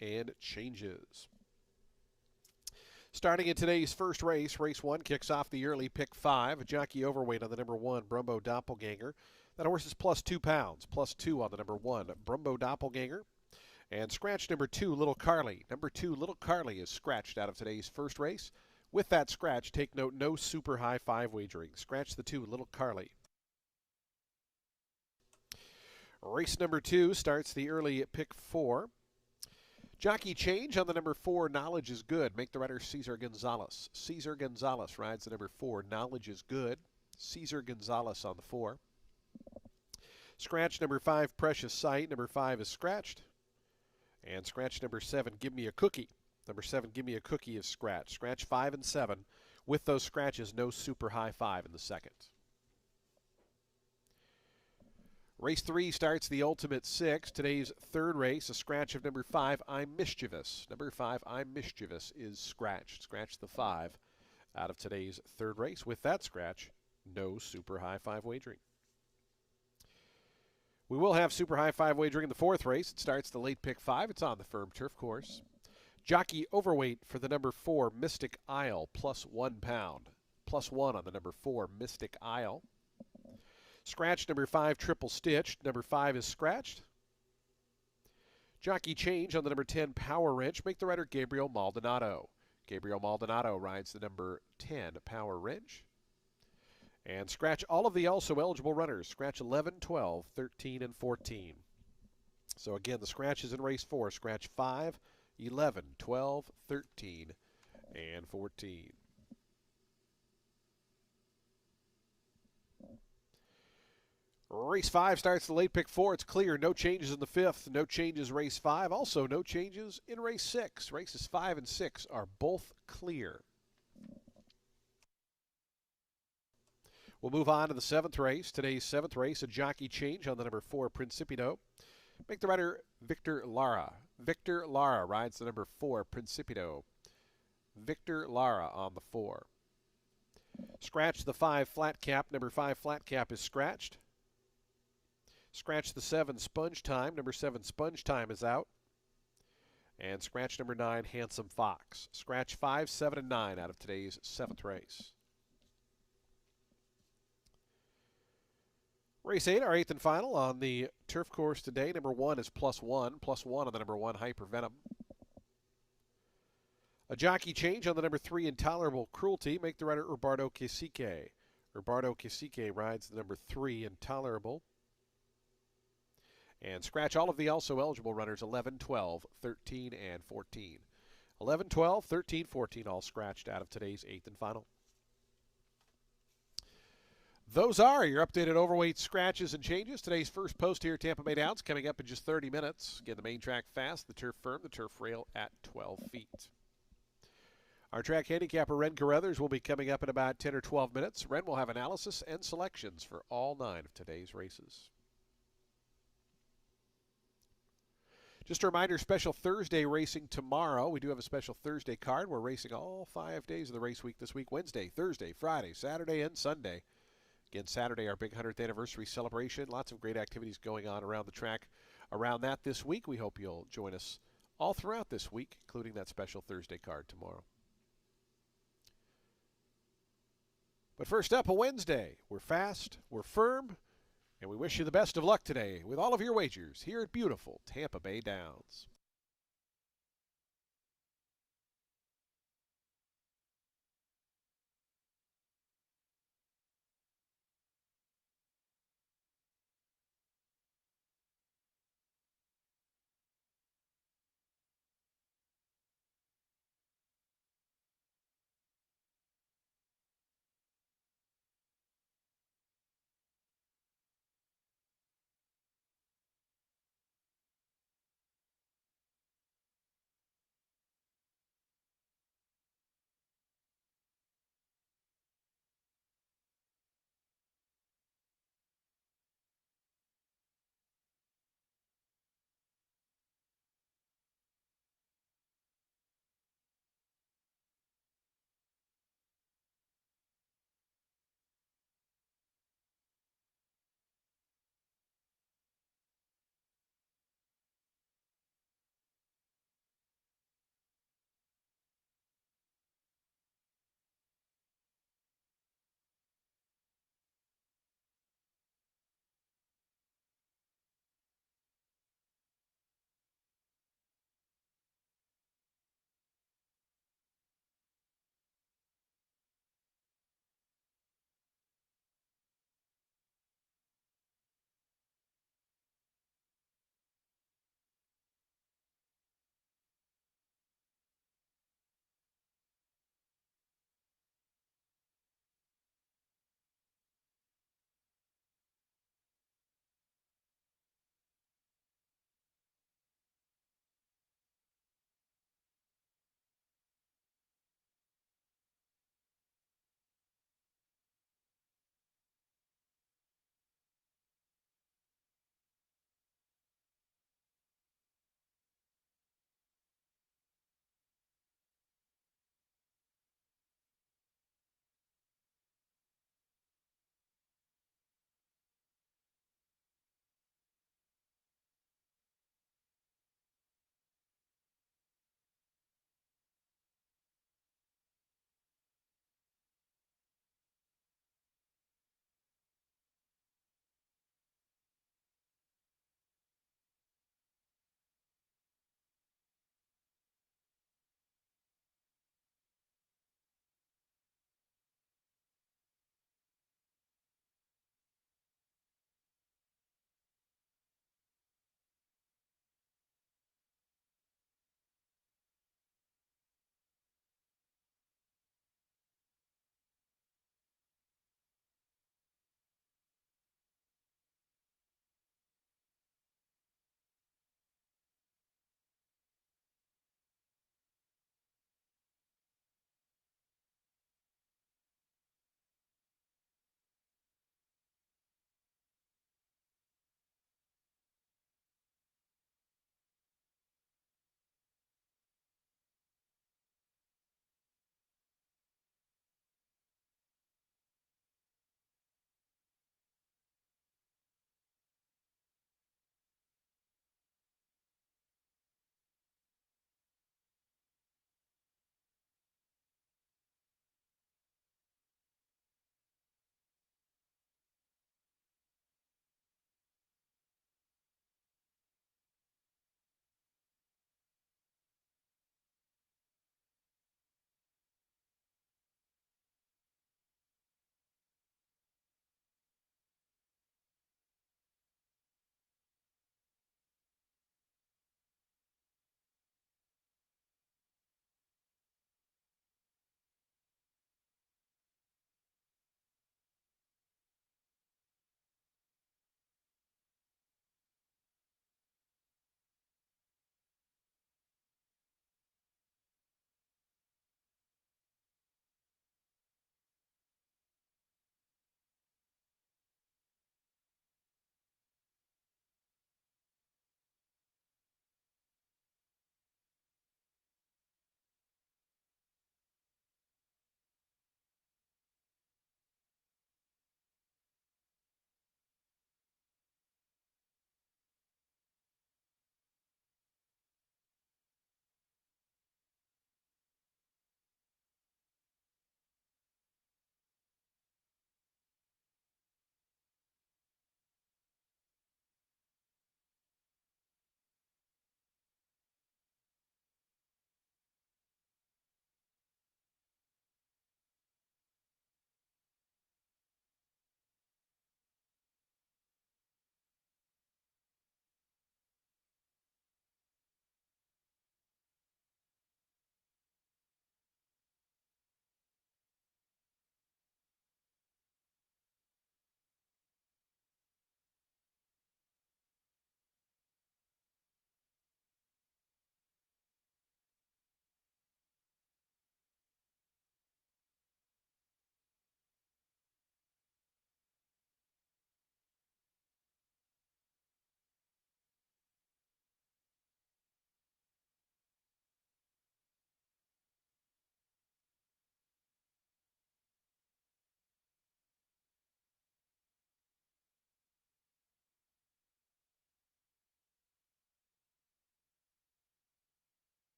and changes. Starting in today's first race, race 1 kicks off the early pick 5. A jockey overweight on the number 1, Brumbo Doppelganger. That horse is plus 2 pounds, plus 2 on the number 1, Brumbo Doppelganger. And scratch number 2, Little Carly. Number 2, Little Carly is scratched out of today's first race. With that scratch, take note, no super high 5 wagering. Scratch the 2, Little Carly. Race number 2 starts the early pick 4. Jockey change on the number 4, Knowledge is Good. Make the rider Cesar Gonzalez. Cesar Gonzalez rides the number 4, Knowledge is Good. Cesar Gonzalez on the 4. Scratch number 5, Precious Sight. Number 5 is scratched. And scratch number 7, Give Me a Cookie. Number 7, Give Me a Cookie is scratched. Scratch 5 and 7. With those scratches, no super high 5 in the second. Race 3 starts the Ultimate 6. Today's third race, a scratch of number 5, I'm Mischievous. Number 5, I'm Mischievous is scratched. Scratch the 5 out of today's third race. With that scratch, no super high 5 wagering. We will have super high 5 wagering in the fourth race. It starts the late pick 5. It's on the firm turf course. Jockey overweight for the number 4, Mystic Isle, plus 1 pound. Plus 1 on the number 4, Mystic Isle. Scratch number 5, Triple Stitch. Number 5 is scratched. Jockey change on the number 10, Power Wrench. Make the rider Gabriel Maldonado. Gabriel Maldonado rides the number 10, Power Wrench. And scratch all of the also eligible runners. Scratch 11, 12, 13, and 14. So again, the scratches in race 4. Scratch 5, 11, 12, 13, and 14. Race 5 starts the late pick 4. It's clear. No changes in the 5th. No changes race 5. Also, no changes in race 6. Races 5 and 6 are both clear. We'll move on to the 7th race. Today's 7th race, a jockey change on the number 4, Principito. Make the rider Victor Lara. Victor Lara rides the number 4, Principito. Victor Lara on the 4. Scratch the 5, Flat Cap. Number 5, Flat Cap is scratched. Scratch the 7, Sponge Time. Number 7, Sponge Time is out. And scratch number 9, Handsome Fox. Scratch 5, 7, and 9 out of today's 7th race. Race 8, our 8th and final on the turf course today. Number 1 is plus 1. Plus 1 on the number 1, Hypervenom. A jockey change on the number 3, Intolerable Cruelty. Make the rider Urbardo Cacique. Urbardo Cacique rides the number 3, Intolerable. And scratch all of the also eligible runners 11, 12, 13, and 14. 11, 12, 13, 14 all scratched out of today's 8th and final. Those are your updated overweight scratches and changes. Today's first post here at Tampa Bay Downs coming up in just 30 minutes. Again, the main track fast, the turf firm, the turf rail at 12 feet. Our track handicapper, Ren Carruthers, will be coming up in about 10 or 12 minutes. Ren will have analysis and selections for all 9 of today's races. Just a reminder, special Thursday racing tomorrow. We do have a special Thursday card. We're racing all 5 days of the race week this week: Wednesday, Thursday, Friday, Saturday, and Sunday. Again, Saturday, our big 100th anniversary celebration. Lots of great activities going on around the track around that this week. We hope you'll join us all throughout this week, including that special Thursday card tomorrow. But first up, a Wednesday. We're fast, we're firm, and we wish you the best of luck today with all of your wagers here at beautiful Tampa Bay Downs.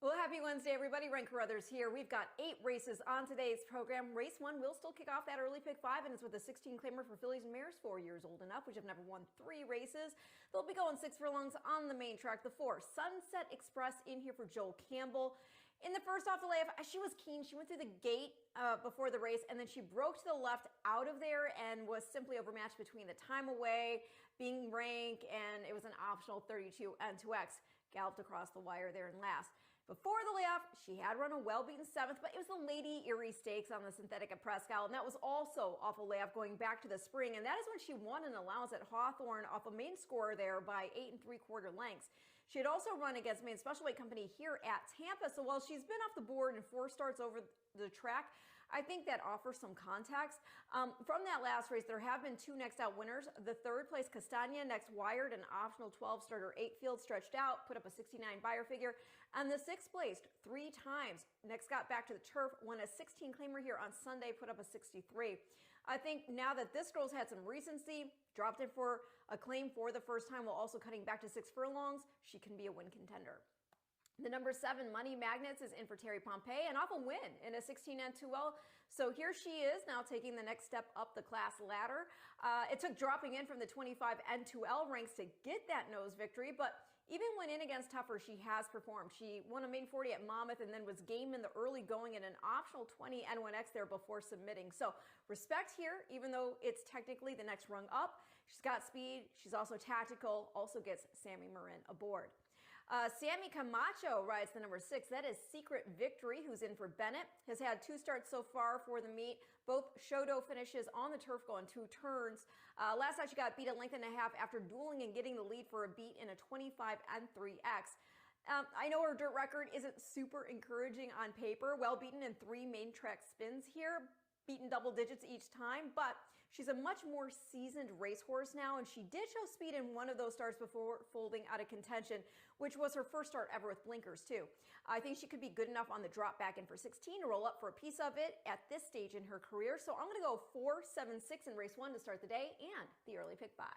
Well, happy Wednesday, everybody. Ryan Carruthers here. We've got 8 races on today's program. Race 1 will still kick off that early pick 5, and it's with a 16 claimer for fillies and mares 4 years old and up, which have never won 3 races. They'll be going 6 furlongs on the main track. The 4, Sunset Express, in here for Joel Campbell. In the first off the layoff, she was keen. She went through the gate before the race, and then she broke to the left out of there and was simply overmatched between the time away, being rank, and it was an optional 32 N2X. Galloped across the wire there in last. Before the layoff, she had run a well-beaten 7th, but it was the Lady Erie Stakes on the synthetic at Prescott, and that was also off a layoff going back to the spring, and that is when she won an allowance at Hawthorne off a main score there by 8 3/4 lengths. She had also run against Main Special Weight Company here at Tampa, so while she's been off the board in 4 starts over the track, I think that offers some context. From that last race, there have been 2 next out winners. The 3rd place Castagna next wired an optional 12 starter 8 field stretched out, put up a 69 buyer figure. And the 6th placed 3 times. Next got back to the turf, won a 16 claimer here on Sunday, put up a 63. I think now that this girl's had some recency, dropped in for a claim for the first time while also cutting back to 6 furlongs, she can be a win contender. The number 7, Money Magnets, is in for Terry Pompey, and off a win in a 16 N2L. So here she is now taking the next step up the class ladder. It took dropping in from the 25 N2L ranks to get that nose victory, but even when in against tougher, she has performed. She won a main 40 at Monmouth and then was game in the early going in an optional 20 N1X there before submitting. So respect here, even though it's technically the next rung up. She's got speed. She's also tactical, also gets Sammy Marin aboard. Sammy Camacho rides the number 6. That is Secret Victory, who's in for Bennett. Has had 2 starts so far for the meet. Both Shodo finishes on the turf going 2 turns. Last night she got beat a length and a half after dueling and getting the lead for a beat in a 25 N3X. I know her dirt record isn't super encouraging on paper. Well beaten in 3 main track spins here. Beaten double digits each time, but she's a much more seasoned racehorse now, and she did show speed in one of those starts before folding out of contention, which was her first start ever with blinkers too. I think she could be good enough on the drop back in for 16 to roll up for a piece of it at this stage in her career. So I'm going to go 4, 7, 6 in race 1 to start the day and the early pick 5.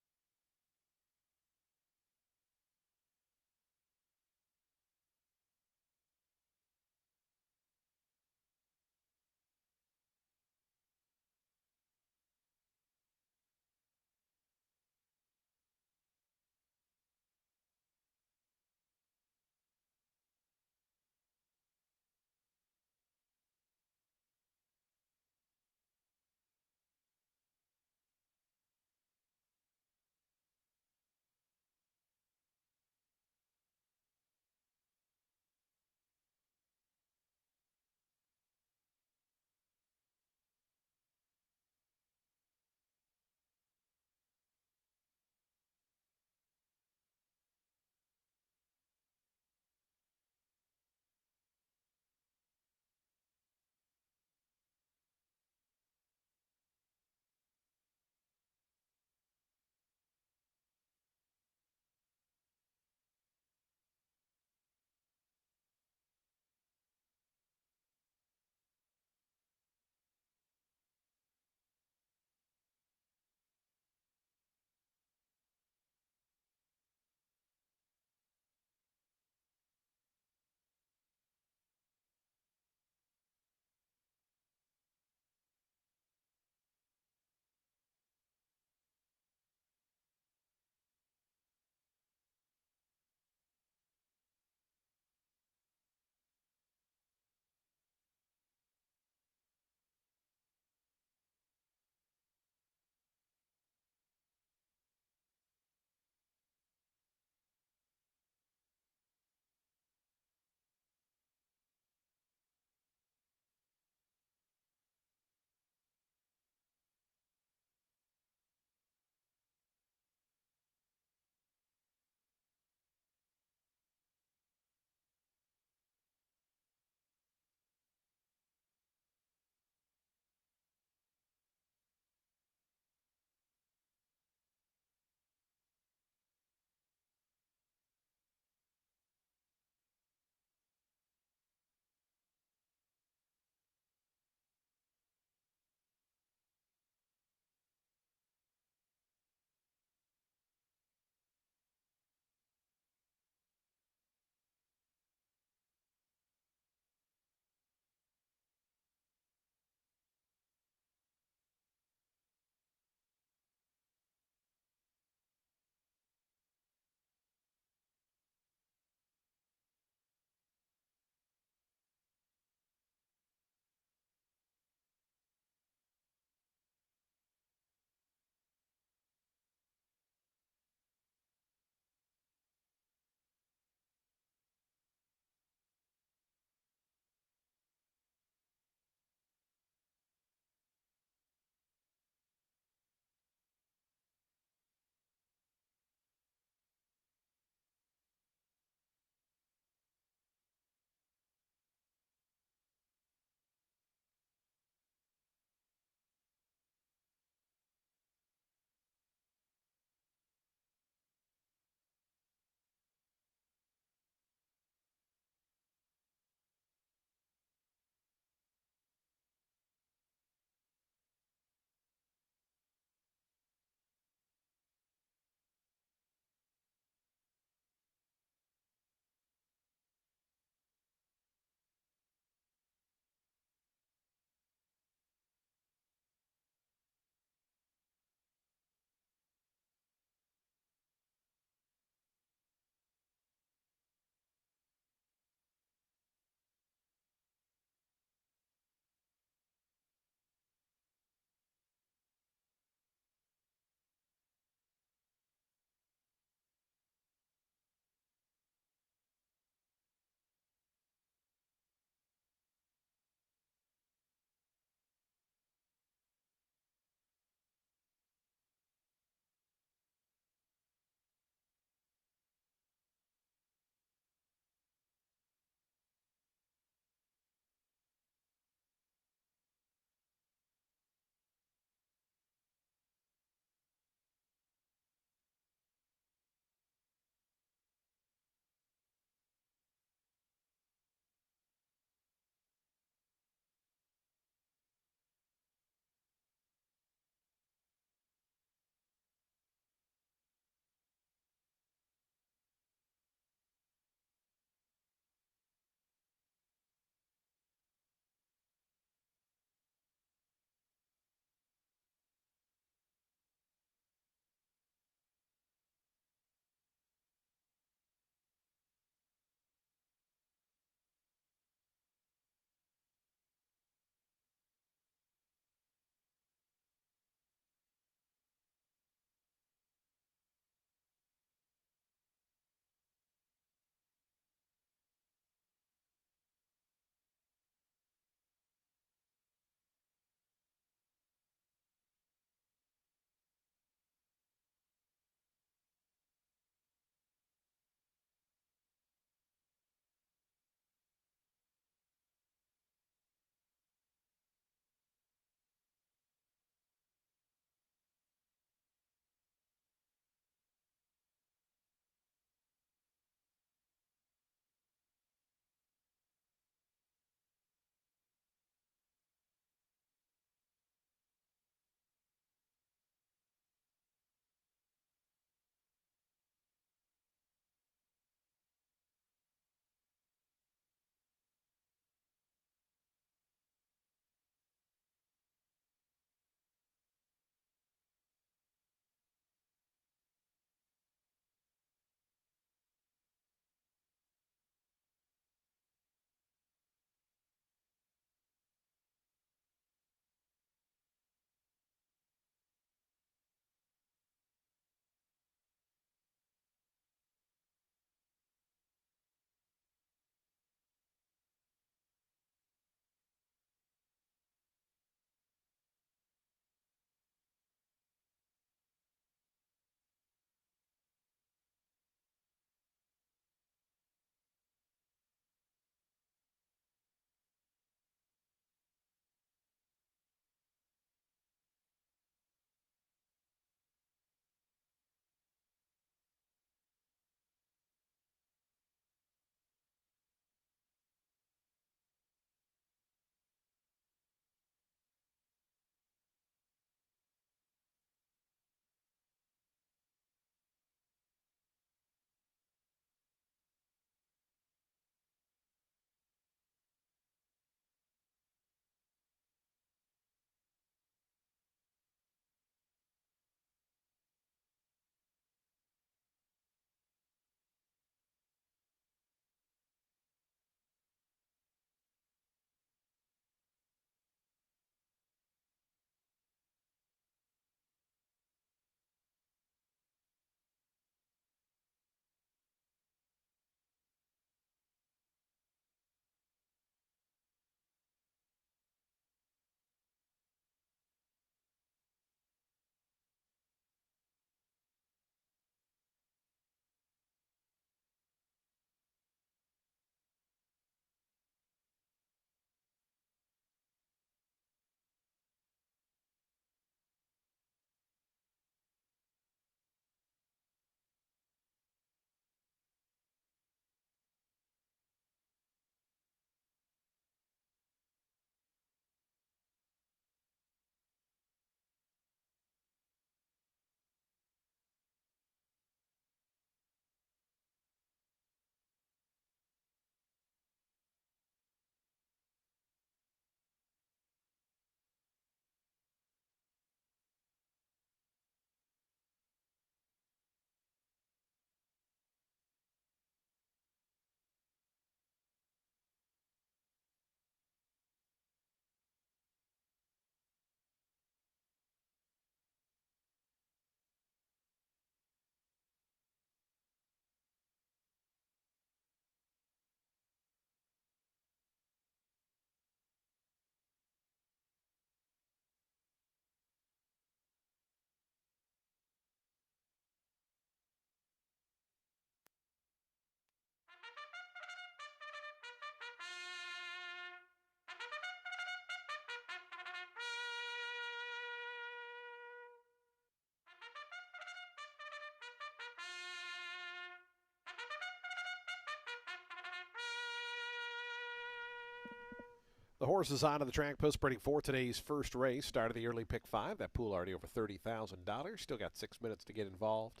The horses onto the track post-spreading for today's first race. Started the early pick 5. That pool already over $30,000. Still got 6 minutes to get involved.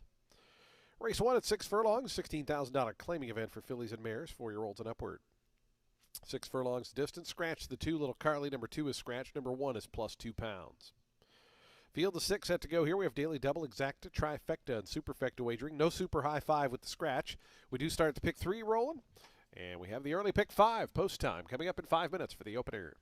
Race 1 at 6 furlongs, $16,000 claiming event for fillies and mares, 4-year-olds and upward. 6 furlongs distance. Scratch the 2. Little Carly, number 2 is scratched. Number 1 is plus 2 pounds. Field of 6 set to go here. We have daily double, exacta, trifecta, and superfecta wagering. No super high 5 with the scratch. We do start the pick 3 rolling. And we have the early pick 5 post time coming up in 5 minutes for the opener.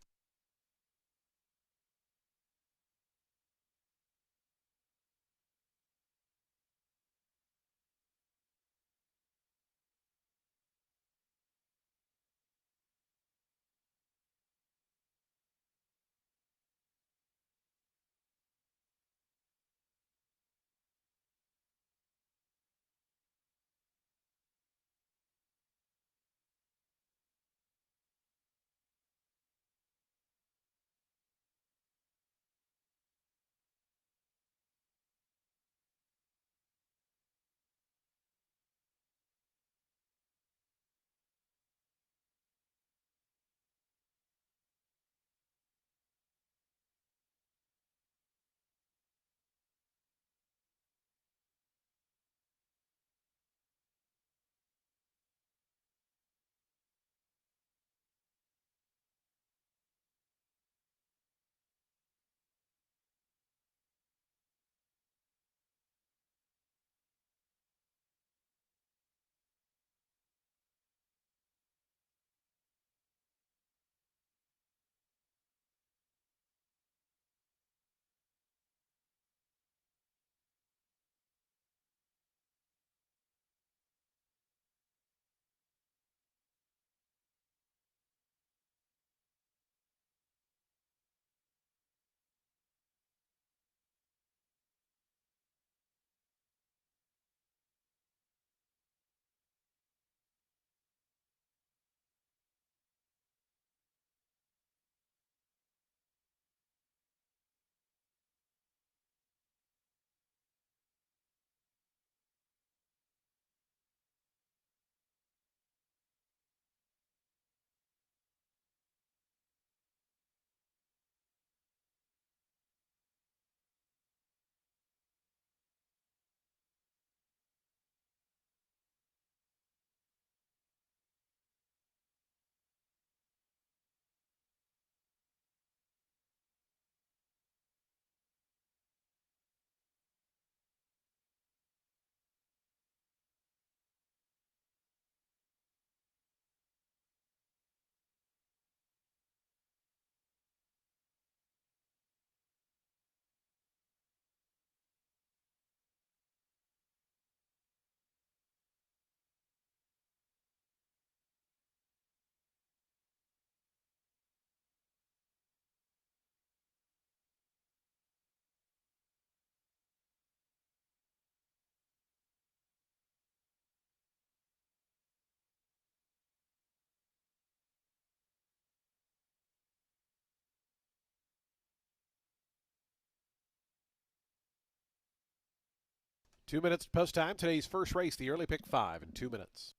Two minutes post time. Today's first race, the early pick 5 in 2 minutes.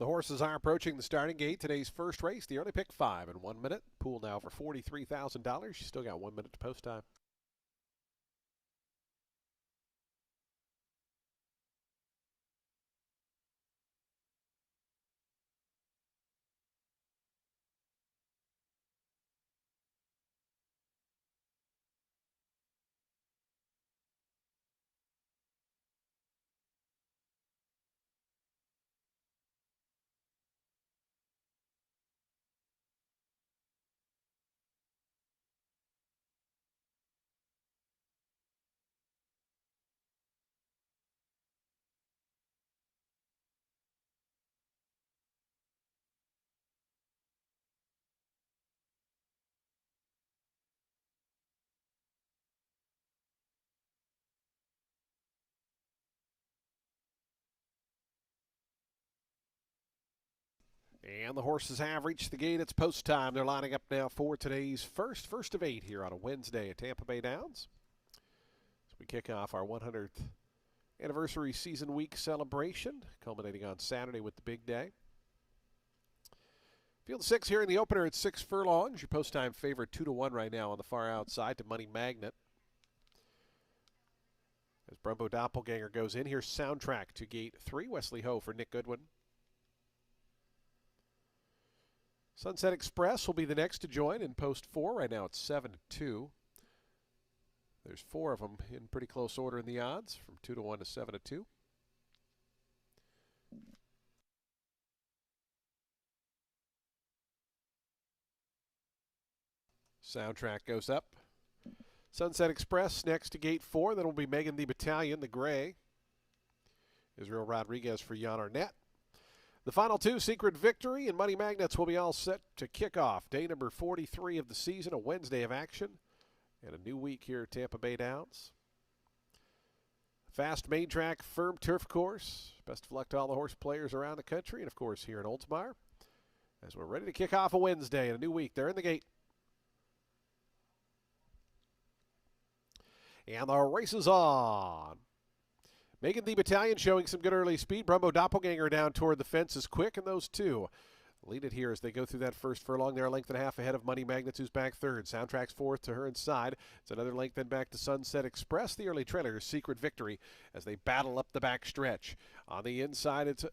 The horses are approaching the starting gate. Today's first race, the early pick 5 in 1 minute. Pool now for $43,000. You still got 1 minute to post time. And the horses have reached the gate. It's post time. They're lining up now for today's first of 8 here on a Wednesday at Tampa Bay Downs. As we kick off our 100th anniversary season week celebration, culminating on Saturday with the big day. Field 6 here in the opener at 6 furlongs. Your post time favorite 2-1 right now on the far outside to Money Magnet. As Brumbo Doppelganger goes in, here's Soundtrack to gate 3. Wesley Ho for Nick Goodwin. Sunset Express will be the next to join in post 4. Right now it's 7-2. There's 4 of them in pretty close order in the odds, from 2-1 to 7-2. Soundtrack goes up. Sunset Express next to gate 4. Then will be Megan the Battalion, the gray. Israel Rodriguez for Jan Arnett. The final 2, Secret Victory and Money Magnets, will be all set to kick off day number 43 of the season, a Wednesday of action, and a new week here at Tampa Bay Downs. Fast main track, firm turf course. Best of luck to all the horse players around the country, and of course here in Oldsmar, as we're ready to kick off a Wednesday and a new week. They're in the gate. And the race is on. Megan the Battalion showing some good early speed. Brumbo Doppelganger down toward the fence is quick, and those two lead it here as they go through that first furlong. They're a length and a half ahead of Money Magnets, who's back third. Soundtrack's fourth to her inside. It's another length then back to Sunset Express. The early trailer, Secret Victory, as they battle up the back stretch. On the inside, it's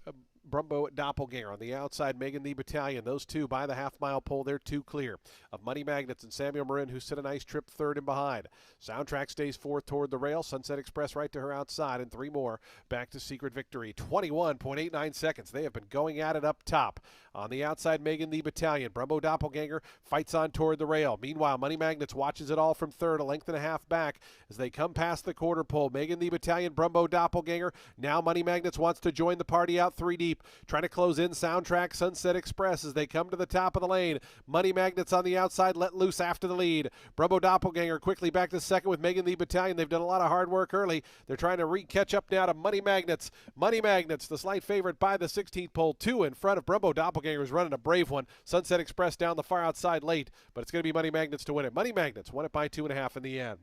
Brumbo Doppelganger. On the outside, Megan the Battalion. Those two by the half-mile pole, they're two clear of Money Magnets and Samuel Marin, who set a nice trip third and behind. Soundtrack stays fourth toward the rail. Sunset Express right to her outside, and 3 more back to Secret Victory. 21.89 seconds. They have been going at it up top. On the outside, Megan the Battalion. Brumbo Doppelganger fights on toward the rail. Meanwhile, Money Magnets watches it all from third, a length and a half back as they come past the quarter pole. Megan the Battalion, Brumbo Doppelganger. Now Money Magnets wants to join the party out 3 deep. Trying to close in Soundtrack, Sunset Express as they come to the top of the lane. Money Magnets on the outside, let loose after the lead. Brumbo Doppelganger quickly back to second with Megan the Battalion. They've done a lot of hard work early. They're trying to catch up now to Money Magnets. Money Magnets, the slight favorite by the 16th pole, 2 in front of Brumbo Doppelganger, is running a brave one. Sunset Express down the far outside late, but it's going to be Money Magnets to win it. Money Magnets won it by 2.5 in the end.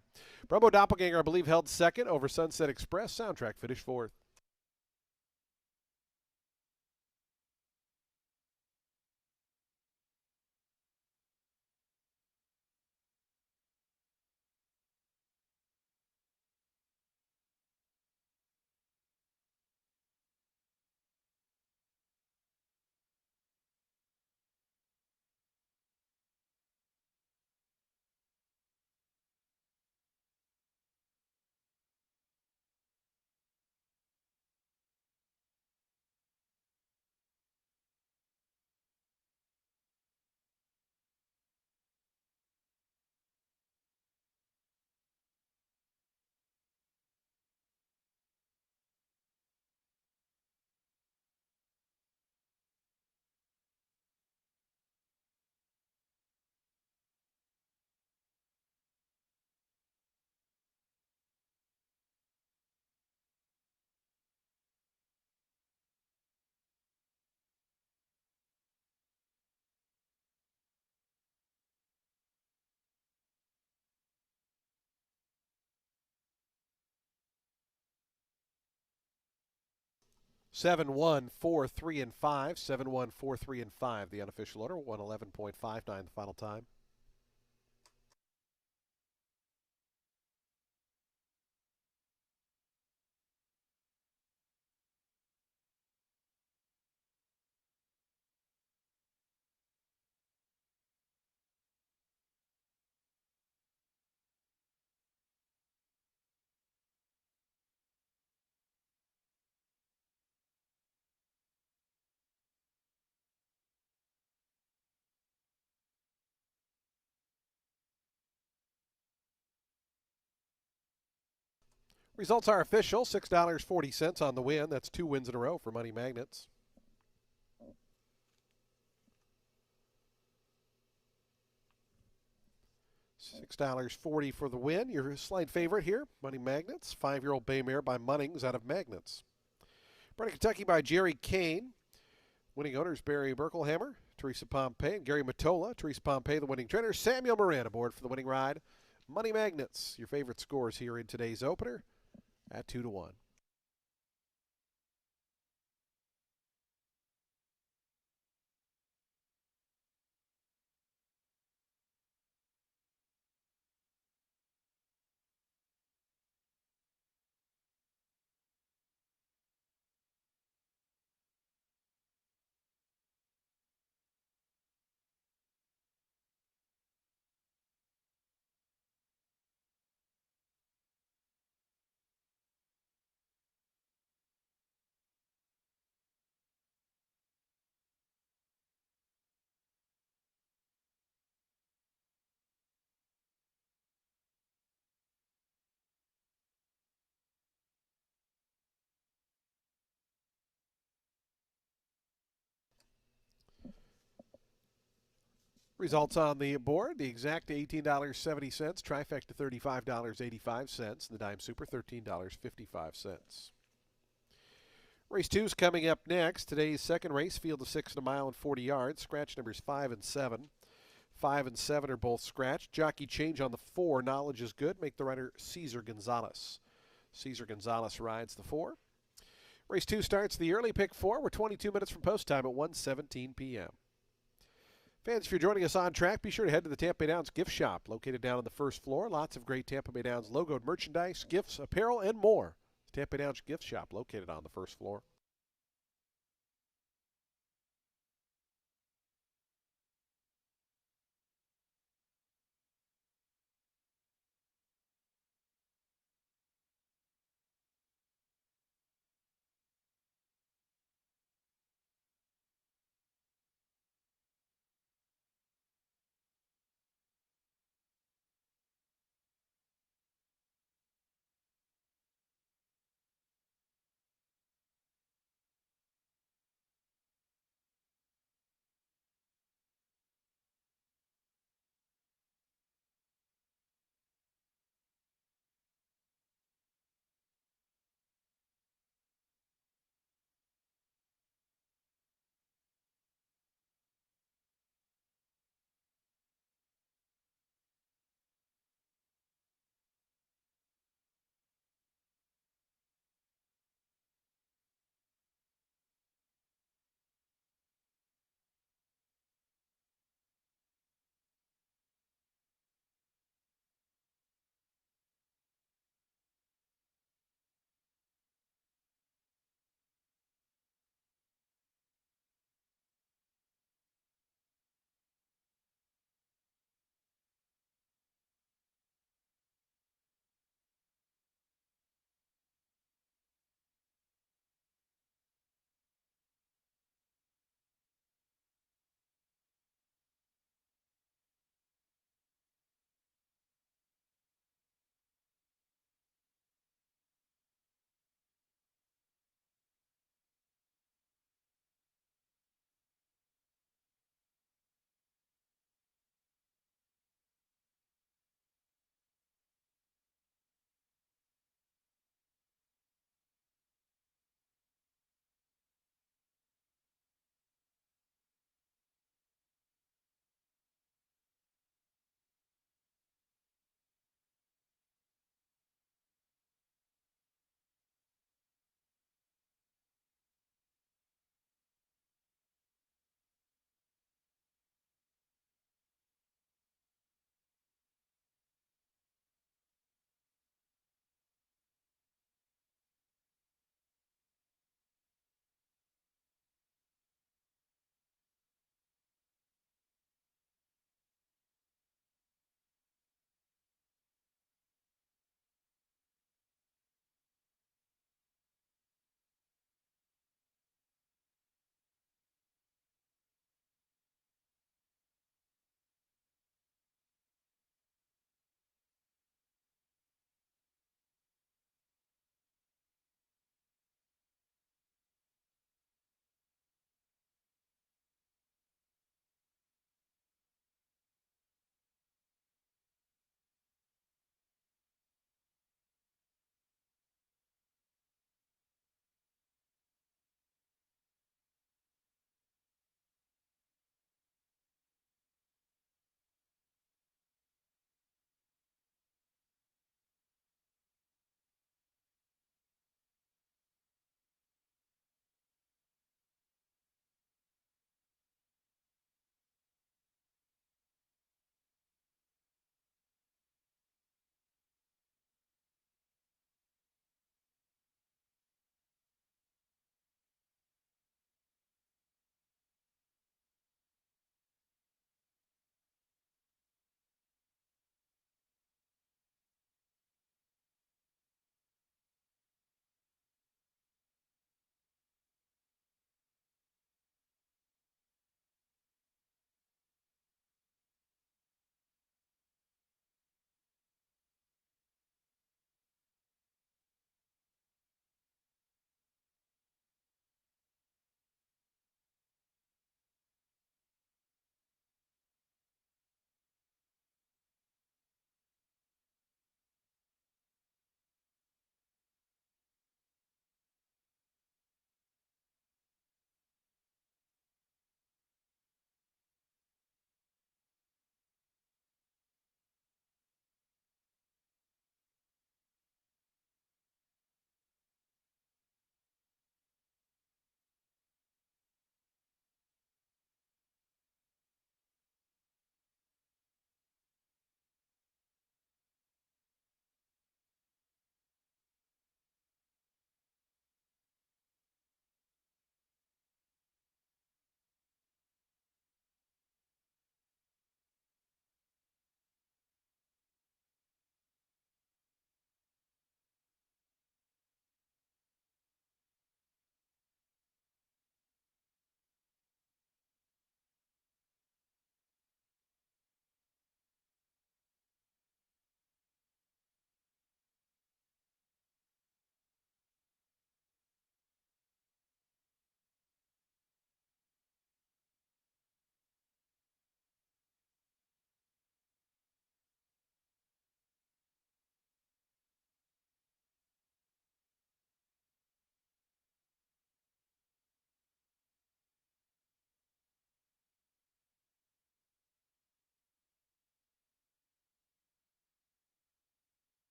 Brumbo Doppelganger, I believe, held second over Sunset Express. Soundtrack finished fourth. 7-1, 4-3, and 5. 7-1, 4-3, and 5. The unofficial order. 111.59 the final time. Results are official. $6.40 on the win. That's 2 wins in a row for Money Magnets. $6.40 for the win. Your slight favorite here, Money Magnets. 5-year-old bay mare by Munnings out of Magnets. Bred in Kentucky by Jerry Kane. Winning owners Barry Berkelhammer, Teresa Pompey, and Gary Matola. Teresa Pompey, the winning trainer. Samuel Moran aboard for the winning ride. Money Magnets, your favorite scores here in today's opener at 2-1. Results on the board. The exact $18.70. Trifecta $35.85. The dime super $13.55. Race 2 is coming up next. Today's second race, field of 6 and a mile and 40 yards. Scratch numbers 5 and 7. 5 and 7 are both scratched. Jockey change on the 4. Knowledge is good. Make the rider Cesar Gonzalez. Cesar Gonzalez rides the 4. Race 2 starts the early pick 4. We're 22 minutes from post time at 1:17 p.m. Fans, if you're joining us on track, be sure to head to the Tampa Bay Downs gift shop located down on the first floor. Lots of great Tampa Bay Downs logoed merchandise, gifts, apparel, and more. Tampa Bay Downs gift shop located on the first floor.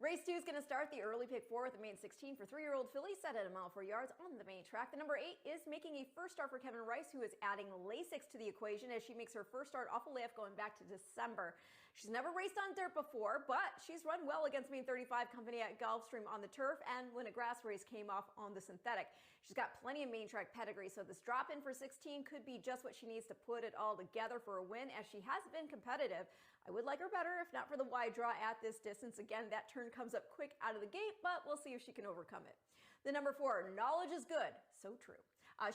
Race 2 is going to start the early pick 4 with the main 16 for 3-year-old fillies set at 1 mile 4 yards on the main track. The number 8 is making a first start for Kevin Rice, who is adding Lasix to the equation as she makes her first start off a layup going back to December. She's never raced on dirt before, but she's run well against Main 35 company at Gulfstream on the turf and when a grass race came off on the synthetic. She's got plenty of main track pedigree, so this drop in for 16 could be just what she needs to put it all together for a win, as she has been competitive. I would like her better if not for the wide draw at this distance. Again, that turn comes up quick out of the gate, but we'll see if she can overcome it. The number 4, Knowledge is Good. So true.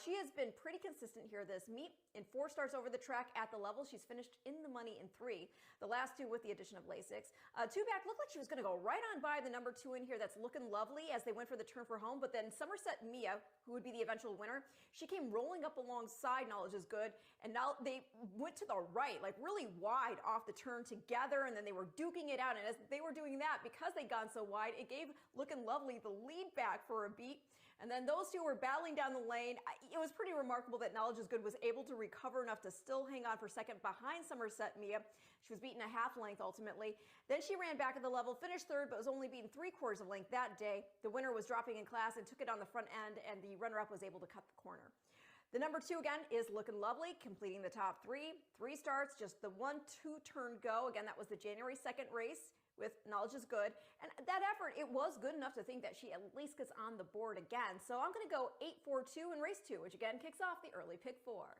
She has been pretty consistent here this meet. In 4 starts over the track at the level, she's finished in the money in 3. The last 2 with the addition of Lasix. 2 back looked like she was going to go right on by the number 2 in here. That's Looking Lovely as they went for the turn for home. But then Somerset Mia, who would be the eventual winner, she came rolling up alongside Knowledge is Good. And now they went to the right, like really wide off the turn together. And then they were duking it out. And as they were doing that, because they'd gone so wide, it gave Looking Lovely the lead back for a beat. And then those two were battling down the lane. It was pretty remarkable that Knowledge is Good was able to recover enough to still hang on for second behind Somerset Mia. She was beaten a half length ultimately. Then she ran back at the level, finished third, but was only beaten 3/4 of a length that day. The winner was dropping in class and took it on the front end, and the runner-up was able to cut the corner. The number 2 again is Looking Lovely, completing the top 3. 3 starts, just the 1-2 turn go. Again, that was the January 2nd race with Knowledge is Good. And that effort, it was good enough to think that she at least gets on the board again. So I'm going to go 8-4-2 in race 2, which again kicks off the early pick 4.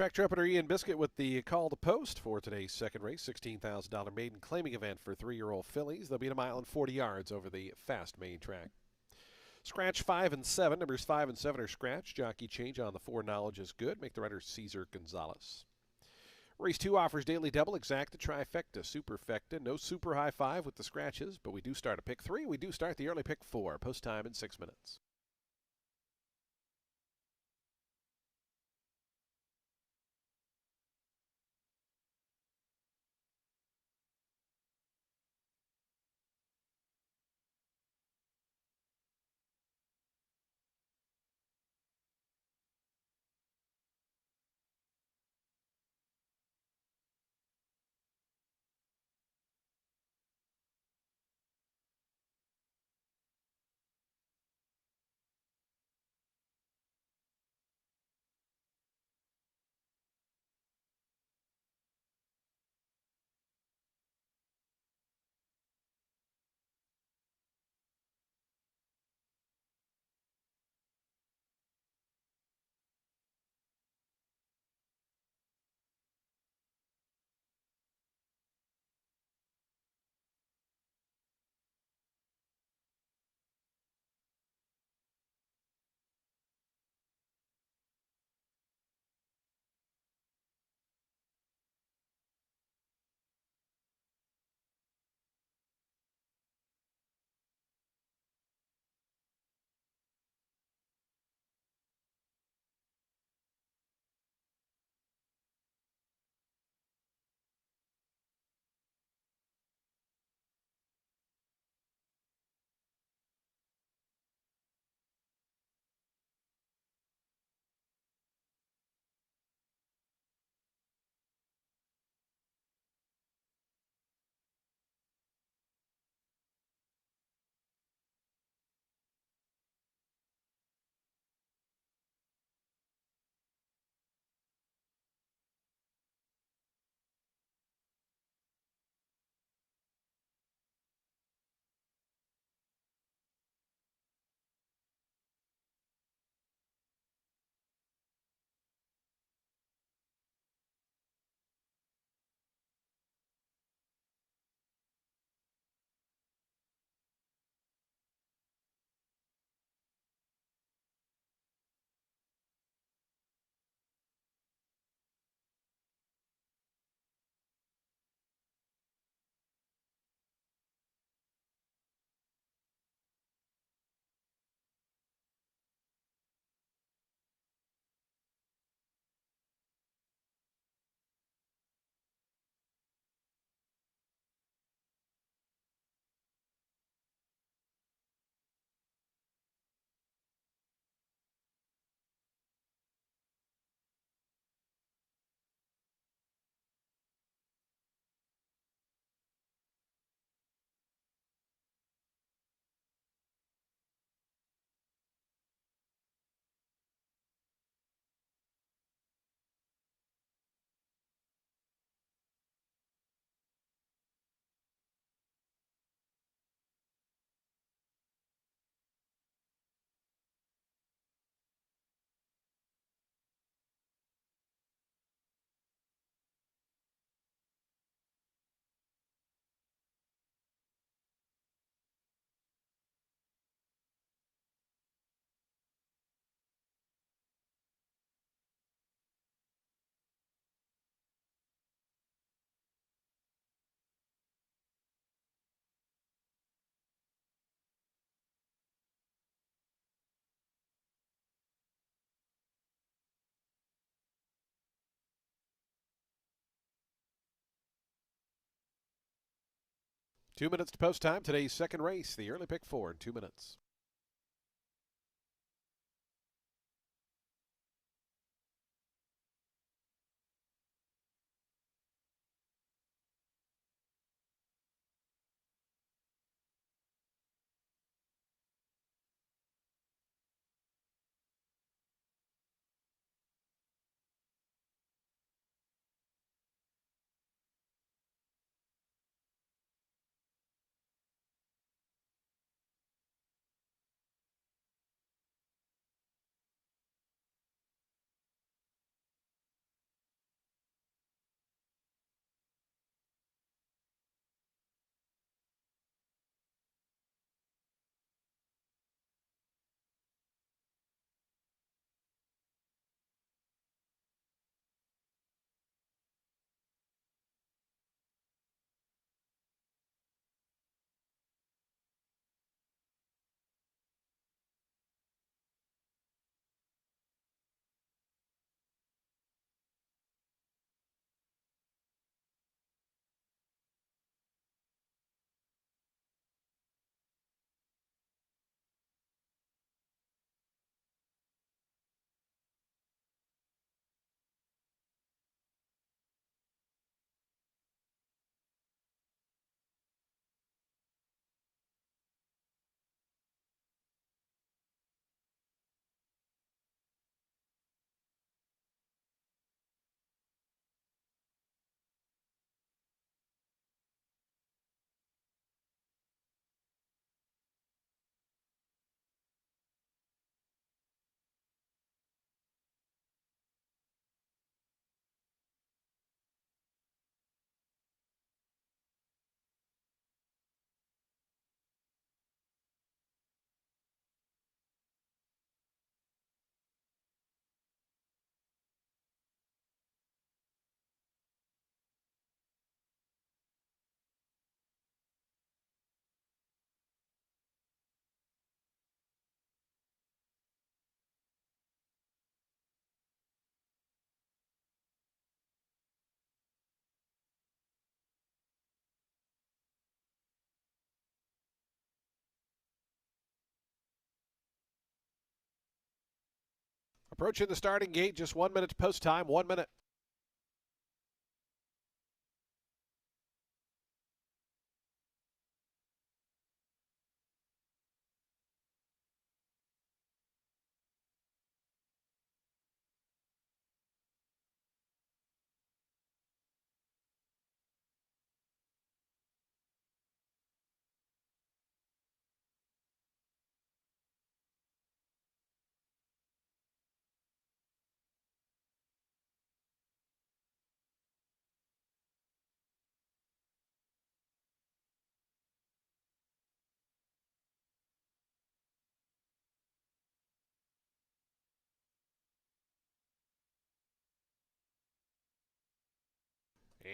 Track trumpeter Ian Biscuit with the call to post for today's second race. $16,000 maiden claiming event for 3-year-old fillies. They'll be at a mile and 40 yards over the fast main track. Scratch 5 and 7. Numbers 5 and 7 are scratch. Jockey change on the 4. Knowledge is good. Make the rider Cesar Gonzalez. Race 2 offers daily double, exacta, trifecta, superfecta. No super high 5 with the scratches, but we do start at pick 3. We do start the early pick 4. Post time in 6 minutes. Two minutes to post time. Today's second race, the early pick 4 in 2 minutes. Approaching the starting gate, just 1 minute to post time, 1 minute.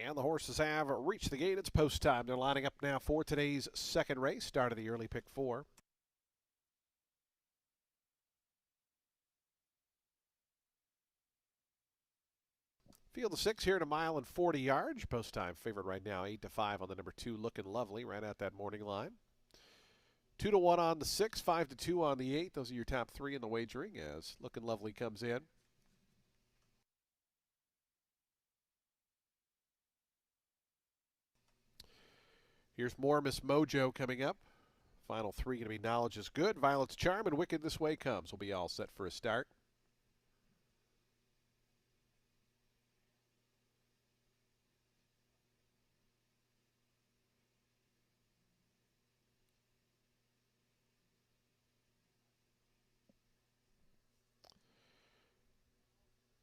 And the horses have reached the gate. It's post time. They're lining up now for today's second race, start of the early pick 4. Field of 6 here at 1.40 miles. Post time favorite right now, 8-5 on the number 2, Looking Lovely, right at that morning line. 2-1 on the 6, 5-2 on the 8. Those are your top 3 in the wagering as Looking Lovely comes in. Here's more Miss Mojo coming up. Final 3 going to be Knowledge is Good, Violet's Charm, and Wicked This Way Comes. Will be all set for a start.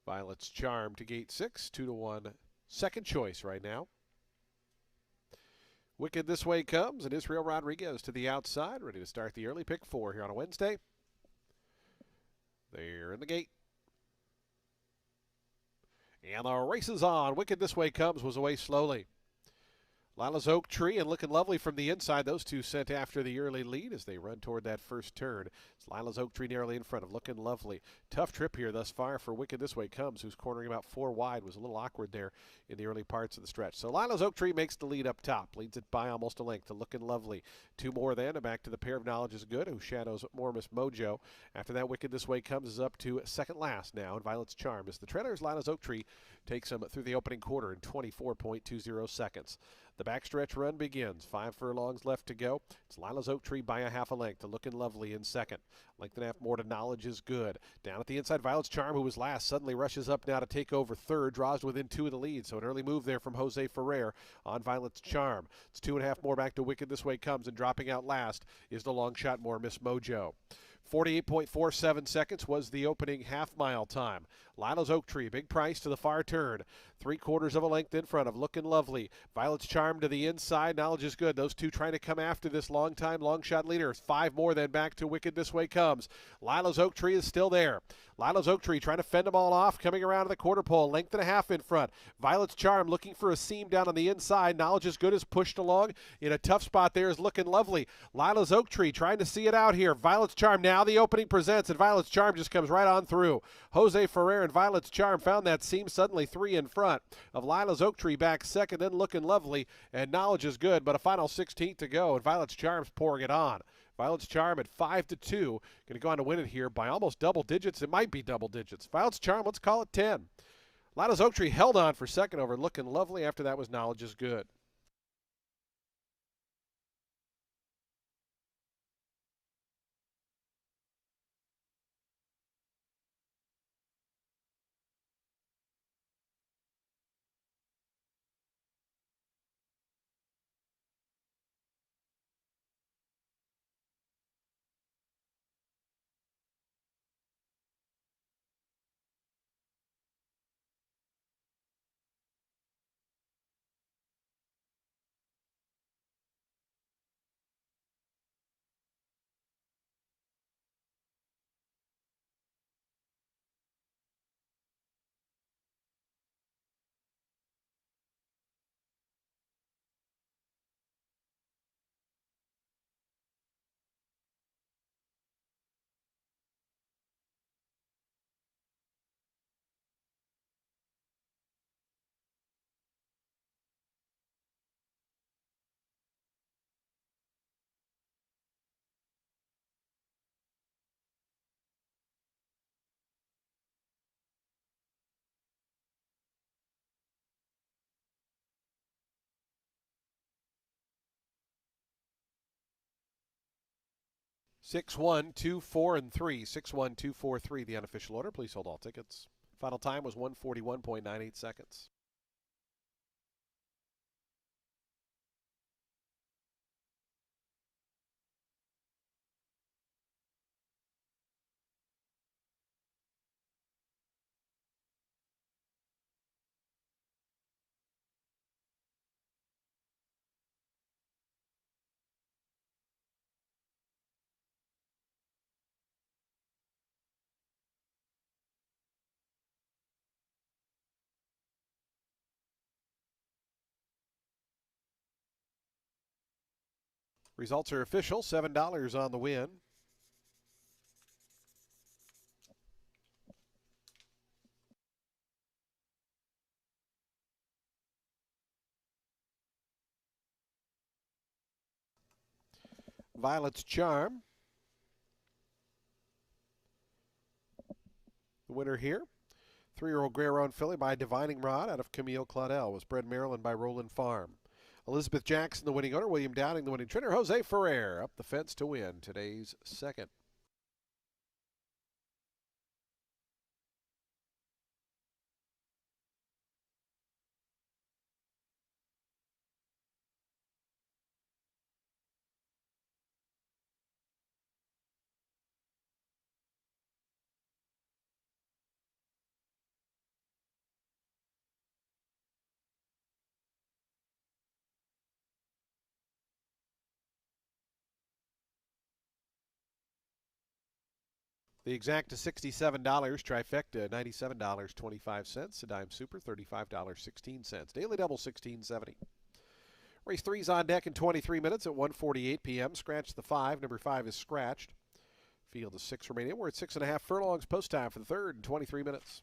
Violet's Charm to gate 6, 2-1. Second choice right now. Wicked This Way Comes, and Israel Rodriguez to the outside, ready to start the early pick 4 here on a Wednesday. They're in the gate. And the race is on. Wicked This Way Comes was away slowly. Lila's Oak Tree and Looking Lovely from the inside. Those two sent after the early lead as they run toward that first turn. It's Lila's Oak Tree narrowly in front of Looking Lovely. Tough trip here thus far for Wicked This Way Comes, who's cornering about 4 wide. Was a little awkward there in the early parts of the stretch. So Lila's Oak Tree makes the lead up top. Leads it by almost a length to Looking Lovely. 2 more then, and back to the pair of Knowledge is Good, who shadows more Miss Mojo. After that, Wicked This Way Comes is up to second last now, and Violet's Charm is the trailer's Lila's Oak Tree takes them through the opening quarter in 24.20 seconds. The backstretch run begins. 5 furlongs left to go. It's Lila's Oak Tree by a half a length to Looking Lovely in second. Length and a half more to Knowledge is Good. Down at the inside, Violet's Charm, who was last, suddenly rushes up now to take over third. Draws within 2 of the lead. So an early move there from Jose Ferrer on Violet's Charm. It's 2.5 more back to Wicked This Way Comes, and dropping out last is the long shot more Miss Mojo. 48.47 seconds was the opening half-mile time. Lila's Oak Tree, big price to the far turn. 3/4 of a length in front of Looking Lovely. Violet's Charm to the inside. Knowledge is Good. Those two trying to come after this long shot leader. 5 more then back to Wicked This Way Comes. Lila's Oak Tree is still there. Lila's Oak Tree trying to fend them all off, coming around to the quarter pole. Length and a half in front. Violet's Charm looking for a seam down on the inside. Knowledge is Good is pushed along. In a tough spot there is Looking Lovely. Lila's Oak Tree trying to see it out here. Violet's Charm now the opening presents, and Violet's Charm just comes right on through. Jose Ferrer and Violet's Charm found that seam, suddenly 3 in front of Lila's Oak Tree back second, then Looking Lovely, and Knowledge is Good, but a final 16th to go, and Violet's Charm's pouring it on. Violet's Charm at 5-2, going to go on to win it here by almost double digits. It might be double digits. Violet's Charm, let's call it 10. Lila's Oak Tree held on for second over Looking Lovely. After that was Knowledge is Good. 6-1-2-4-3. 6-1-2-4-3, the unofficial order. Please hold all tickets. Final time was 141.98 seconds. Results are official. $7 on the win. Violet's Charm. The winner here, 3-year-old Greyhound filly by Divining Rod out of Camille Claudel, was bred Maryland by Roland Farm. Elizabeth Jackson, the winning owner. William Downing, the winning trainer. Jose Ferrer up the fence to win today's second. The exact is $67. Trifecta, $97.25. A dime super, $35.16. Daily double, $16.70. Race 3's on deck in 23 minutes at 1:48 p.m. Scratch the 5. Number 5 is scratched. Field is 6 remaining. We're at 6.5 furlongs post time for the third in 23 minutes.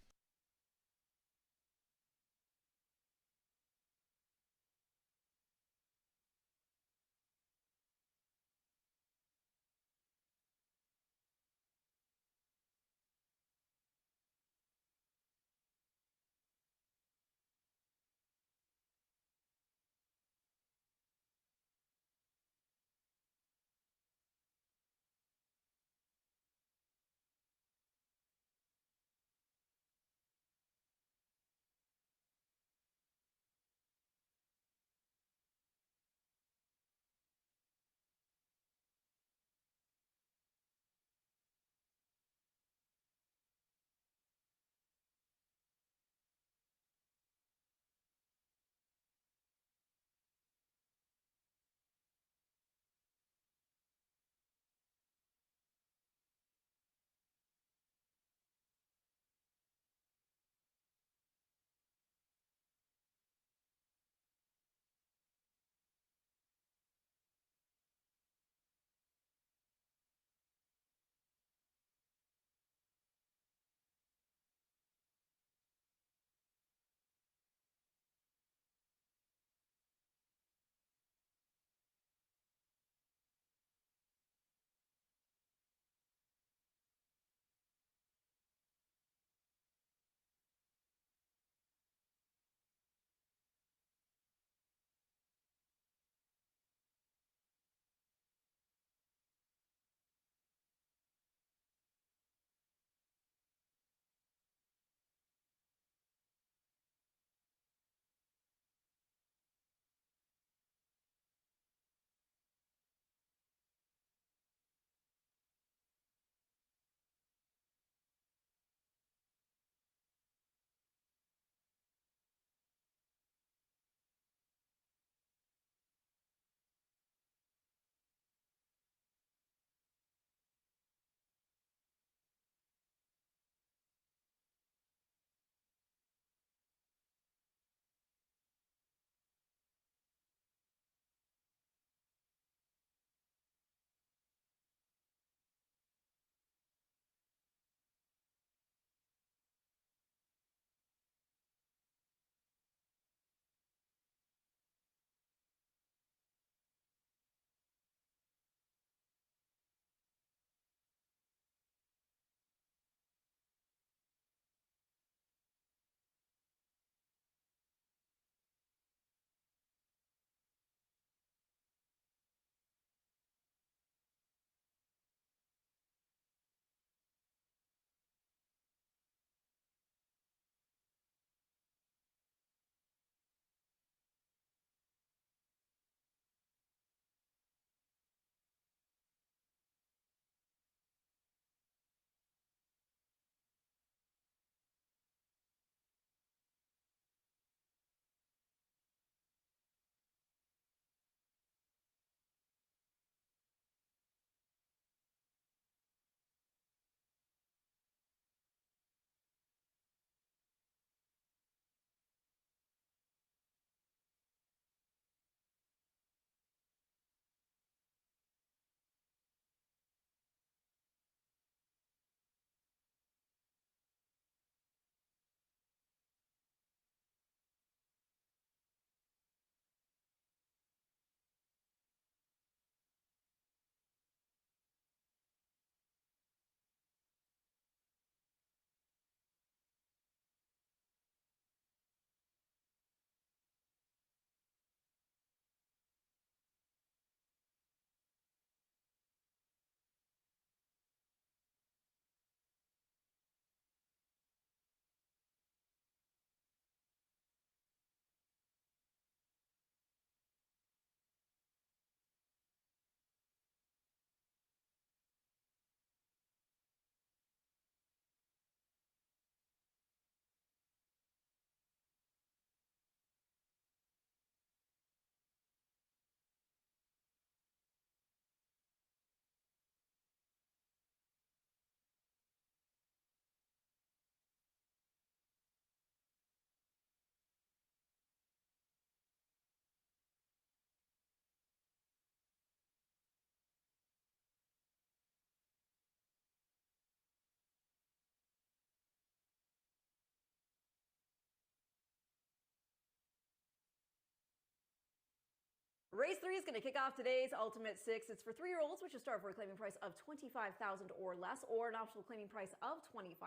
Race 3 is going to kick off today's Ultimate 6. It's for 3-year-olds, which will start for a claiming price of $25,000 or less, or an optional claiming price of $25,000.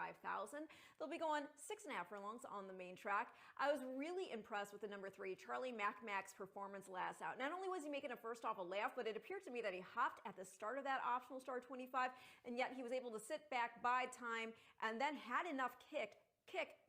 They'll be going 6.5 furlongs on the main track. I was really impressed with the number 3, Charlie Mac's performance last out. Not only was he making a first off a layoff, but it appeared to me that he hopped at the start of that optional star 25, and yet he was able to sit back, buy time, and then had enough kick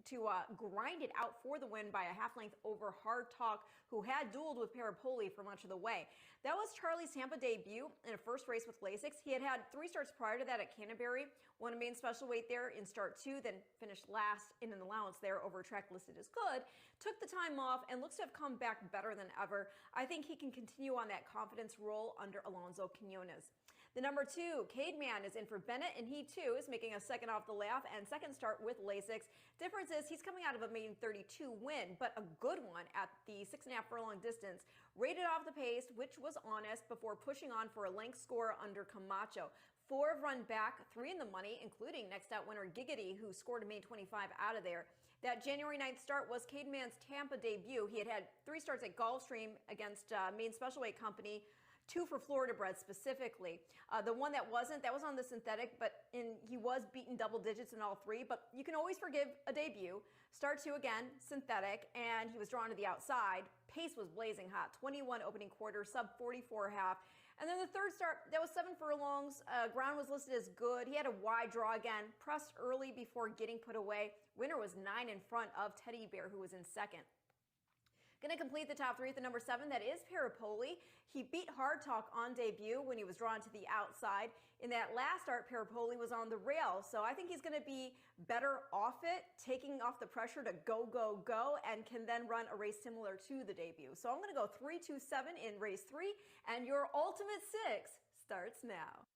to grind it out for the win by a half length over Hard Talk, who had dueled with Parapoli for much of the way. That was Charlie's Tampa debut in a first race with Lasix. He had had 3 starts prior to that at Canterbury, won a main special weight there in start 2, then finished last in an allowance there over a track listed as good, took the time off and looks to have come back better than ever. I think he can continue on that confidence roll under Alonso Quinones. The number 2, Cademan, is in for Bennett, and he too is making a second off the layoff and second start with Lasix. Difference is he's coming out of a main 32 win, but a good one at the 6.5 furlong distance. Rated off the pace, which was honest, before pushing on for a length score under Camacho. 4 have run back, 3 in the money, including next out winner Giggity, who scored a main 25 out of there. That January 9th start was Cademan's Tampa debut. He had had 3 starts at Gulfstream against main special weight company, 2 for Florida bred specifically. The one that was on the synthetic, but he was beaten double digits in all 3, but you can always forgive a debut. Start 2 again, synthetic, and he was drawn to the outside. Pace was blazing hot, 21 opening quarter, sub 44 half. And then the third start, that was 7 furlongs. Ground was listed as good. He had a wide draw again, pressed early before getting put away. Winner was 9 in front of Teddy Bear, who was in second. Going to complete the top 3 at the number 7. That is Parapoli. He beat Hard Talk on debut when he was drawn to the outside. In that last start, Parapoli was on the rail, so I think he's going to be better off it, taking off the pressure to go, go, go, and can then run a race similar to the debut. So I'm going to go 3-2-7 in race 3, and your Ultimate 6 starts now.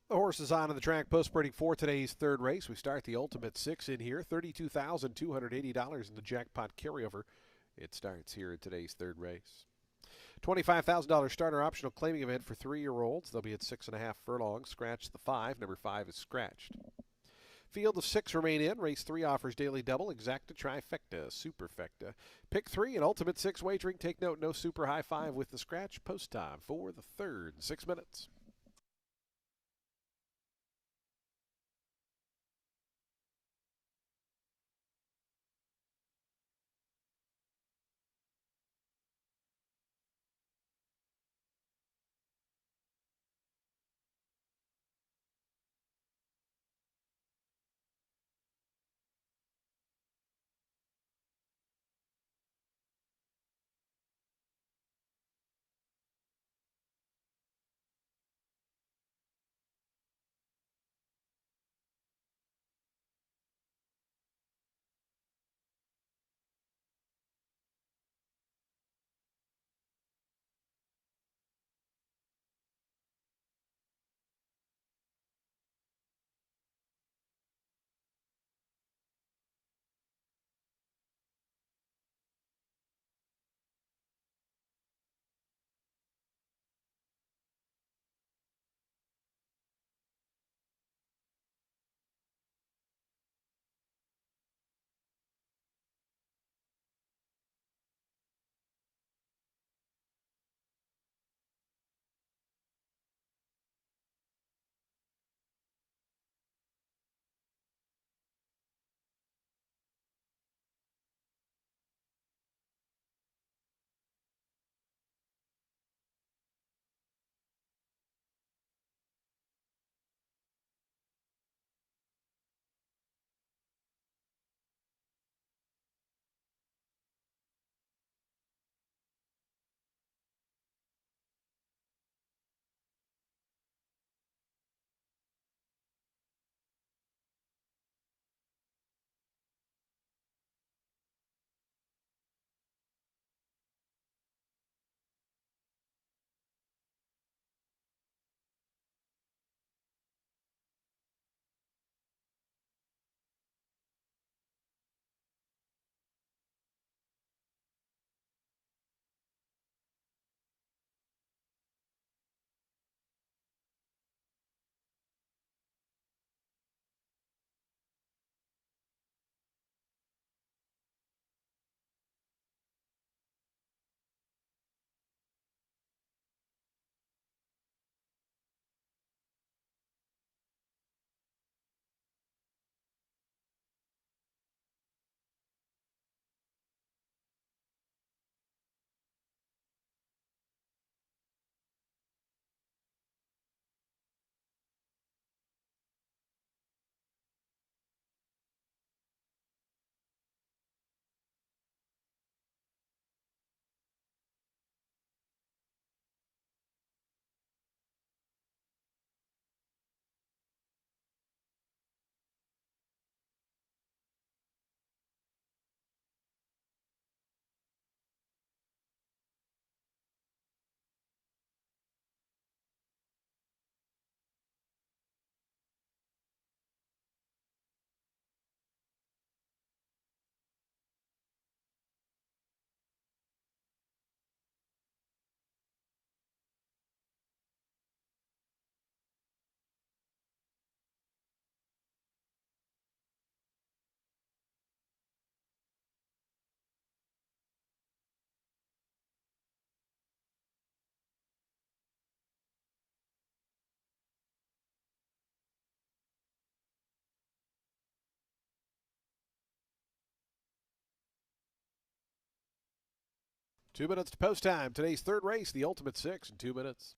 The horses on the track post-sprinting for today's third race. We start the Ultimate Six in here. $32,280 in the jackpot carryover. It starts here in today's third race. $25,000 starter optional claiming event for 3-year-olds. They'll be at 6.5 furlongs. Scratch the 5. Number 5 is scratched. Field of 6 remain in. Race 3 offers daily double, exacta, trifecta, superfecta. Pick 3 and Ultimate 6 wagering. Take note, no super high 5 with the scratch. Post time for the third. 6 minutes. Two minutes to post time. Today's third race, the Ultimate Six, in 2 minutes.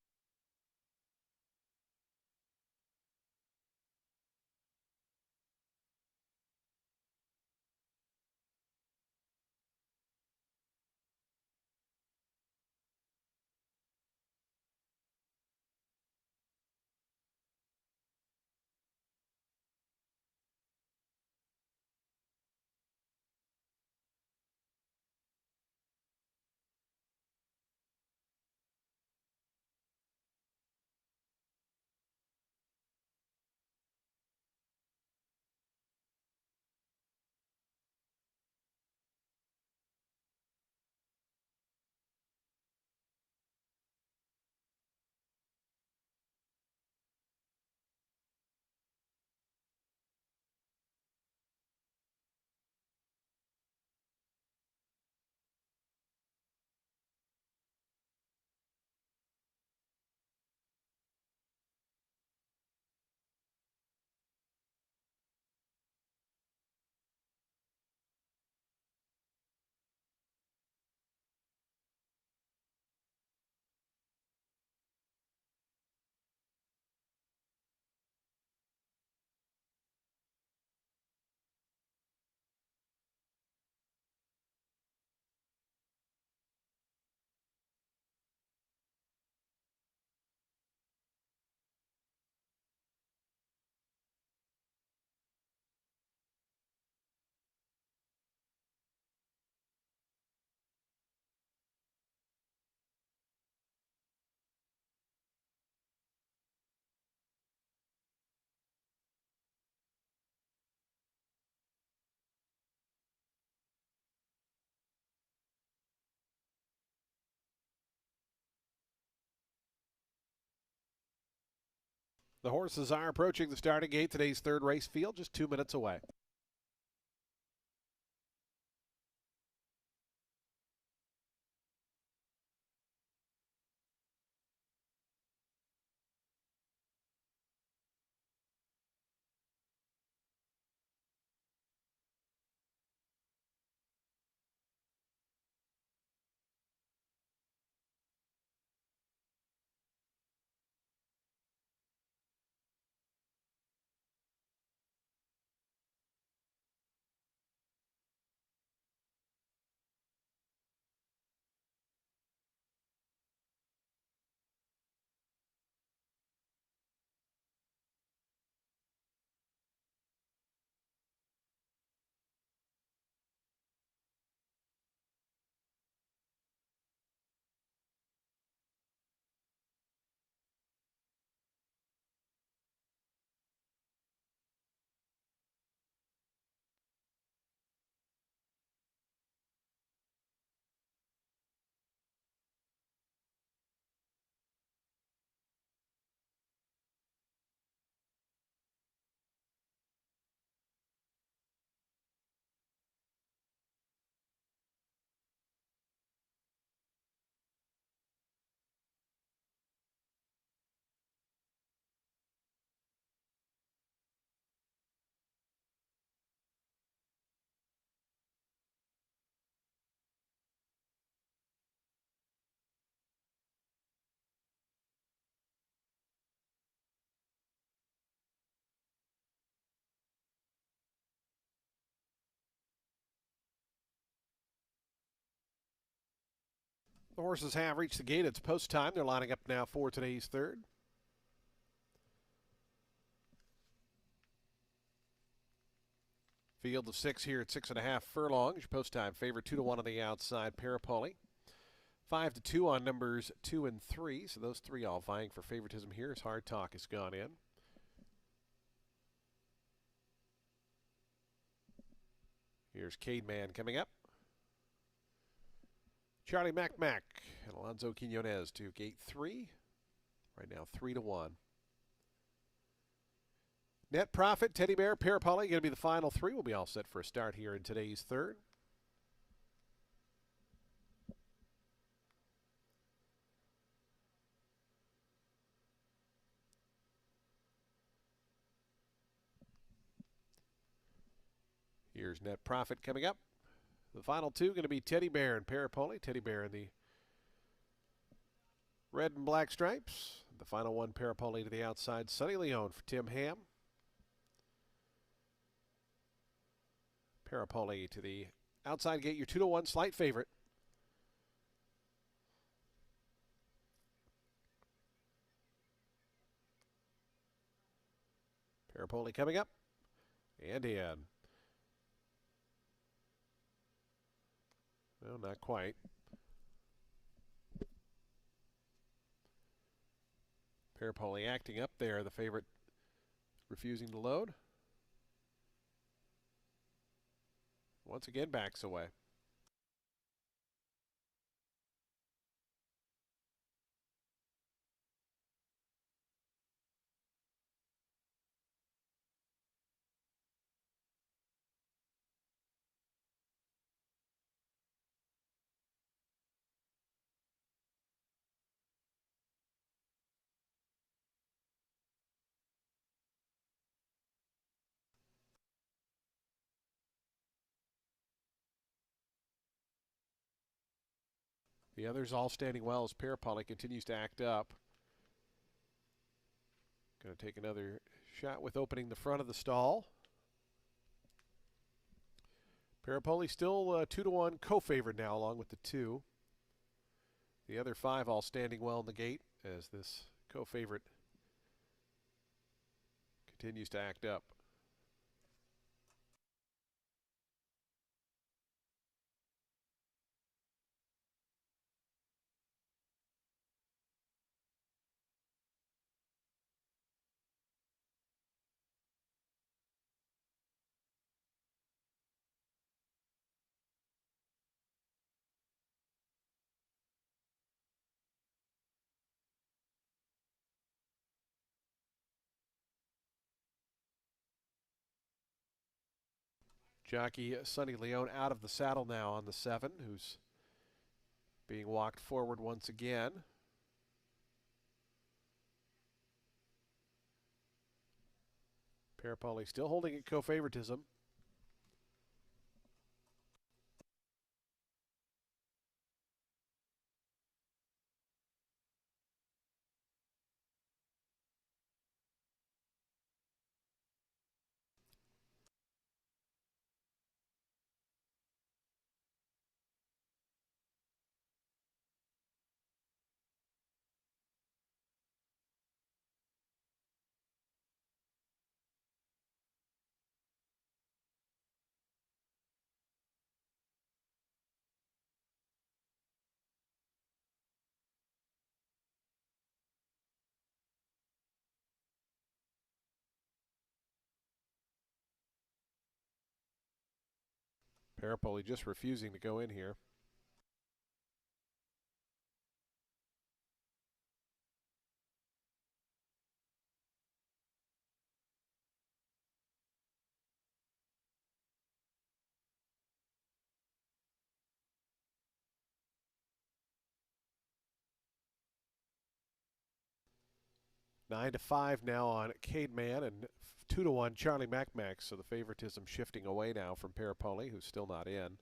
The horses are approaching the starting gate. Today's third race field just 2 minutes away. The horses have reached the gate. It's post time. They're lining up now for today's third. Field of 6 here at 6.5 furlongs. Your post time favorite 2-1 on the outside. Parapoli. 5-2 on numbers 2 and 3. So those three all vying for favoritism here as Hard Talk has gone in. Here's Cademan coming up. Charlie Mac and Alonzo Quinones to gate 3. Right now 3-1. Net Profit, Teddy Bear, Parapoli going to be the final three. We'll be all set for a start here in today's third. Here's Net Profit coming up. The final two going to be Teddy Bear and Parapoli. Teddy Bear in the red and black stripes. The final one, Parapoli to the outside. Sonny Leone for Tim Ham. Parapoli to the outside gate. Your 2-1 slight favorite. Parapoli coming up and in. No, not quite. Parapoli acting up there. The favorite refusing to load. Once again, backs away. The others all standing well as Parapoli continues to act up. Going to take another shot with opening the front of the stall. Parapoli still 2-1 co-favorite now along with the 2. The other 5 all standing well in the gate as this co-favorite continues to act up. Jockey Sonny Leone out of the saddle now on the 7, who's being walked forward once again. Parapoli still holding at co-favoritism. Parapoli just refusing to go in here. Nine to 5 now on Cade Man and 2-1 Charlie Mac. So the favoritism shifting away now from Parapoli, who's still not in.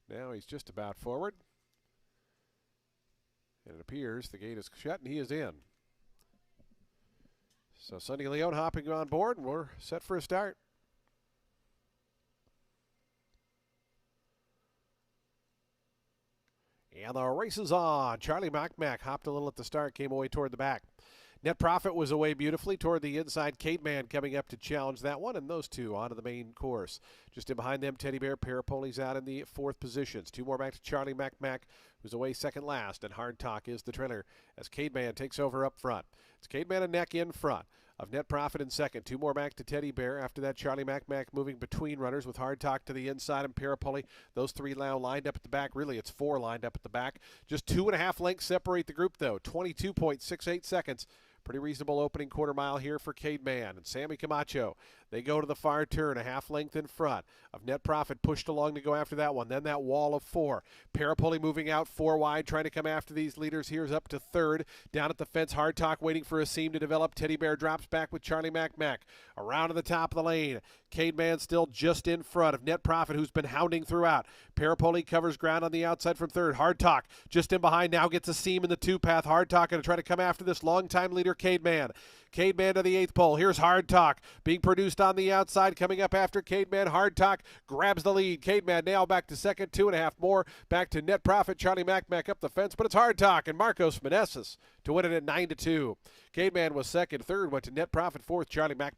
Now he's just about forward. And it appears the gate is shut and he is in. So Sonny Leone hopping on board and we're set for a start. And the race is on. Charlie Mac hopped a little at the start, came away toward the back. Net Profit was away beautifully toward the inside. Cade Man coming up to challenge that one, and those two onto the main course. Just in behind them, Teddy Bear. Parapoli's out in the 4th positions. 2 more back to Charlie Mac, who's away second last, and Hard Talk is the trailer as Cade Man takes over up front. It's Cade Man and Neck in front of Net Profit in second. 2 more back to Teddy Bear. After that, Charlie Mac moving between runners with Hard Talk to the inside and Parapoli. Those 3 now lined up at the back. Really, it's 4 lined up at the back. Just 2.5 lengths separate the group, though. 22.68 seconds. Pretty reasonable opening quarter mile here for Cade Man and Sammy Camacho. They go to the far turn, a half length in front of Net Profit, pushed along to go after that one. Then that wall of 4. Parapoli moving out 4 wide, trying to come after these leaders. Here's up to 3rd. Down at the fence, Hard Talk waiting for a seam to develop. Teddy Bear drops back with Charlie Mac. Around to the top of the lane. Cade Man still just in front of Net Profit, who's been hounding throughout. Parapoli covers ground on the outside from 3rd. Hard Talk just in behind, now gets a seam in the 2-path. Hard Talk going to try to come after this longtime leader, Cade Man. Cade Man to the 8th pole. Here's Hard Talk being produced on the outside. Coming up after Cade Man. Hard Talk grabs the lead. Cade Man now back to second. 2.5 more. Back to Net Profit. Charlie Mac up the fence, but it's Hard Talk and Marcos Meneses to win it at 9-2. Cade Man was second. 3rd went to Net Profit. 4th, Charlie Mac.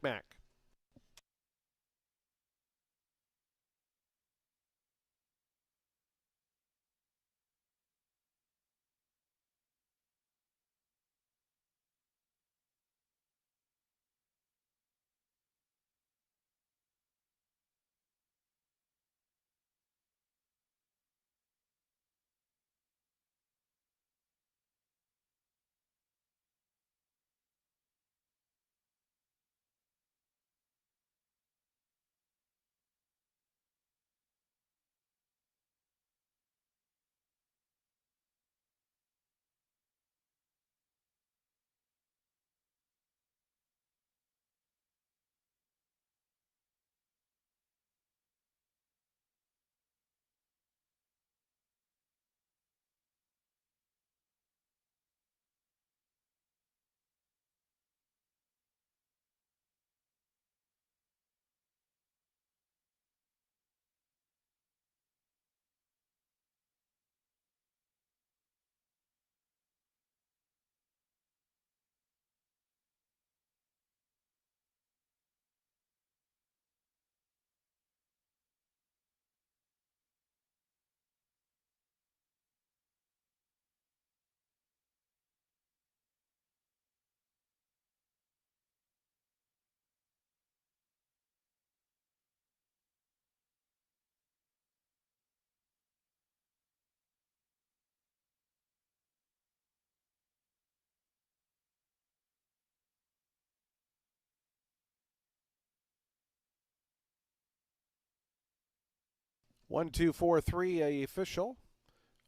1243 a official.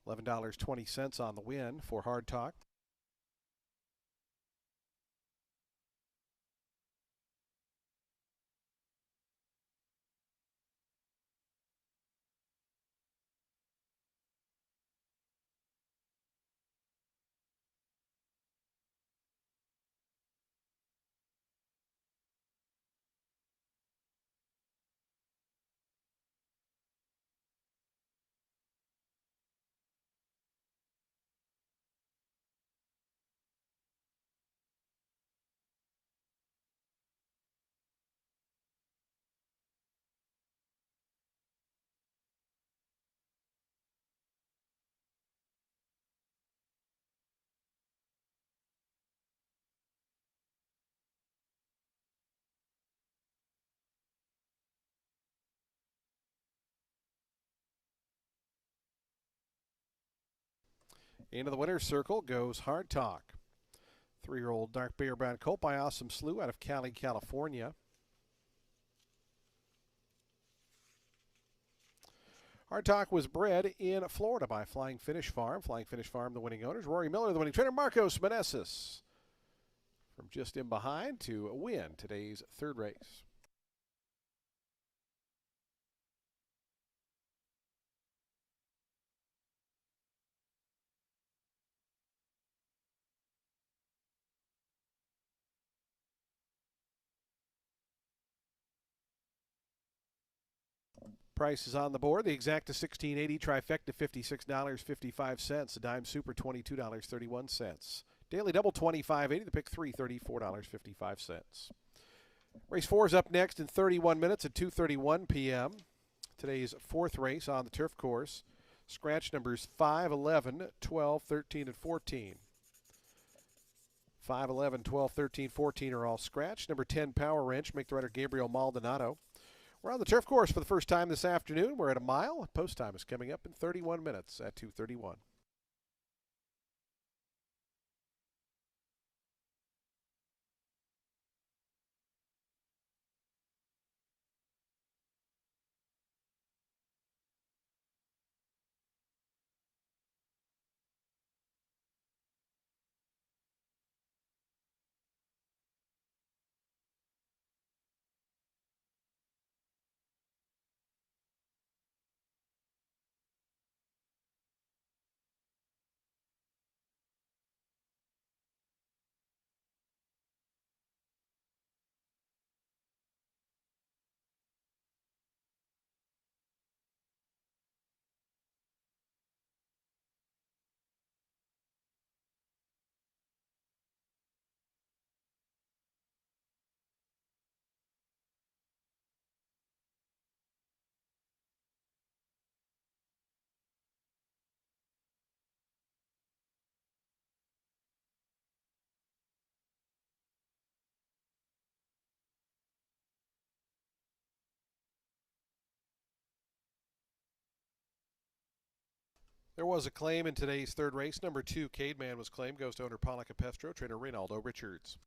$11.20 on the win for Hard Talk. Into the winner's circle goes Hard Talk. 3-year-old dark bear brown colt by Awesome Slew out of Cali, California. Hard Talk was bred in Florida by Flying Finish Farm. Flying Finish Farm, the winning owners. Rory Miller, the winning trainer. Marcos Meneses from just in behind to win today's third race. Price is on the board. The exacta $16.80, trifecta $56.55, the dime super $22.31. Daily double $25.80, the pick three $34.55. Race 4 is up next in 31 minutes at 2:31 p.m. Today's fourth race on the turf course. Scratch numbers 5, 11, 12, 13, and 14. 5, 11, 12, 13, 14 are all scratched. Number 10, Power Wrench, make the rider Gabriel Maldonado. We're on the turf course for the first time this afternoon. We're at a mile. Post time is coming up in 31 minutes at 2:31. There was a claim in today's third race. Number 2, Cademan was claimed. Goes to owner Paula Capestro, trainer Reynaldo Richards.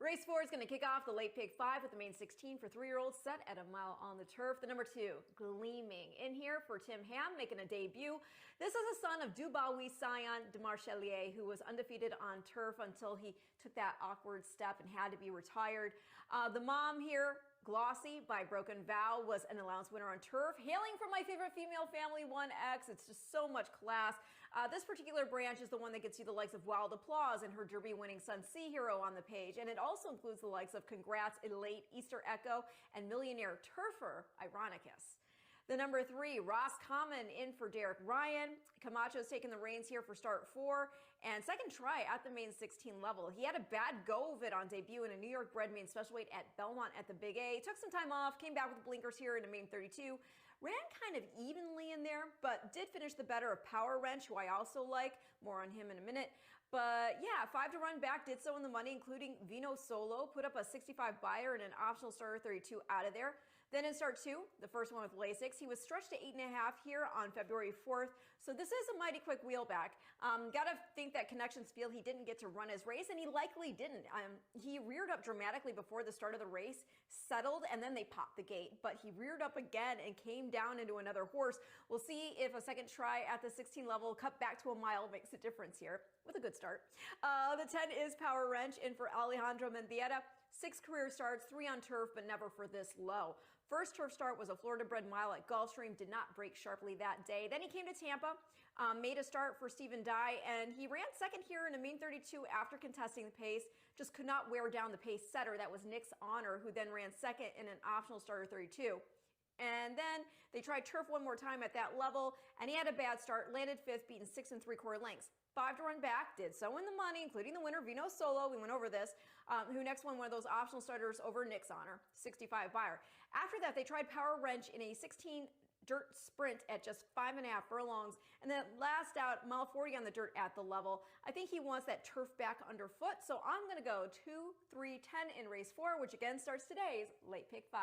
Race 4 is going to kick off the late pick 5 with the main 16 for 3-year-olds set at a mile on the turf. The number 2, Gleaming, in here for Tim Ham, making a debut. This is a son of Dubawi Scion de Marchelier, who was undefeated on turf until he took that awkward step and had to be retired. The mom here, Glossy by Broken Vow, was an allowance winner on turf, hailing from my favorite female family, 1X. It's just so much class. This particular branch is the one that gets you the likes of Wild Applause and her Derby-winning son Sea Hero on the page, and it also includes the likes of Congrats, Elate, Easter Echo, and Millionaire Turfer, Ironicus. The number 3, Ross Common, in for Derek Ryan. Camacho's taking the reins here for start 4 and second try at the main 16 level. He had a bad go of it on debut in a New York bred main special weight at Belmont at the Big A. Took some time off, came back with blinkers here in a main 32. Ran kind of evenly in there, but did finish the better of Power Wrench, who I also like. More on him in a minute. But yeah, 5 to run back, did so in the money, including Vino Solo. Put up a 65 buyer and an optional starter 32 out of there. Then in start 2, the first one with Lasix, he was stretched to 8.5 here on February 4th. So this is a mighty quick wheel back. Gotta think that Connections feel he didn't get to run his race, and he likely didn't. He reared up dramatically before the start of the race, settled, and then they popped the gate. But he reared up again and came down into another horse. We'll see if a second try at the 16 level, cut back to a mile, makes a difference here with a good start. The 10 is Power Wrench, in for Alejandro Mendieta. 6 career starts, 3 on turf, but never for this low. First turf start was a Florida-bred mile at Gulfstream, did not break sharply that day. Then he came to Tampa, made a start for Stephen Dye, and he ran second here in a main 32 after contesting the pace. Just could not wear down the pace setter. That was Nick's Honor, who then ran second in an optional starter 32. And then they tried turf one more time at that level, and he had a bad start, landed 5th, beaten 6 3/4 lengths. 5 to run back, did so in the money, including the winner, Vino Solo. We went over this, who next won one of those optional starters over Nick's Honor, 65 buyer. After that, they tried Power Wrench in a 16 dirt sprint at just 5.5 furlongs, and then last out, mile 40 on the dirt at the level. I think he wants that turf back underfoot, so I'm going to go 2, 3, 10 in race 4, which again starts today's late pick 5.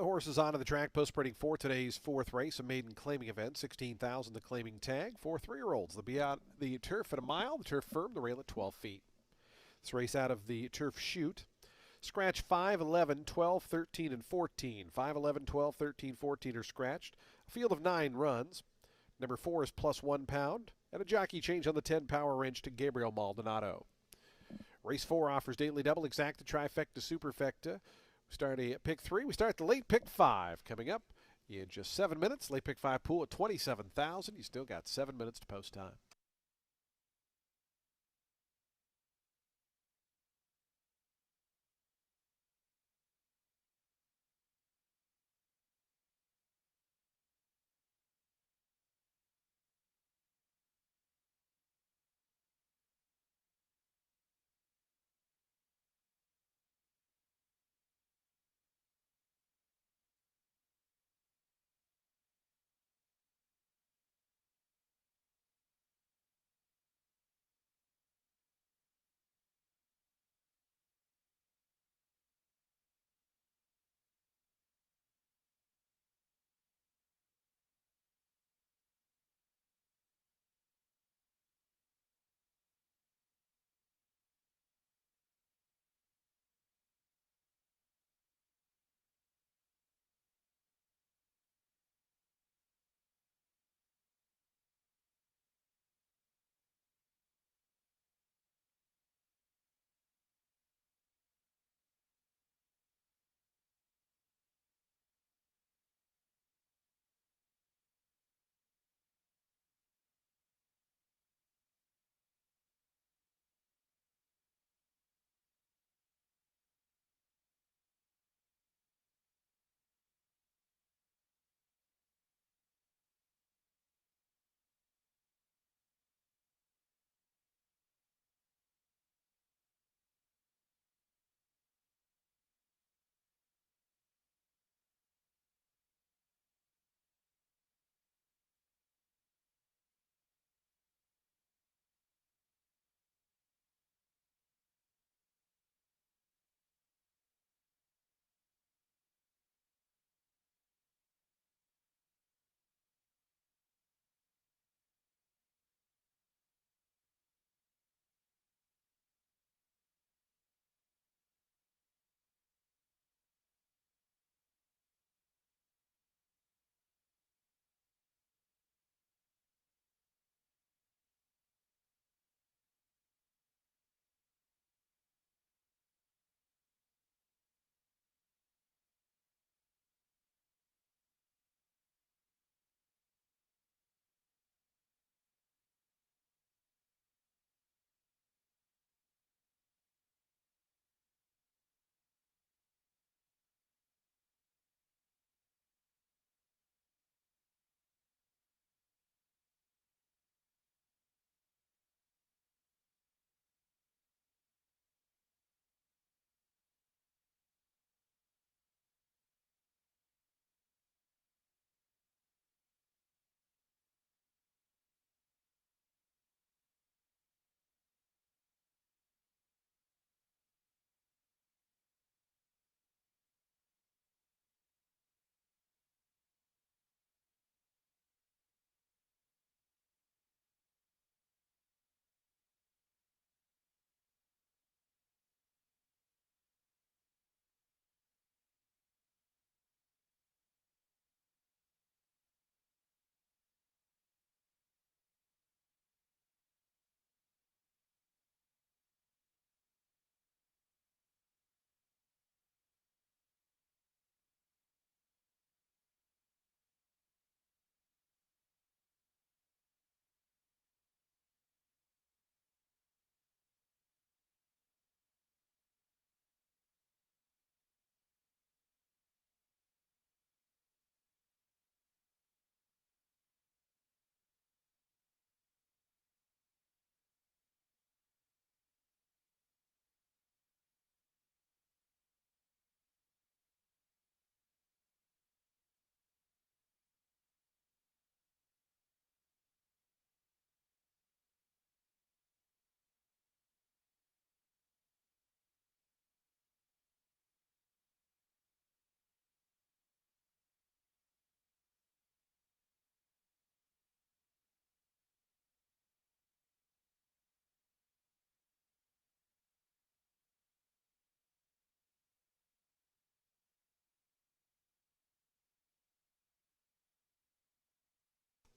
The horses onto the track, post spreading for today's fourth race, a maiden claiming event, 16,000 the claiming tag. 4 3-year-olds. They'll be out the turf at a mile, the turf firm, the rail at 12 feet. This race out of the turf chute. Scratch 5, 11, 12, 13, and 14. 5, 11, 12, 13, 14 are scratched. A field of 9 runs. Number 4 is plus 1 pound. And a jockey change on the 10 power wrench to Gabriel Maldonado. Race 4 offers daily double, exacta, trifecta, superfecta. We start at pick 3. We start the late pick 5 coming up in just 7 minutes. Late pick 5 pool at 27,000. You still got 7 minutes to post time.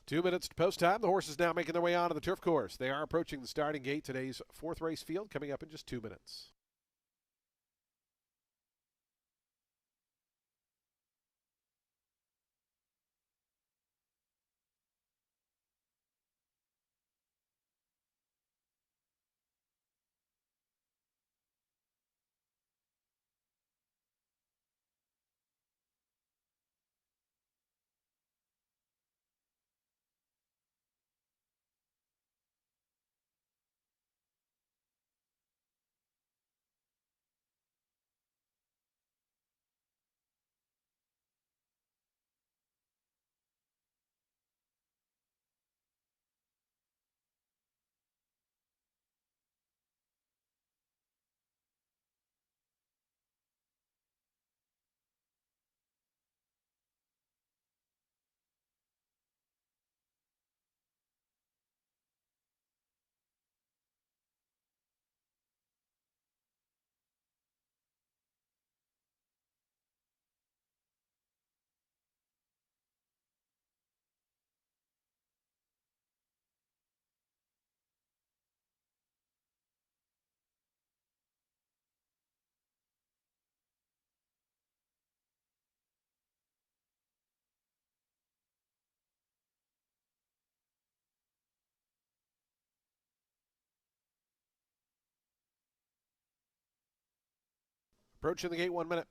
2 minutes to post time. The horses now making their way onto the turf course. They are approaching the starting gate. Today's fourth race field coming up in just 2 minutes. Approaching the gate, 1 minute.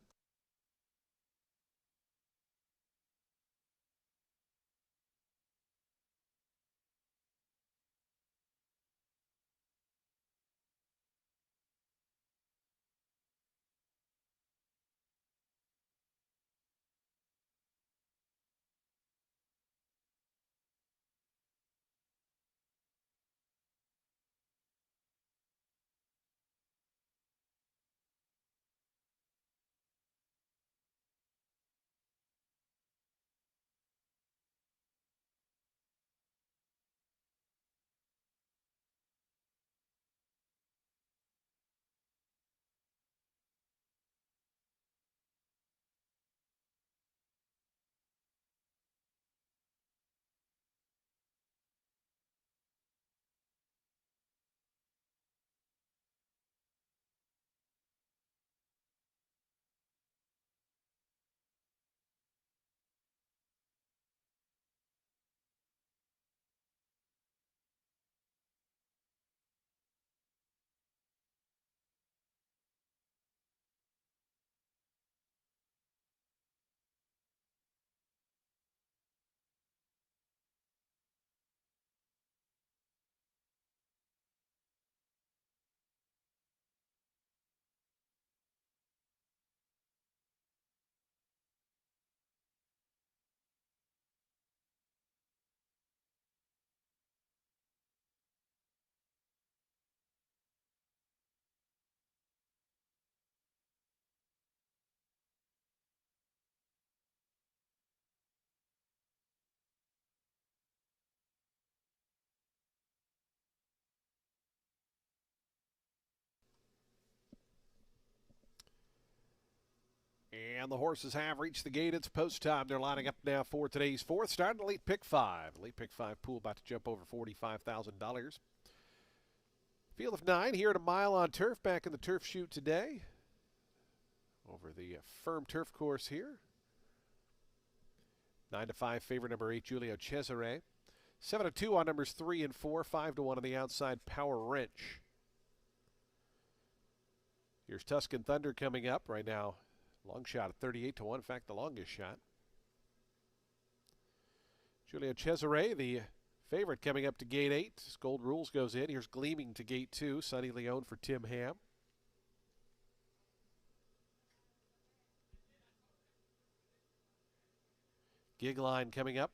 And the horses have reached the gate. It's post time. They're lining up now for today's fourth start. Late pick five. Late pick five pool about to jump over $45,000. Field of 9 here at a mile on turf. Back in the turf chute today. Over the firm turf course here. 9-5 favorite number 8, Julio Cesare. 7-2 on numbers 3 and 4. 5-1 on the outside, Power Wrench. Here's Tuscan Thunder coming up right now. Long shot at 38-1. In fact, the longest shot. Julio Cesare, the favorite, coming up to gate 8. Gold Rules goes in. Here's Gleaming to gate 2. Sonny Leone for Tim Ham. Gig Line coming up.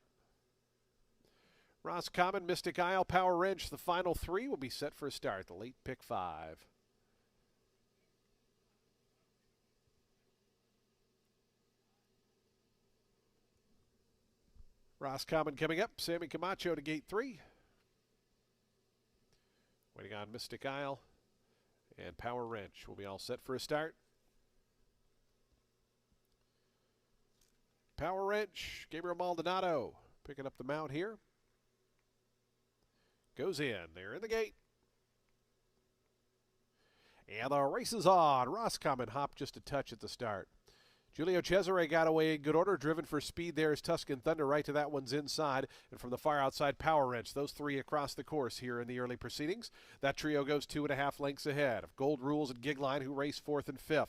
Roscommon, Mystic Isle, Power Wrench. The final 3 will be set for a start. The late pick 5. Roscommon coming up. Sammy Camacho to gate 3. Waiting on Mystic Isle and Power Wrench. Will be all set for a start. Power Wrench, Gabriel Maldonado picking up the mount here. goes in. They're in the gate. And the race is on. Roscommon hopped just a touch at the start. Julio Cesare got away in good order, driven for speed there is Tuscan Thunder right to that one's inside. And from the far outside, Power Wrench. Those three across the course here in the early proceedings. That trio goes 2.5 lengths ahead of Gold Rules and Gigline, who race 4th and 5th.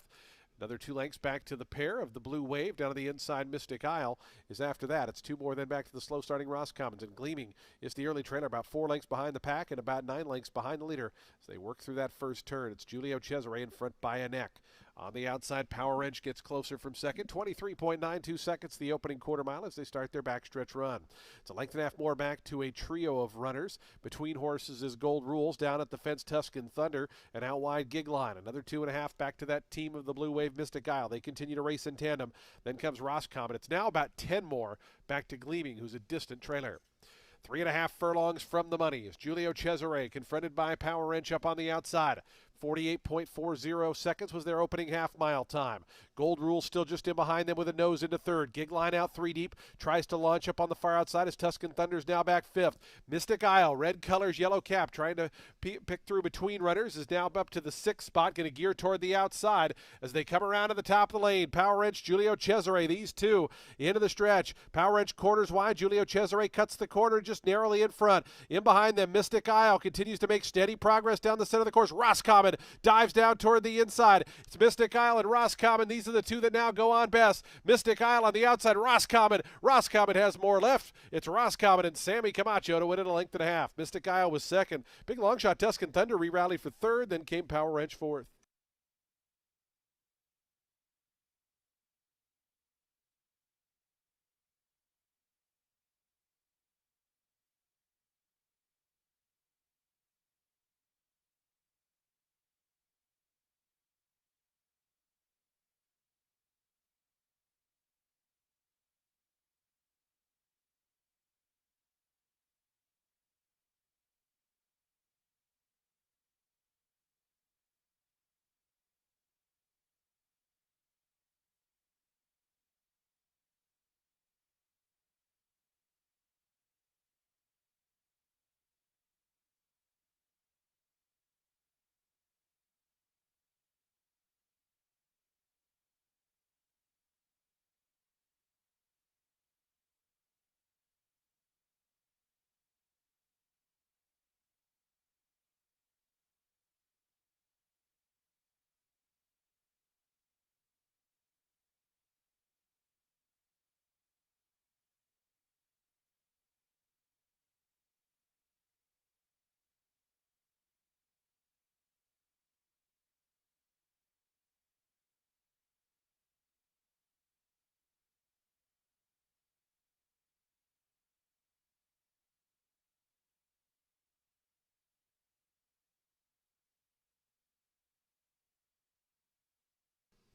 Another 2 lengths back to the pair of the Blue Wave down to the inside. Mystic Isle is after that. It's 2 more then back to the slow starting Roscommons. And Gleaming is the early trailer, about 4 lengths behind the pack and about 9 lengths behind the leader as they work through that first turn. It's Julio Cesare in front by a neck. On the outside, Power Wrench gets closer from second. 23.92 seconds the opening quarter mile as they start their backstretch run. It's a length and a half more back to a trio of runners. Between horses is Gold Rules. Down at the fence, Tuscan Thunder. And out wide, Gigline. Another 2.5 back to that team of the Blue Wave, Mystic Isle. They continue to race in tandem. Then comes Roscommon. It's now about 10 more back to Gleaming, who's a distant trailer. 3.5 furlongs from the money is Julio Cesare, confronted by Power Wrench up on the outside. 48.40 seconds was their opening half-mile time. Gold Rule still just in behind them with a nose into third. Gigline out 3 deep, tries to launch up on the far outside as Tuscan Thunder's now back 5th. Mystic Isle, red colors, yellow cap, trying to pick through between runners, is now up to the 6th spot, going to gear toward the outside as they come around to the top of the lane. Power Wrench, Julio Cesare, these two into the stretch. Power Wrench corners wide. Julio Cesare cuts the corner just narrowly in front. In behind them, Mystic Isle continues to make steady progress down the center of the course. Roscommon dives down toward the inside. It's Mystic Isle and Roscommon. These are the two that now go on best. Mystic Isle on the outside. Roscommon. Roscommon has more left. It's Roscommon and Sammy Camacho to win it a length and a half. Mystic Isle was second. Big long shot Tuscan Thunder re-rallied for third. Then came Power Wrench fourth.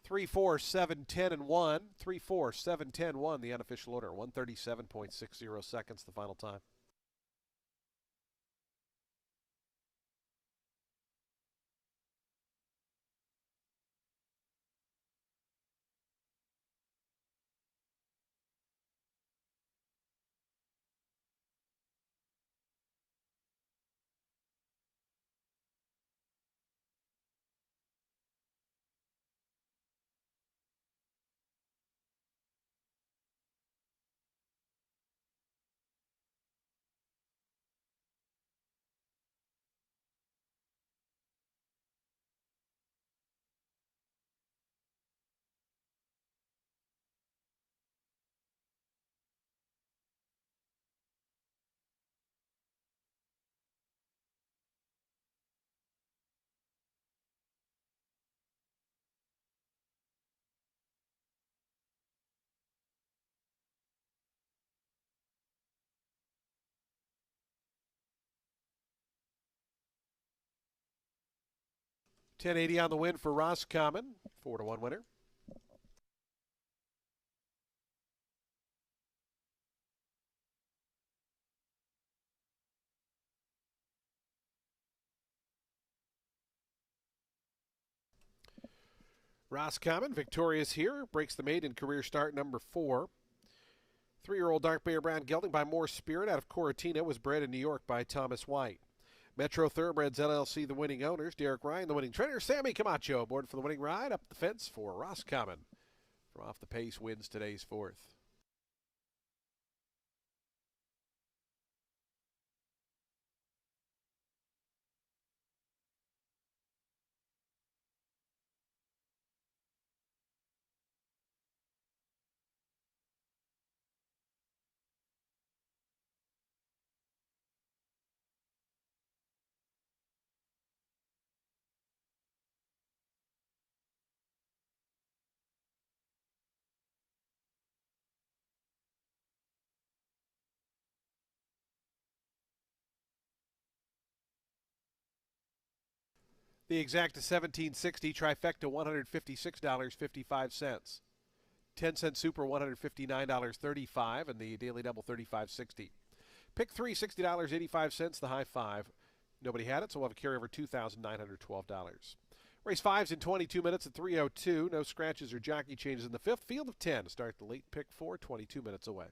Three, 4, 7, 10, and 1. 3, 4, 7, 10, 1, the unofficial order. 137.60 seconds, the final time. $10.80 on the win for Roscommon. 4-1 winner. Roscommon, victorious here, breaks the maiden career start number 4. 3-year-old dark Bear Brown gelding by More Spirit out of Coratina was bred in New York by Thomas White. Metro Thoroughbreds LLC, the winning owners. Derek Ryan, the winning trainer. Sammy Camacho aboard for the winning ride. Up the fence for Roscommon. From off the pace, wins today's fourth. The exact is 1760, trifecta $156.55. 10-cent super $159.35, and the daily double $35.60. Pick three $60.85, the high five. Nobody had it, so we'll have a carryover $2,912. Race 5's in 22 minutes at 3:02. No scratches or jockey changes in the fifth. Field of 10 to start the late pick 4, 22 minutes away.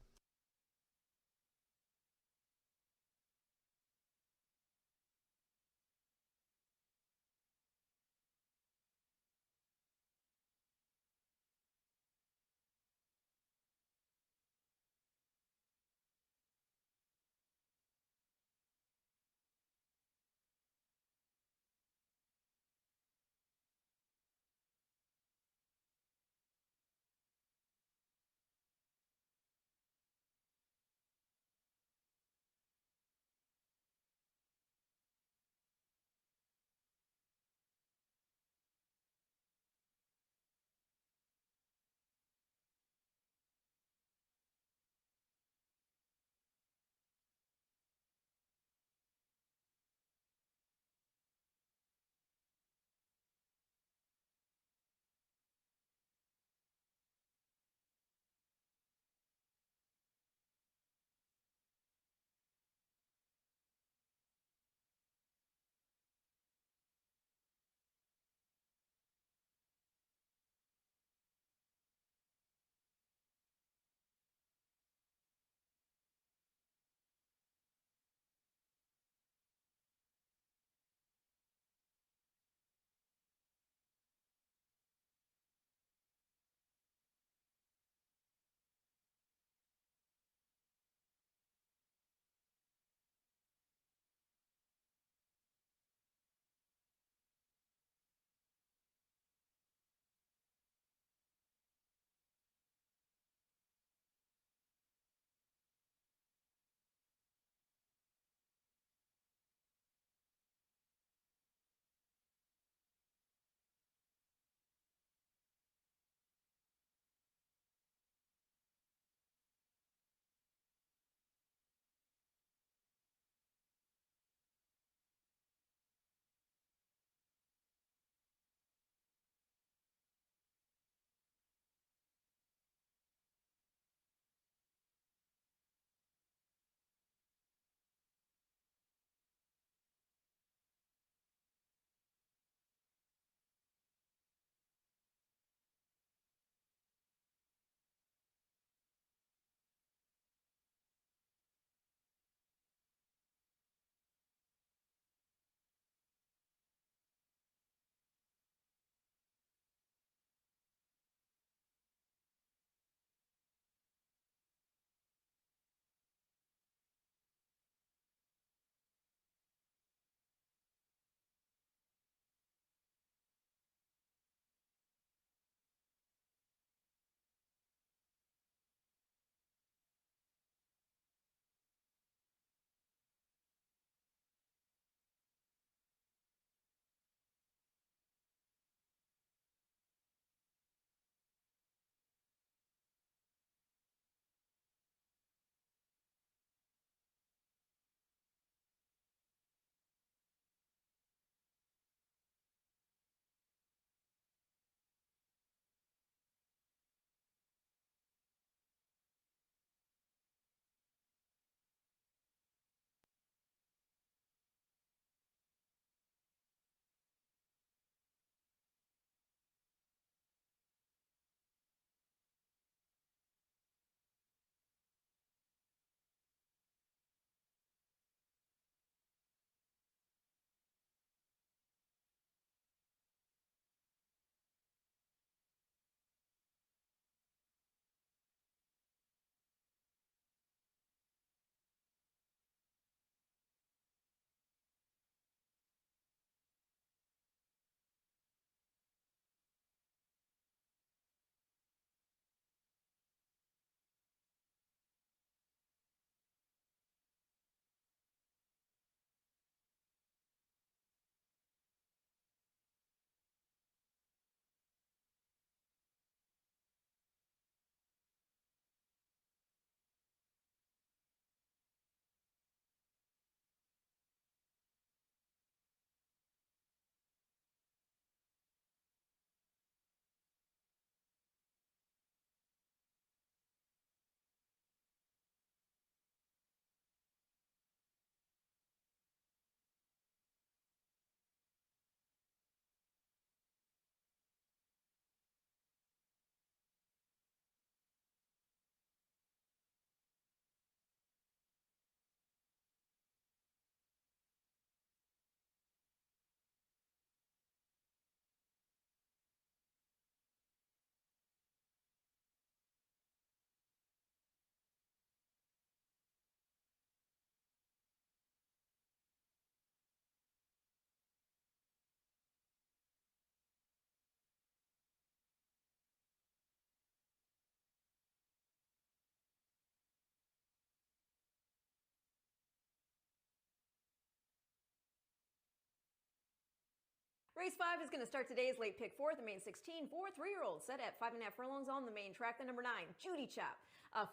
Race 5 is going to start today's late pick 4, the main 16 for 3-year-olds, set at 5.5 furlongs on the main track. The number 9, Judy Chop,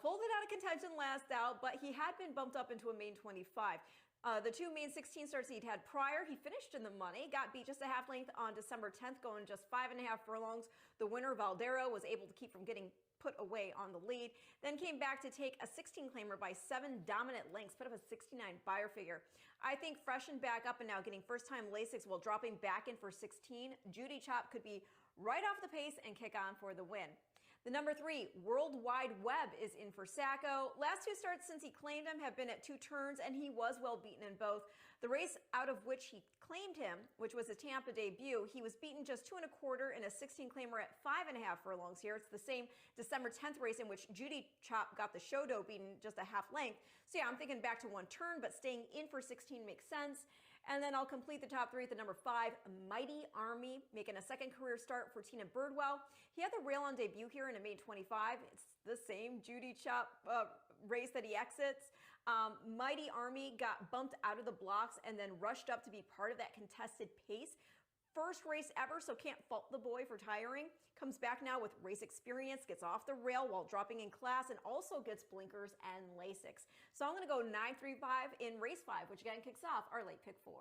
folded out of contention last out, but he had been bumped up into a main 25. The 2 main 16 starts he'd had prior, he finished in the money, got beat just a half length on December 10th, going just 5.5 furlongs. The winner, Valdero, was able to keep from getting put away on the lead, then came back to take a 16 claimer by 7 dominant lengths, put up a 69 buyer figure. I think freshened back up and now getting first time Lasix while dropping back in for 16, Judy Chop could be right off the pace and kick on for the win. The number 3, Worldwide Web, is in for Sacco. Last 2 starts since he claimed him have been at 2 turns, and he was well beaten in both. The race out of which he claimed him, which was his Tampa debut, he was beaten just 2 1/4 in a 16 claimer at 5.5 furlongs here. It's the same December 10th race in which Judy Chop got the show doe beaten just a half length. So yeah, I'm thinking back to 1 turn, but staying in for 16 makes sense. And then I'll complete the top 3 at the number 5, Mighty Army, making a second career start for Tina Birdwell. He had the rail on debut here in a main 25. It's the same Judy Chop race that he exits. Mighty Army got bumped out of the blocks and then rushed up to be part of that contested pace. First race ever, so can't fault the boy for tiring. Comes back now with race experience, gets off the rail while dropping in class, and also gets blinkers and Lasix. So I'm going to go 9-3-5 in race 5, which again kicks off our late pick 4.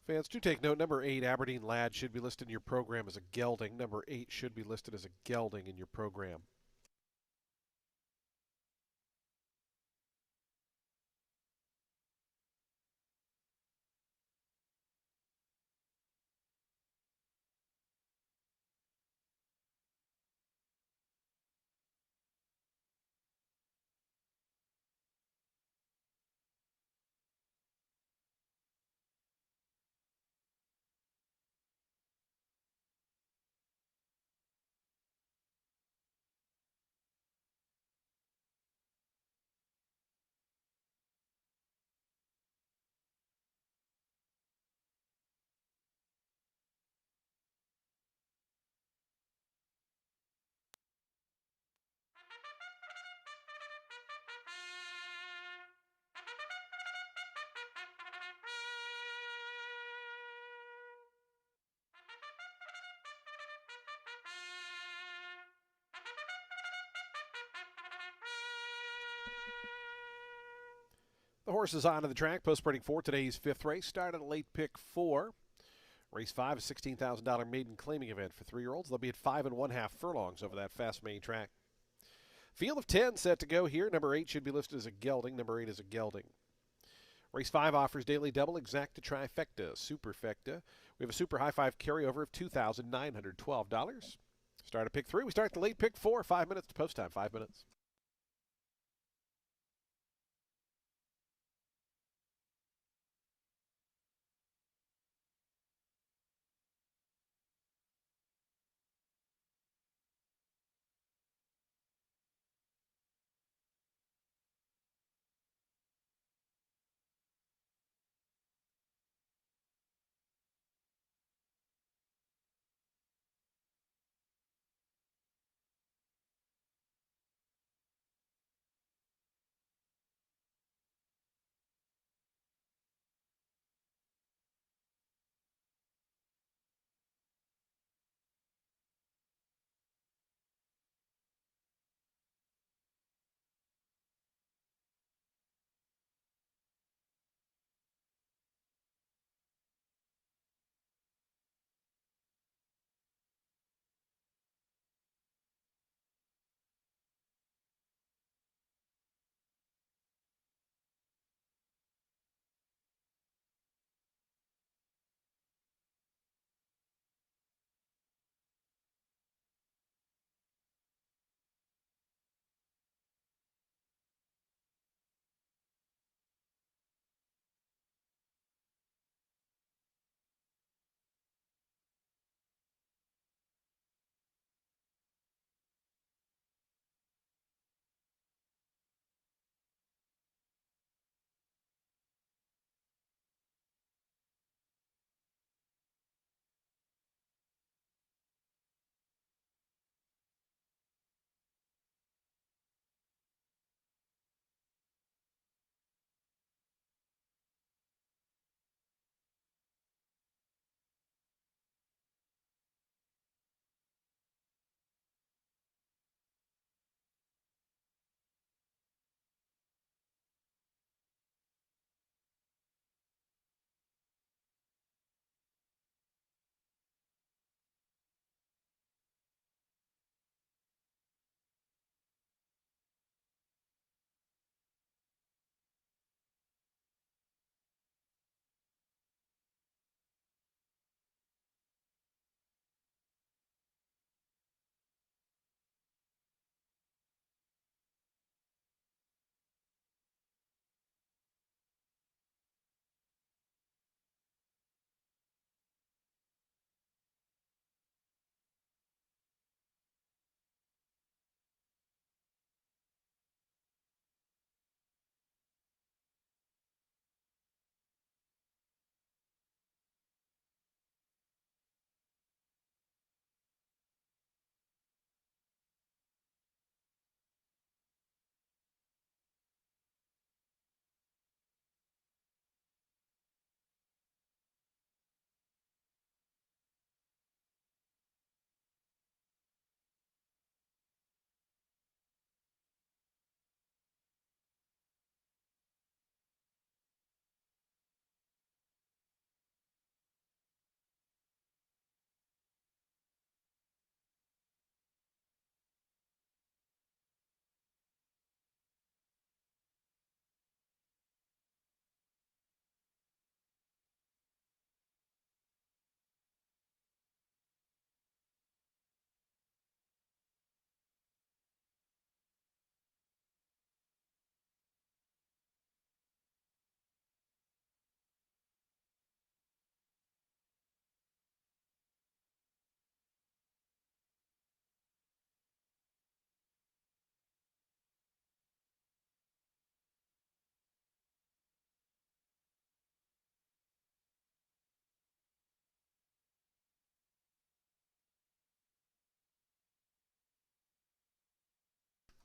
Fans, do take note. Number 8, Aberdeen Lad, should be listed in your program as a gelding. Number 8 should be listed as a gelding in your program. The horse is onto the track, post-sprinting for today's 5th race. Started at late pick 4. Race 5 is $16,000 maiden claiming event for 3-year-olds. They'll be at 5 1/2 furlongs over that fast main track. Field of 10 set to go here. Number 8 should be listed as a gelding. Number 8 is a gelding. Race 5 offers daily double, exacta, trifecta, superfecta. We have a super high 5 carryover of $2,912. Start at pick 3. We start the late pick 4. 5 minutes to post time. 5 minutes.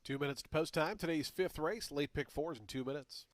2 minutes to post time. Today's fifth race, late pick fours in 2 minutes.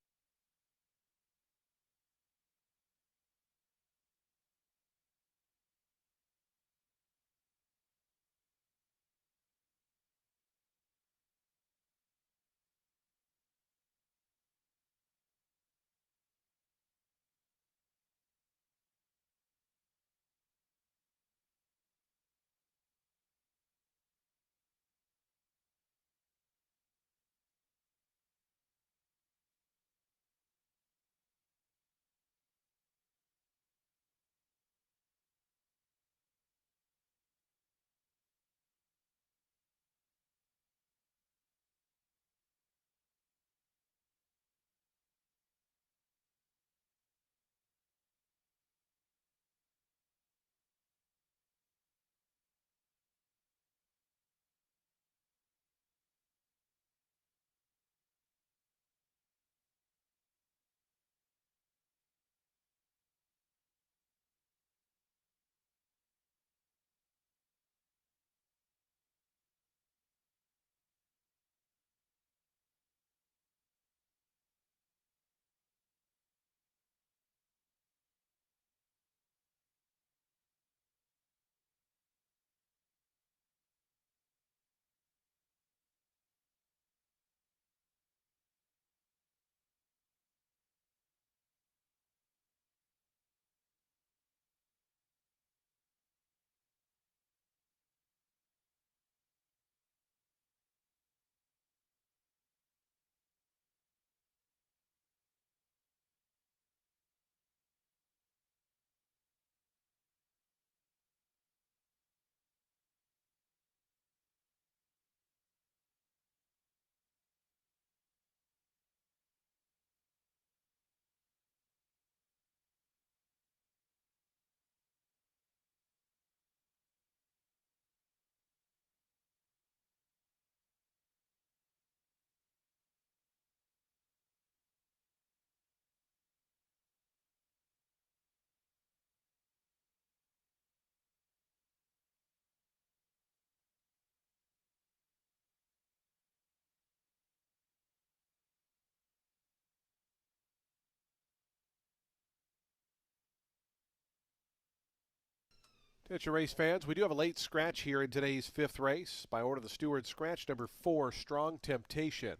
Attention race fans, we do have a late scratch here in today's fifth race. By order of the steward, scratch number 4, Strong Temptation.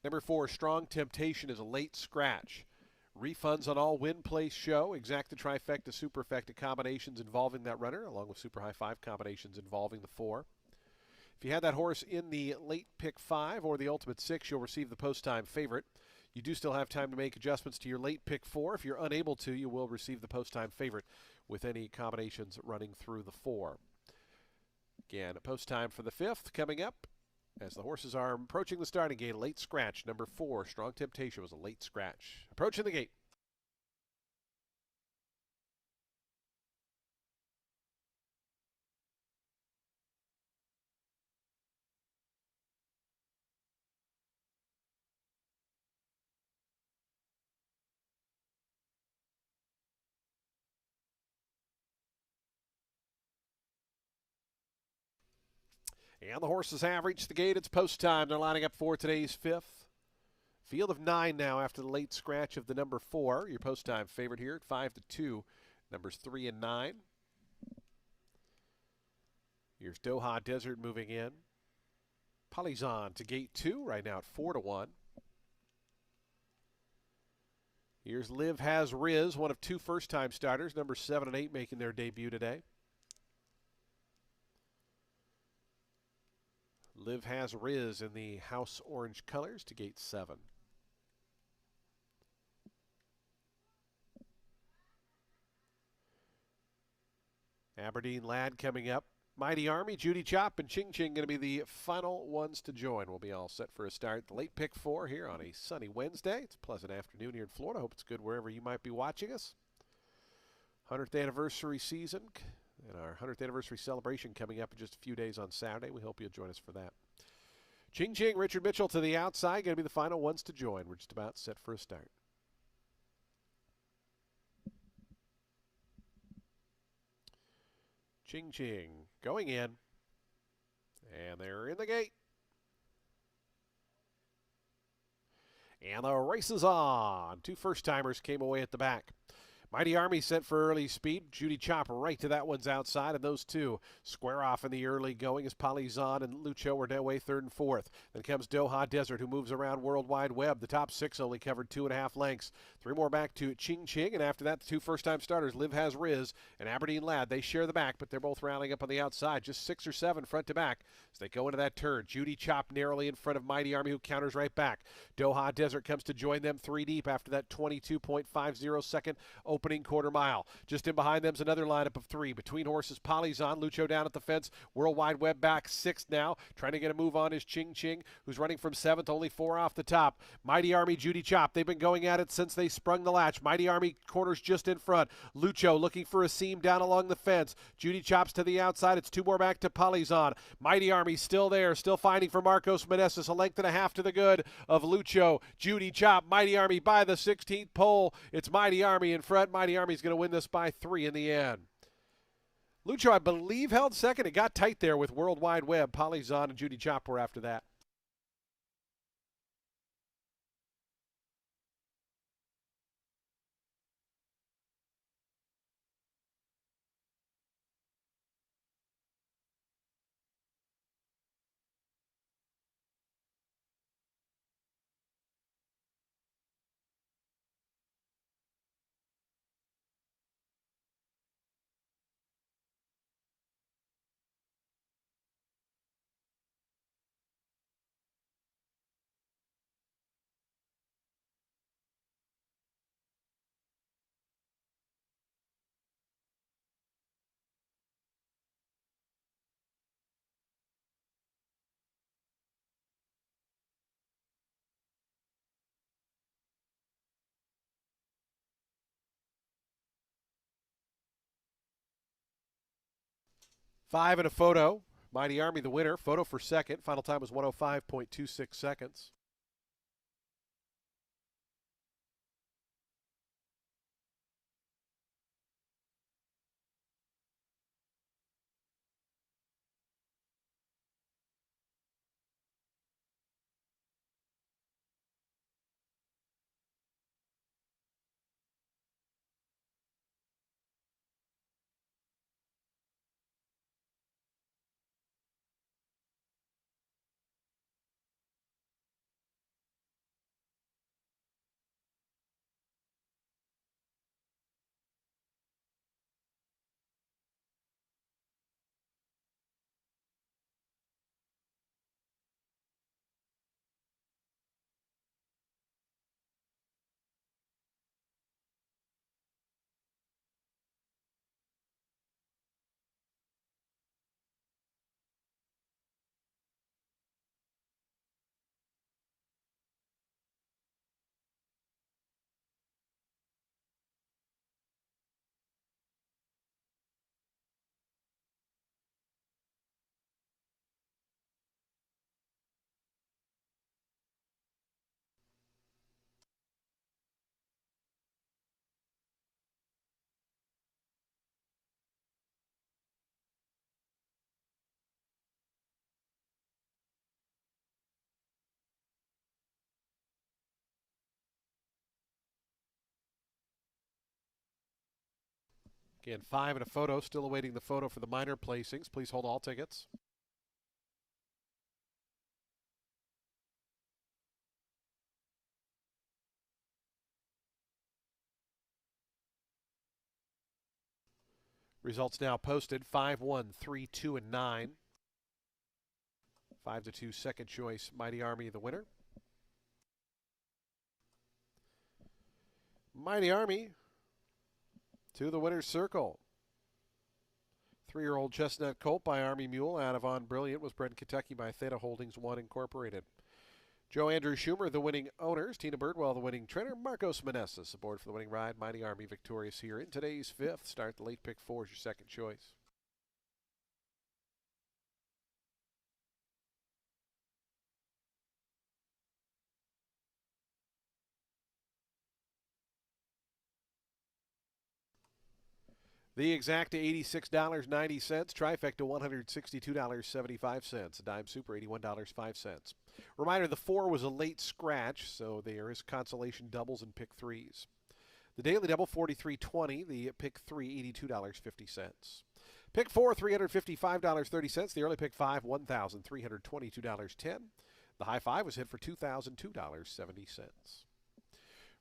Number 4, Strong Temptation is a late scratch. Refunds on all win, place, show, exacta, trifecta, superfecta combinations involving that runner, along with super high 5 combinations involving the 4. If you had that horse in the late pick 5 or the ultimate 6, you'll receive the post time favorite. You do still have time to make adjustments to your late pick 4. If you're unable to, you will receive the post time favorite with any combinations running through the 4. Again, a post time for the 5th coming up as the horses are approaching the starting gate. A late scratch. Number 4, Strong Temptation, was a late scratch. Approaching the gate. And the horses have reached the gate. It's post time. They're lining up for today's 5th. Field of 9 now after the late scratch of the number 4. Your post time favorite here at 5-2. Numbers 3 and 9. Here's Doha Desert moving in. Palizon to gate 2 right now at 4-1. Here's Liv Has Riz, one of 2 first-time starters. Numbers 7 and 8 making their debut today. Liv Has Riz in the house orange colors to gate 7. Aberdeen Lad coming up. Mighty Army, Judy Chop, and Ching Ching going to be the final ones to join. We'll be all set for a start. The late pick 4 here on a sunny Wednesday. It's a pleasant afternoon here in Florida. Hope it's good wherever you might be watching us. 100th anniversary season and our 100th anniversary celebration coming up in just a few days on Saturday. We hope you'll join us for that. Ching Ching, Richard Mitchell to the outside, going to be the final ones to join. We're just about set for a start. Ching Ching going in. And they're in the gate. And the race is on. Two first-timers came away at the back. Mighty Army set for early speed. Judy Chop right to that one's outside, and those two square off in the early going as Polizon and Lucho are away third and fourth. Then comes Doha Desert, who moves around Worldwide Web. The top six only covered 2.5 lengths. Three more back to Ching Ching, and after that, the two first-time starters, Liv Has Riz and Aberdeen Lad. They share the back, but they're both rallying up on the outside, just 6 or 7 front to back as they go into that turn. Judy Chop narrowly in front of Mighty Army, who counters right back. Doha Desert comes to join them 3 deep after that 22.50 second opening quarter mile. Just in behind them's another lineup of 3. Between horses, Polizon, Lucho down at the fence. Worldwide Web back 6th now. Trying to get a move on is Ching Ching, who's running from 7th, only 4 off the top. Mighty Army, Judy Chop, they've been going at it since they sprung the latch. Mighty Army corners just in front. Lucho looking for a seam down along the fence. Judy Chop's to the outside. It's 2 more back to Polizon. Mighty Army still there, still fighting for Marcos Meneses. A length and a half to the good of Lucho. Judy Chop, Mighty Army by the 16th pole. It's Mighty Army in front. Mighty Army's going to win this by 3 in the end. Lucho, I believe, held second. It got tight there with Worldwide Web. Polizon and Judy Chop were after that. Five and a photo. Mighty Army the winner. Photo for second. Final time was 105.26 seconds. Again, 5 and a photo. Still awaiting the photo for the minor placings. Please hold all tickets. Results now posted. 5-1, 3-2, and 9. 5-2 second choice. Mighty Army the winner. Mighty Army to the winner's circle. 3-year-old Chestnut Colt by Army Mule out of On Brilliant was bred in Kentucky by Theta Holdings 1 Incorporated. Joe Andrew Schumer, the winning owners. Tina Birdwell, the winning trainer. Marcos Meneses aboard for the winning ride. Mighty Army victorious here in today's 5th. Start the late pick 4 is your second choice. The exacta $86.90. Trifecta $162.75. Dime Super $81.05. Reminder: the 4 was a late scratch, so there is consolation doubles and pick threes. The daily double $43.20. The pick 3 $82.50. Pick 4 $355.30. The early pick 5 $1,322.10. The high 5 was hit for $2,002.70.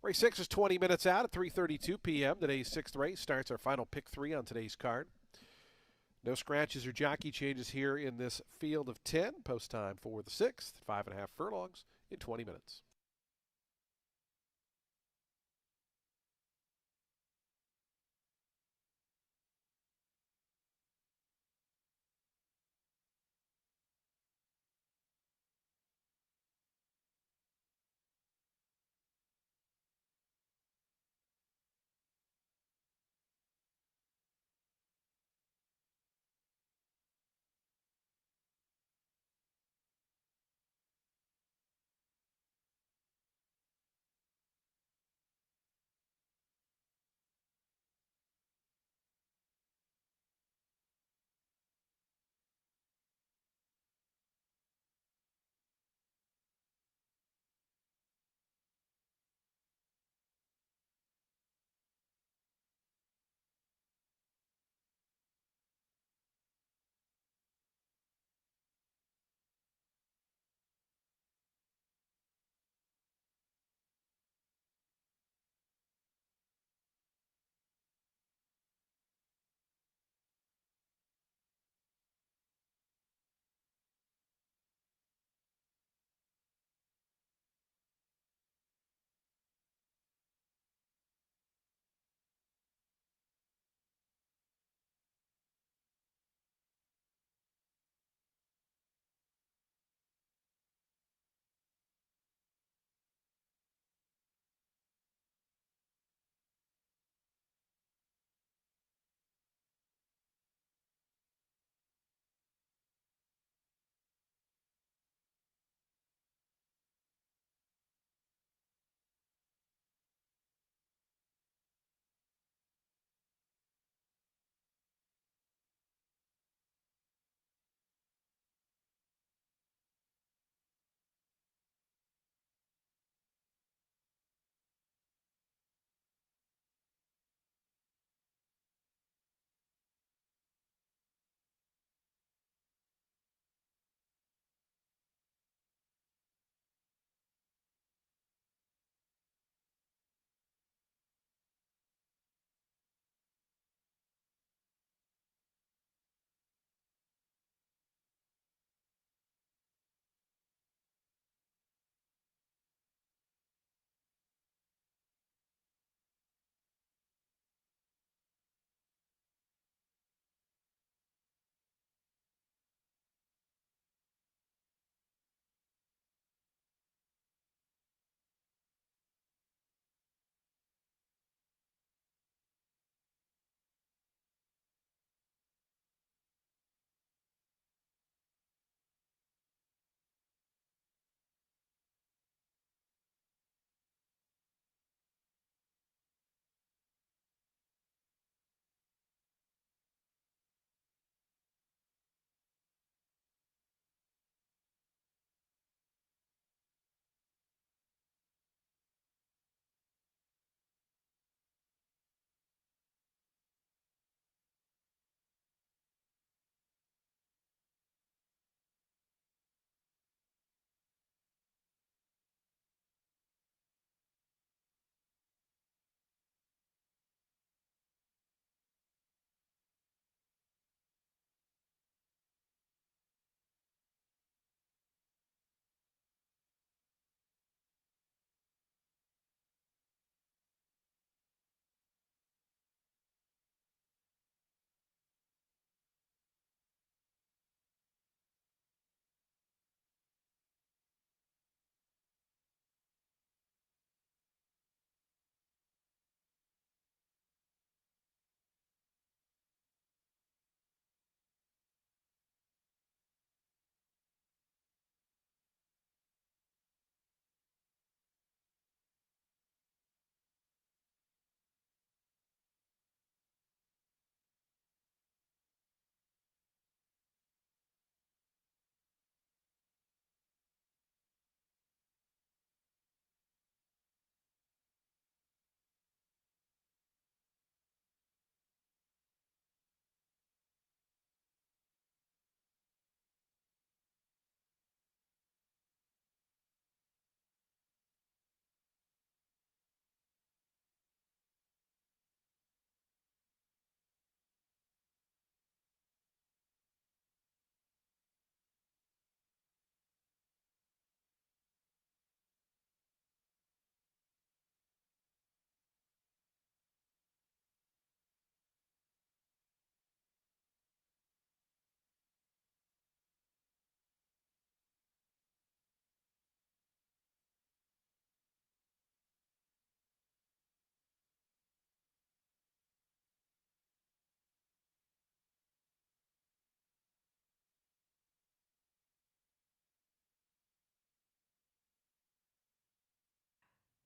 Race 6 is 20 minutes out at 3:32 p.m. Today's 6th race starts our final pick 3 on today's card. No scratches or jockey changes here in this field of 10. Post time for the 6th, 5.5 furlongs in 20 minutes.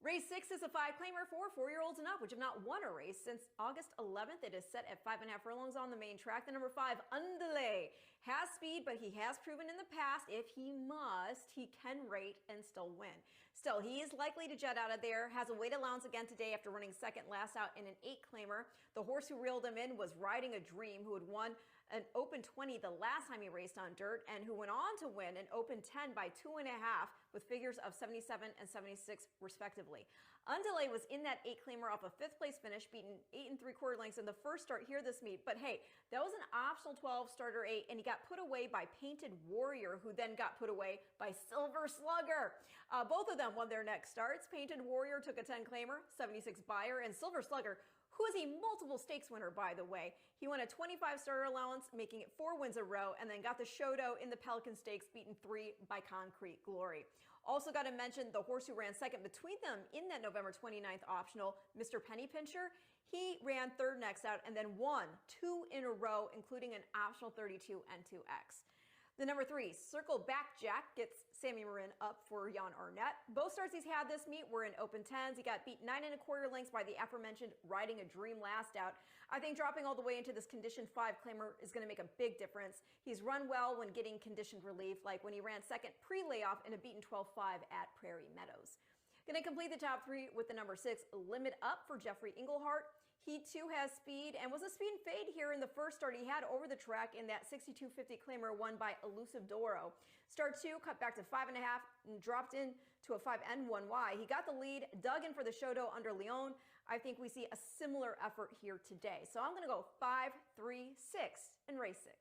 Race 6 is a 5-claimer for 4-year-olds and up, which have not won a race since August 11th. It is set at 5.5 furlongs on the main track. The number 5, Undelay, has speed, but he has proven in the past if he must, he can rate and still win. Still, he is likely to jet out of there. Has a weight allowance again today after running second last out in an 8-claimer. The horse who reeled him in was Riding a Dream, who had won an Open 20 the last time he raced on dirt, and who went on to win an Open 10 by 2.5 with figures of 77 and 76 respectively. Undelay was in that 8-claimer off a 5th place finish, beaten 8 3/4 lengths in the first start here this meet. But hey, that was an optional 12 starter 8, and he got put away by Painted Warrior, who then got put away by Silver Slugger. Both of them won their next starts. Painted Warrior took a 10-claimer, 76 buyer, and Silver Slugger, who is a multiple stakes winner, by the way. He won a 25 starter allowance, making it 4 wins a row, and then got the Shodo in the Pelican Stakes, beaten 3 by Concrete Glory. Also got to mention the horse who ran second between them in that November 29th optional, Mr. Penny Pincher. He ran third next out and then won 2 in a row, including an optional 32 N2X. The number 3, Circle Back Jack, gets Sammy Marin up for Jan Arnett. Both starts he's had this meet were in Open 10s. He got beat 9 1/4 lengths by the aforementioned Riding a Dream last out. I think dropping all the way into this condition 5-claimer is going to make a big difference. He's run well when getting conditioned relief, like when he ran second pre-layoff in a beaten 12-5 at Prairie Meadows. Going to complete the top 3 with the number 6, Limit Up, for Jeffrey Englehart. He too has speed and was a speed and fade here in the first start he had over the track in that 62.50 claimer won by Elusive Doro. Start 2 cut back to 5.5 and dropped in to a 5N1Y. He got the lead, dug in for the Shodo under Leon. I think we see a similar effort here today. So I'm going to go 5, 3, 6 in race 6.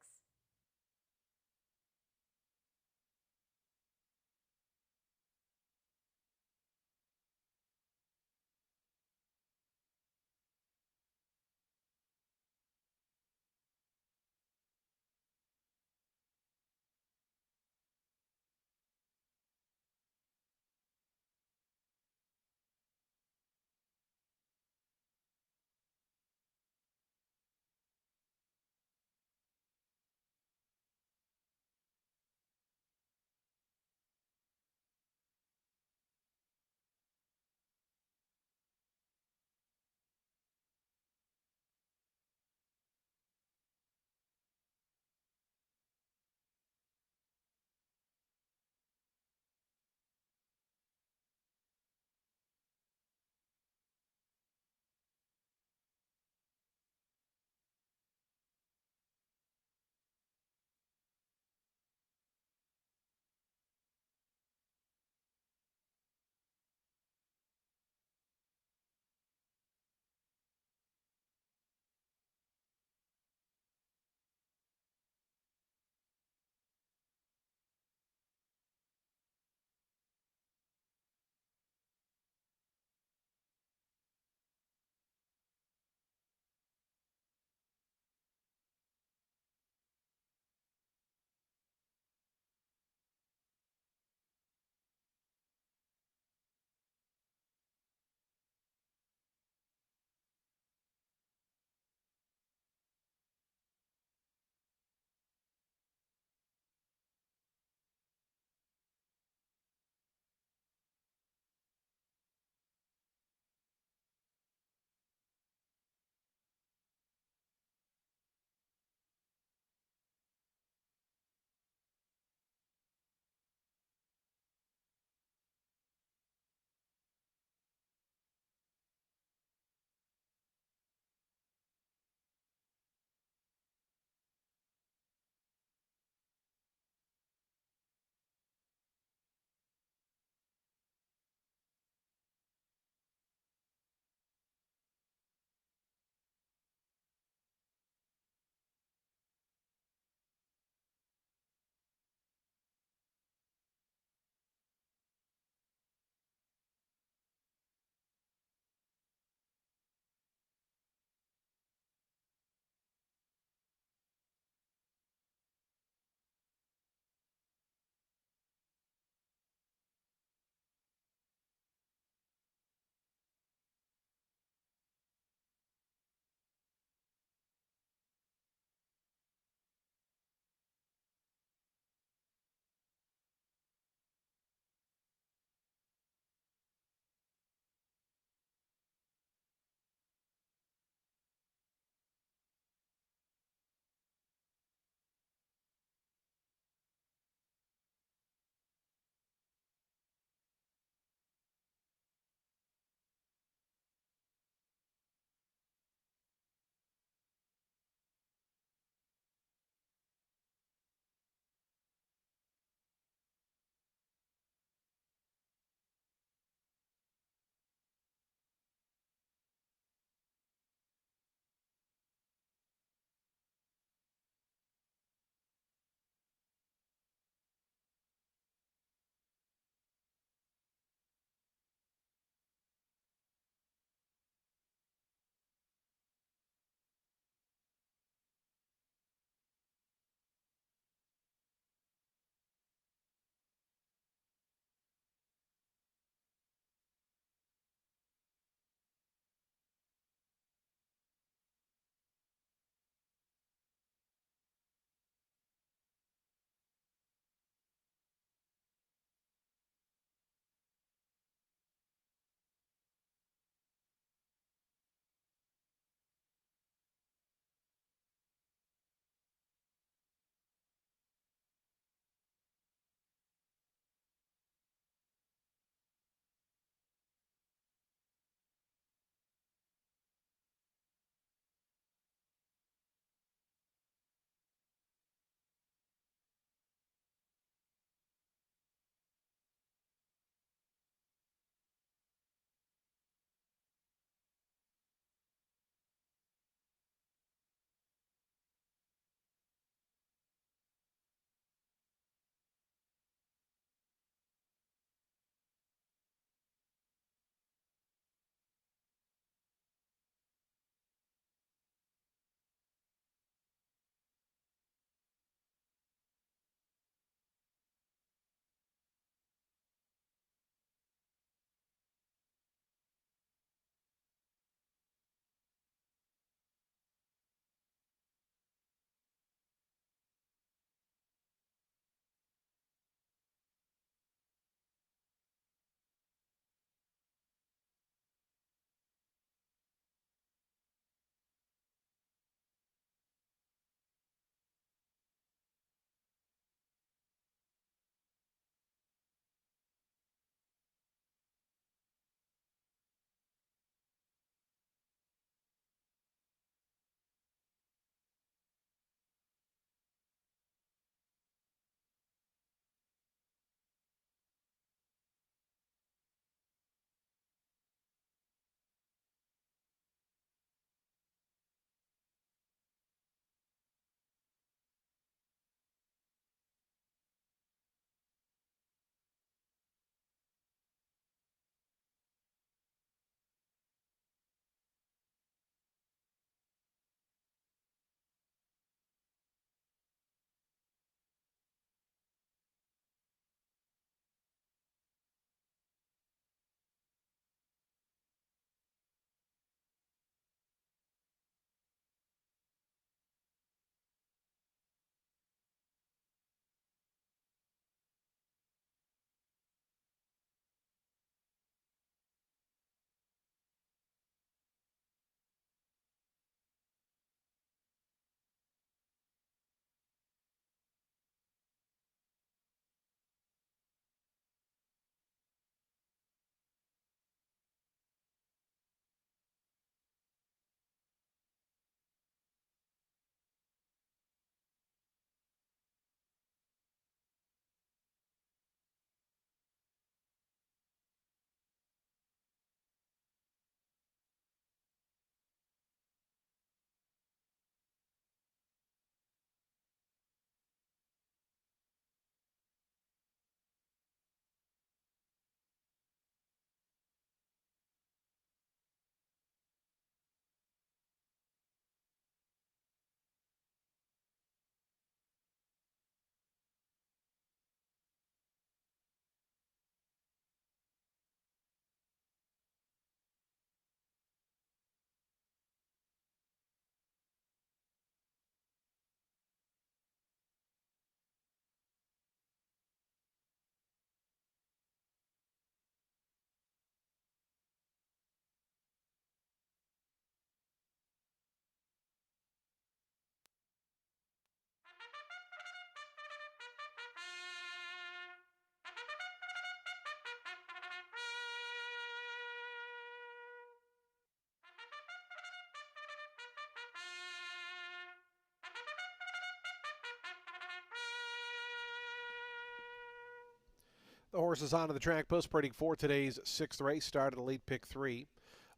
The horses onto the track post parading for today's sixth race. Start at the lead pick three.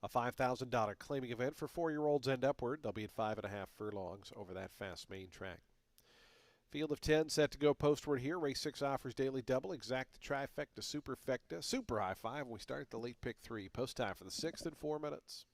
A $5,000 claiming event for 4-year-olds and upward. They'll be at 5.5 furlongs over that fast main track. Field of 10 set to go postward here. Race 6 offers daily double, exacta, trifecta, superfecta, super high five. We start at the lead pick three. Post time for the sixth in 4 minutes.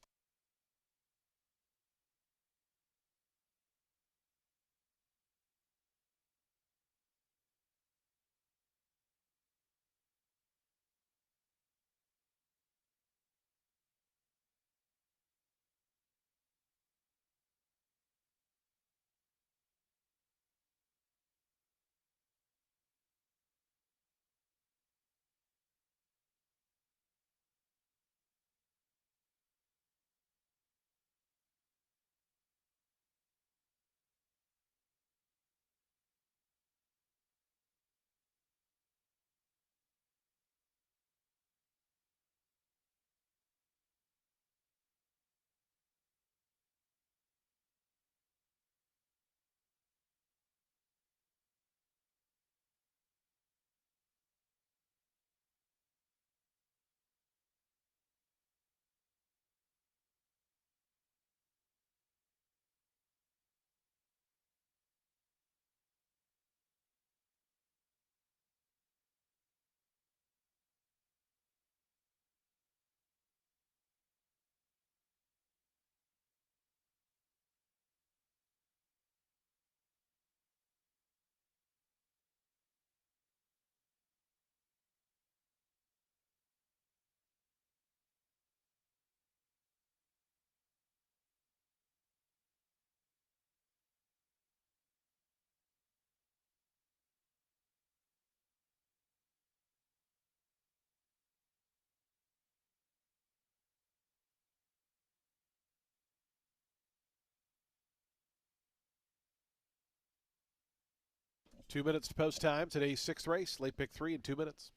2 minutes to post time. Today's sixth race. Late pick three in 2 minutes.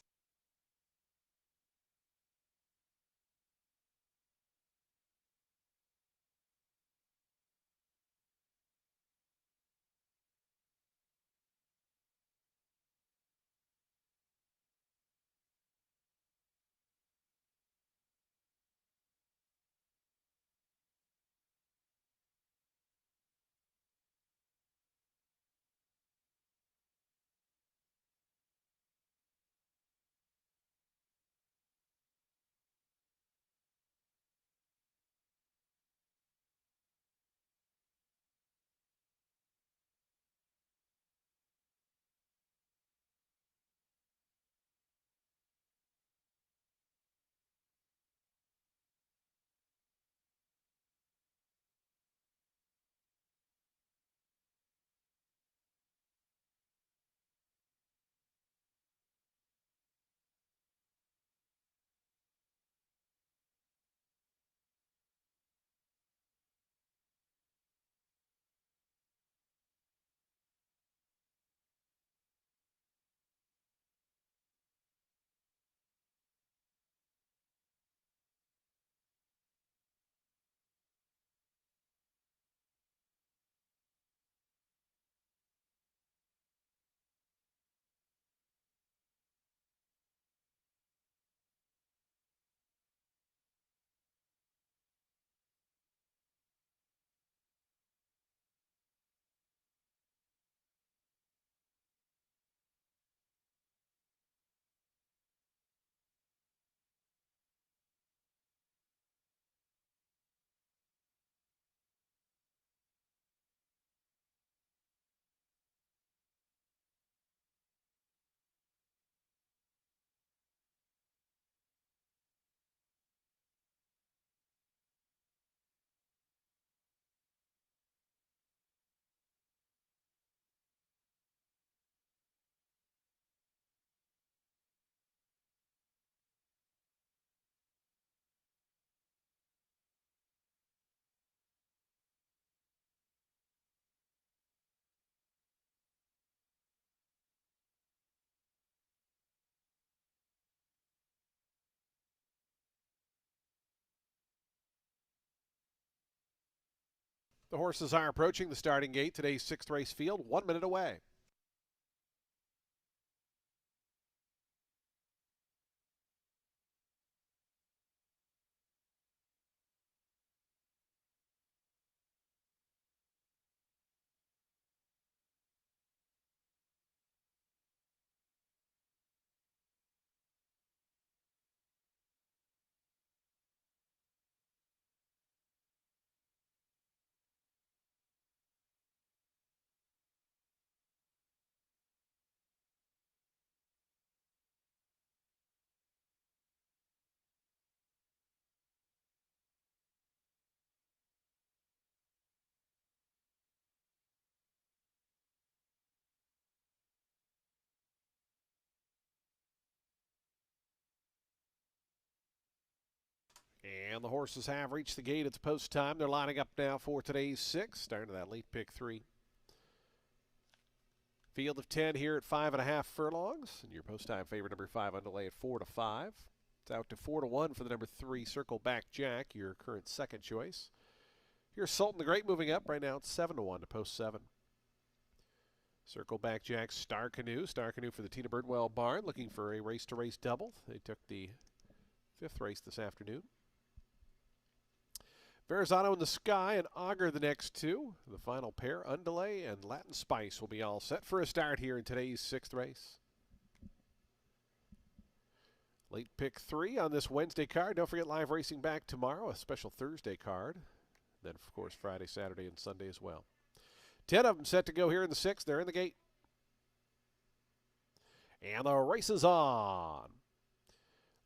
The horses are approaching the starting gate. Today's sixth race field, 1 minute away. And the horses have reached the gate. It's post time. They're lining up now for today's 6, starting to that late pick 3. Field of 10 here at 5.5 furlongs. And your post time favorite number 5 underlay at 4-5. It's out to 4-1 for the number 3 Circle Back Jack, your current second choice. Here's Sultan the Great moving up. Right now it's 7-1 to post 7. Circle Back Jack Star Canoe. Star Canoe for the Tina Birdwell barn, looking for a race-to-race double. They took the 5th race this afternoon. Verrazano in the Sky and Augur the next 2. The final pair, Undulay and Latin Spice, will be all set for a start here in today's 6th race. Late pick 3 on this Wednesday card. Don't forget live racing back tomorrow, a special Thursday card. Then, of course, Friday, Saturday, and Sunday as well. 10 of them set to go here in the 6th. They're in the gate. And the race is on.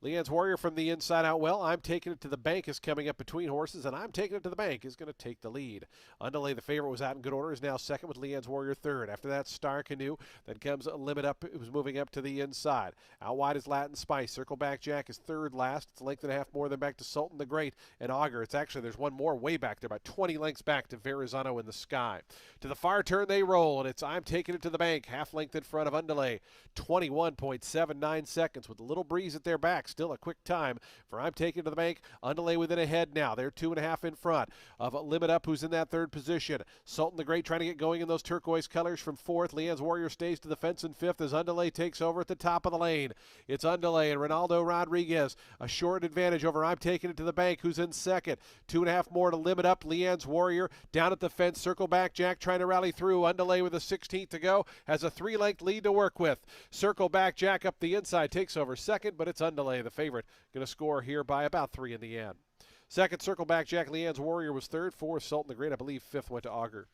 Leanne's Warrior from the inside out well. I'm Taking It to the Bank is coming up between horses, and I'm Taking It to the Bank is going to take the lead. Underlay, the favorite, was out in good order, is now second with Leanne's Warrior third. After that, Star Canoe. Then comes Limit Up, who's moving up to the inside. Out wide is Latin Spice. Circle Back Jack is third last. It's a length and a half more than back to Sultan the Great and Augur. It's actually, there's one more way back there, about 20 lengths back to Verrazano in the Sky. To the far turn they roll, and it's I'm Taking It to the Bank, half length in front of Underlay. 21.79 seconds with a little breeze at their back. Still a quick time for I'm Taking It to the Bank. Underlay within ahead now. They're 2.5 in front of Limit Up, who's in that third position. Sultan the Great trying to get going in those turquoise colors from 4th. Leanne's Warrior stays to the fence in 5th as Underlay takes over at the top of the lane. It's Underlay and Ronaldo Rodriguez. A short advantage over I'm Taking It to the Bank, who's in second. 2.5 more to Limit Up. Leanne's Warrior down at the fence. Circle Back Jack trying to rally through. Underlay with a 16th to go. Has a 3-length lead to work with. Circle Back Jack up the inside. Takes over second, but it's Underlay, the favorite, going to score here by about 3 in the end. Second, Circle Back Jack. Leanne's Warrior was third. 4th, Sultan the Great. I believe 5th went to Augur.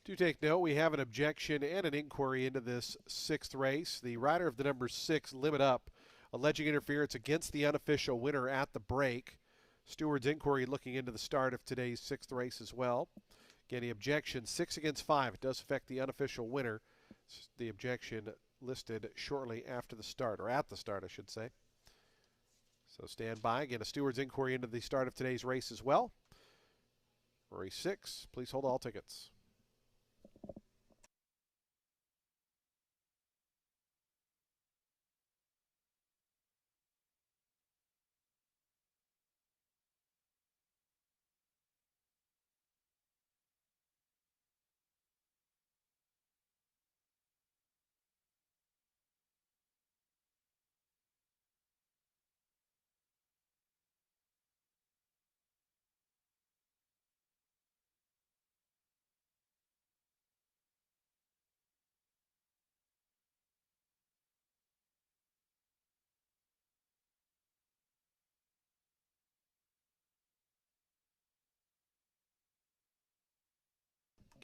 Do take note, we have an objection and an inquiry into this 6th race. The rider of the number 6, Limit Up, alleging interference against the unofficial winner at the break. Steward's inquiry looking into the start of today's 6th race as well. Again, the objection 6 against 5. It does affect the unofficial winner. The objection listed shortly after the start, or at the start, I should say. So stand by. Again, a steward's inquiry into the start of today's race as well. Race 6, please hold all tickets.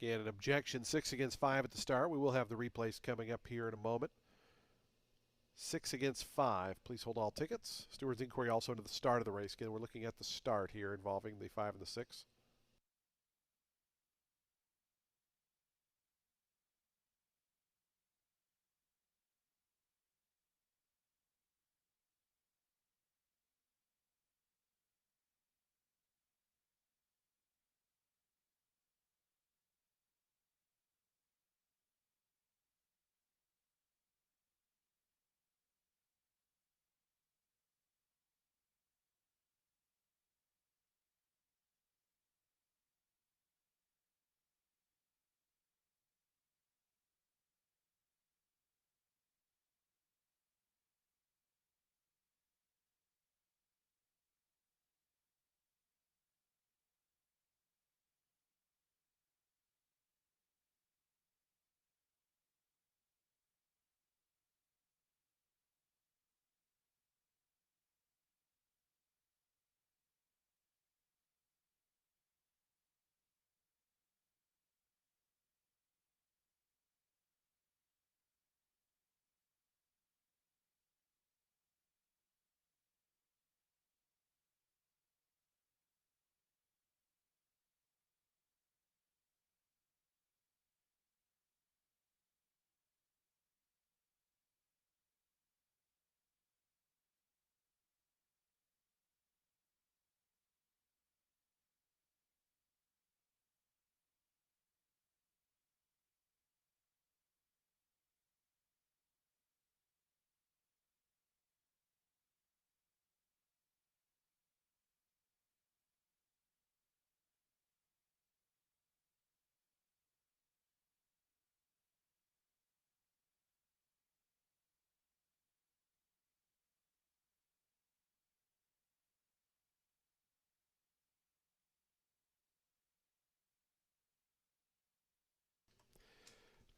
Again, an objection 6 against 5 at the start. We will have the replays coming up here in a moment. 6 against 5. Please hold all tickets. Steward's inquiry also into the start of the race. Again, we're looking at the start here involving the 5 and the 6.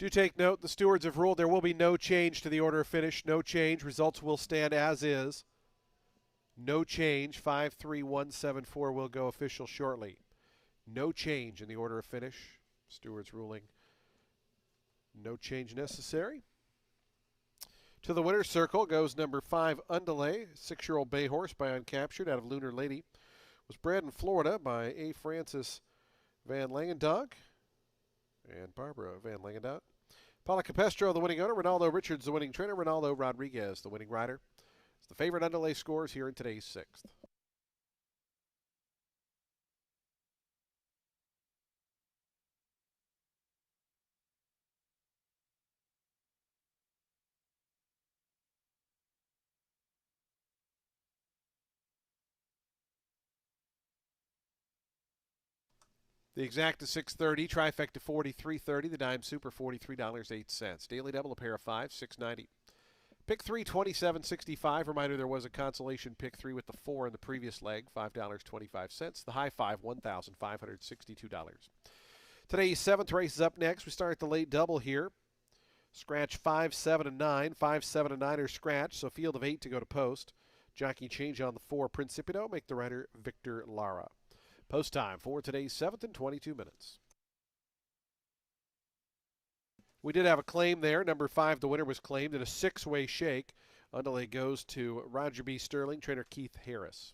Do take note, the stewards have ruled there will be no change to the order of finish. No change. Results will stand as is. No change. 53174 will go official shortly. No change in the order of finish. Stewards ruling no change necessary. To the winner's circle goes number 5, Undelay, 6-year-old bay horse by Uncaptured out of Lunar Lady. Was bred in Florida by A. Francis Van Langendonk and Barbara Van Langendonk. Paula Capestro, the winning owner. Ronaldo Richards, the winning trainer. Ronaldo Rodriguez, the winning rider. It's the favorite Undelay scores here in today's 6th. The exact is 630, trifecta 43.30, the dime super $43.08. Daily double a pair of 5, $6.90. Pick 3, $27.65. Reminder there was a consolation pick 3 with the 4 in the previous leg, $5.25. The high 5, $1,562. Today's 7th race is up next. We start the late double here. Scratch 5, 7, and 9. 5, 7, and 9 are scratch, so field of 8 to go to post. Jockey change on the 4, Principito. Make the rider Victor Lara. Post time for today's 7th and 22 minutes. We did have a claim there. Number 5, the winner was claimed in a 6-way shake. Undelay goes to Roger B. Sterling, trainer Keith Harris.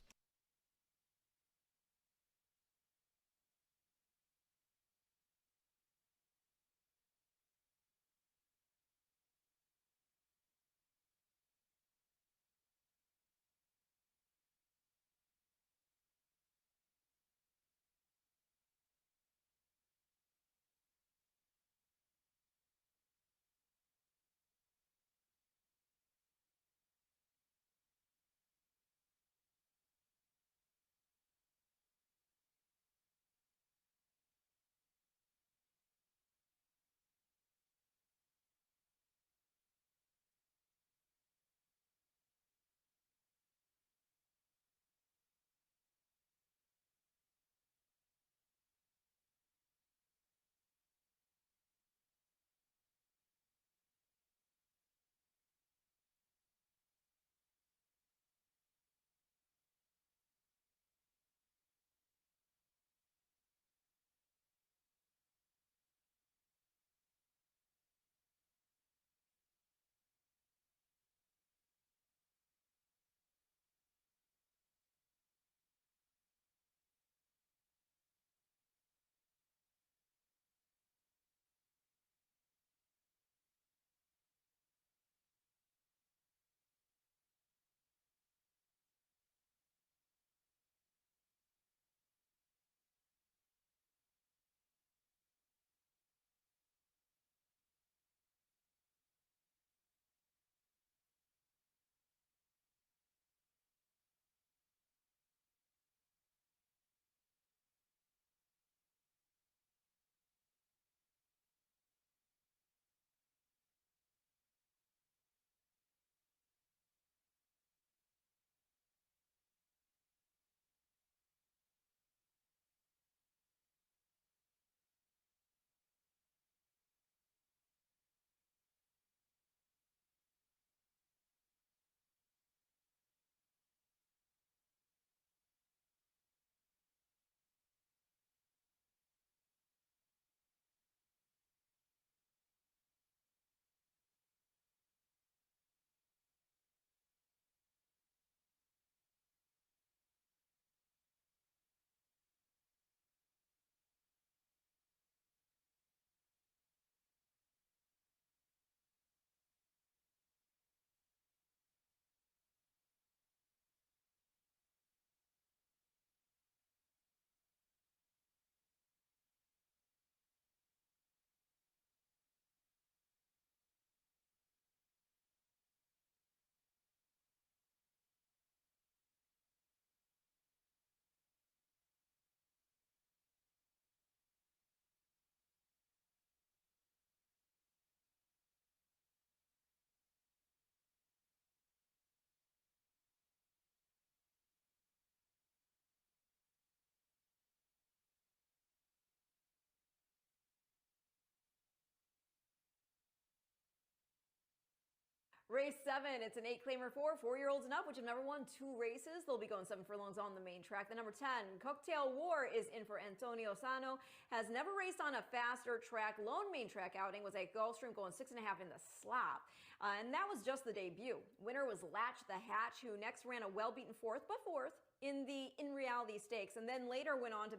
Race 7, it's an 8-claimer for 4-year-olds and up, which have never won 2 races. They'll be going 7 furlongs on the main track. The number 10, Cocktail War, is in for Antonio Sano. Has never raced on a faster track. Lone main track outing was at Gulfstream, going 6.5 in the slop. And that was just the debut. Winner was Latch the Hatch, who next ran a well-beaten fourth, but fourth, in the In Reality Stakes, and then later went on to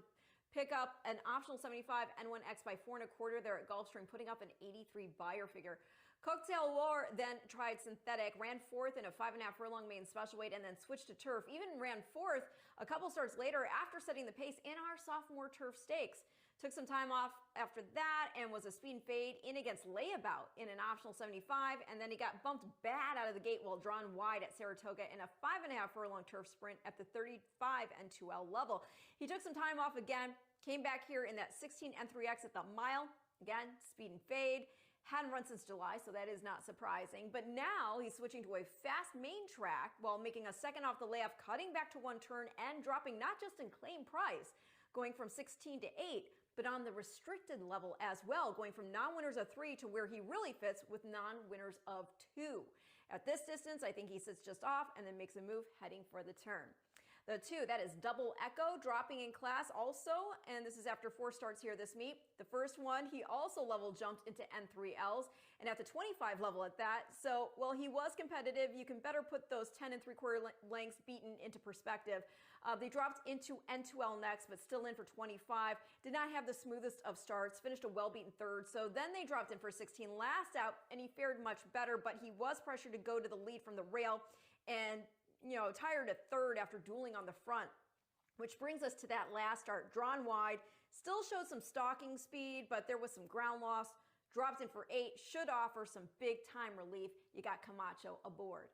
pick up an optional 75 N1X by 4.25 there at Gulfstream, putting up an 83 buyer figure. Cocktail War then tried synthetic, ran fourth in a 5.5 furlong main special weight, and then switched to turf. Even ran fourth a couple starts later after setting the pace in our sophomore turf stakes. Took some time off after that and was a speed and fade in against Layabout in an optional 75, and then he got bumped bad out of the gate while drawn wide at Saratoga in a 5.5 furlong turf sprint at the 35 N2L level. He took some time off again, came back here in that 16 N3X at the mile, again, speed and fade. Hadn't run since July, so that is not surprising. But now he's switching to a fast main track while making a second off the layoff, cutting back to one turn and dropping not just in claim price, going from 16 to 8, but on the restricted level as well, going from non-winners of 3 to where he really fits with non-winners of 2. At this distance, I think he sits just off and then makes a move heading for the turn. The 2, that is Double Echo, dropping in class also, and this is after 4 starts here this meet. The first one, he also level jumped into N3Ls, and at the 25 level at that. So, while he was competitive, you can better put those 10 3/4 lengths beaten into perspective. They dropped into N2L next, but still in for 25. Did not have the smoothest of starts, finished a well-beaten third, so then they dropped in for 16 last out, and he fared much better, but he was pressured to go to the lead from the rail, and tired at third after dueling on the front. Which brings us to that last start, drawn wide, still showed some stalking speed, but there was some ground loss, dropped in for 8, should offer some big time relief. You got Camacho aboard.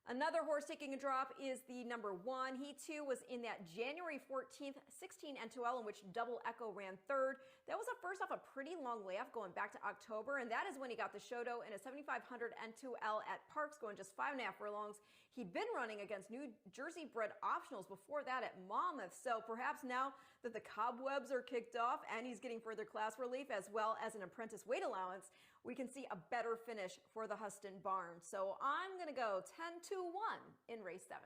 Another horse taking a drop is the number 1. He too was in that January 14th 16 N2L in which Double Echo ran third. That was a first off a pretty long layoff going back to October, and that is when he got the Shoto in a 7500 N2L at Parks, going just 5.5 furlongs. He'd been running against New Jersey bred optionals before that at Monmouth, so perhaps now that the cobwebs are kicked off and he's getting further class relief as well as an apprentice weight allowance, we can see a better finish for the Huston Barn. So I'm going to go 10-1 in race 7.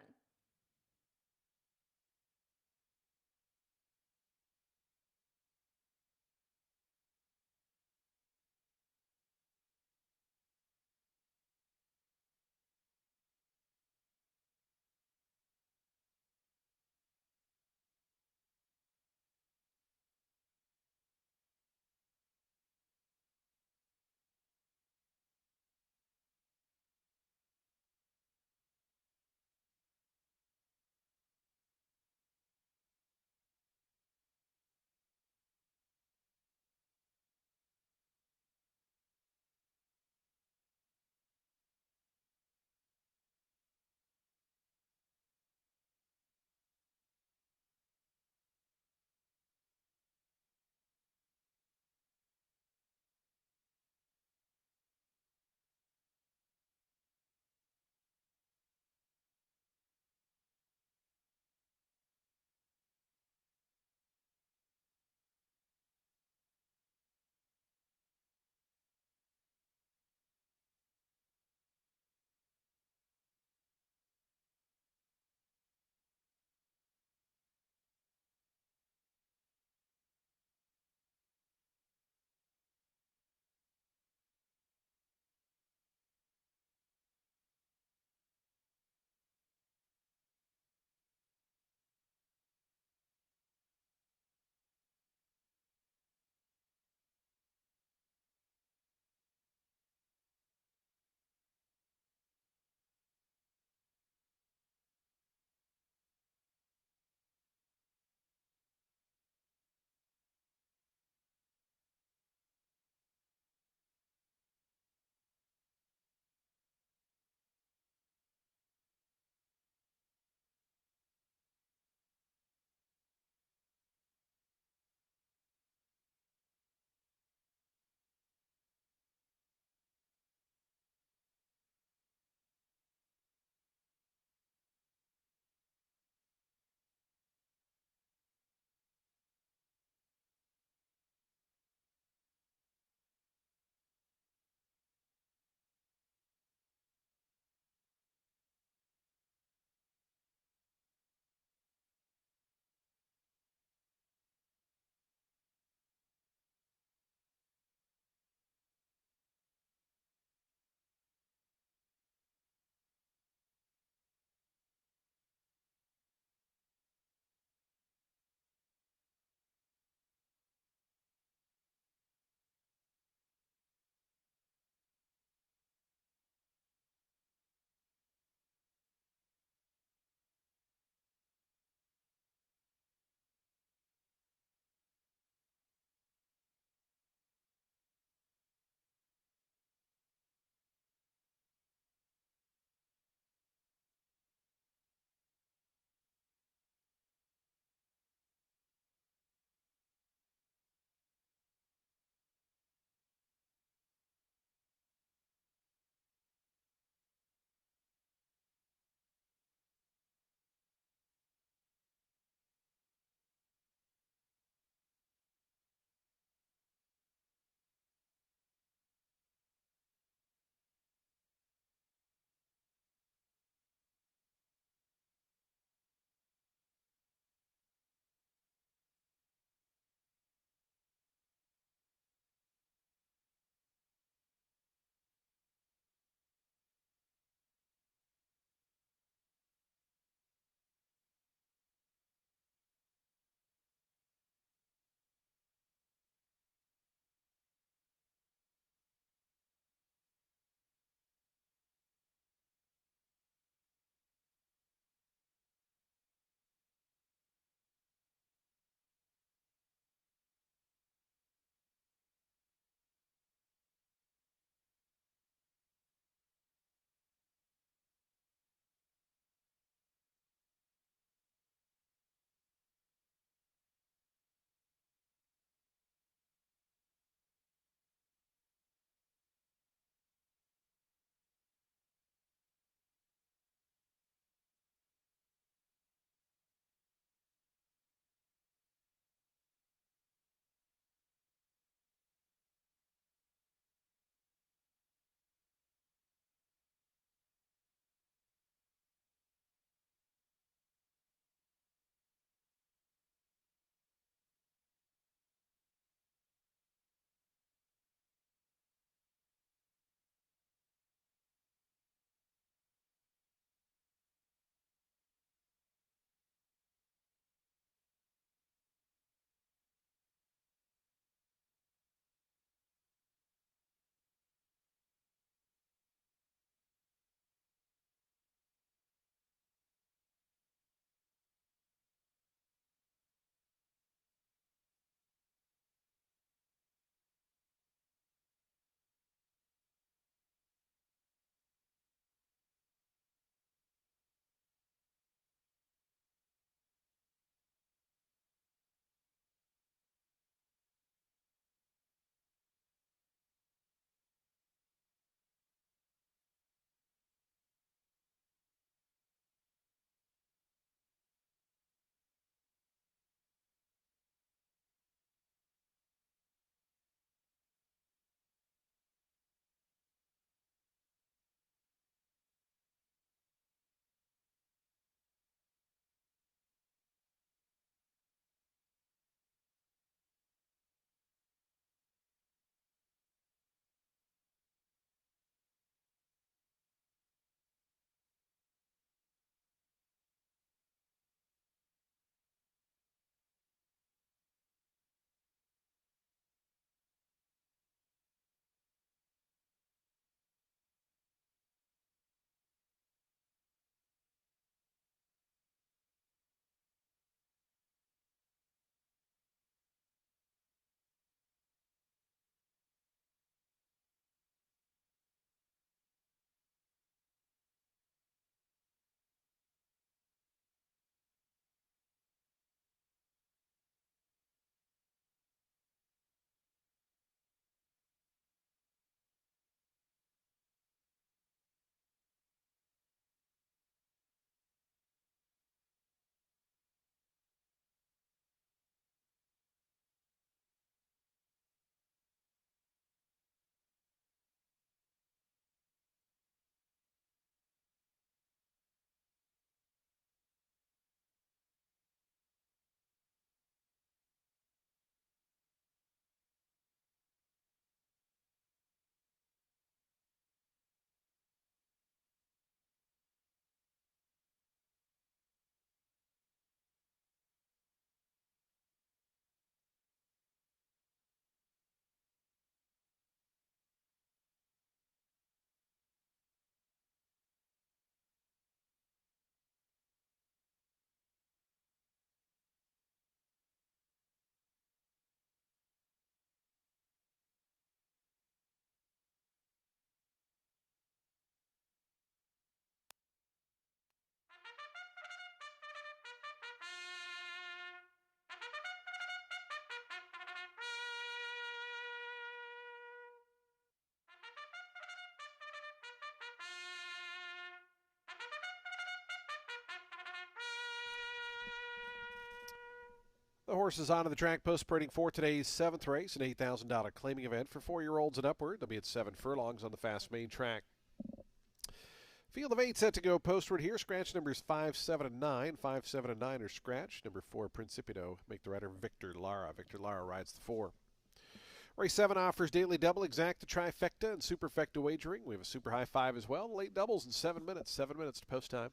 The horses onto the track post parading for today's seventh race, an $8,000 claiming event for 4-year-olds and upward. They'll be at 7 furlongs on the fast main track. Field of 8 set to go postward here. Scratch numbers 5, 7, and 9. 5, 7, and 9 are scratch. Number 4, Principito. Make the rider Victor Lara. Victor Lara rides the 4. Race 7 offers daily double, exacta, trifecta, and superfecta wagering. We have a super high 5 as well. Late doubles in 7 minutes. 7 minutes to post time.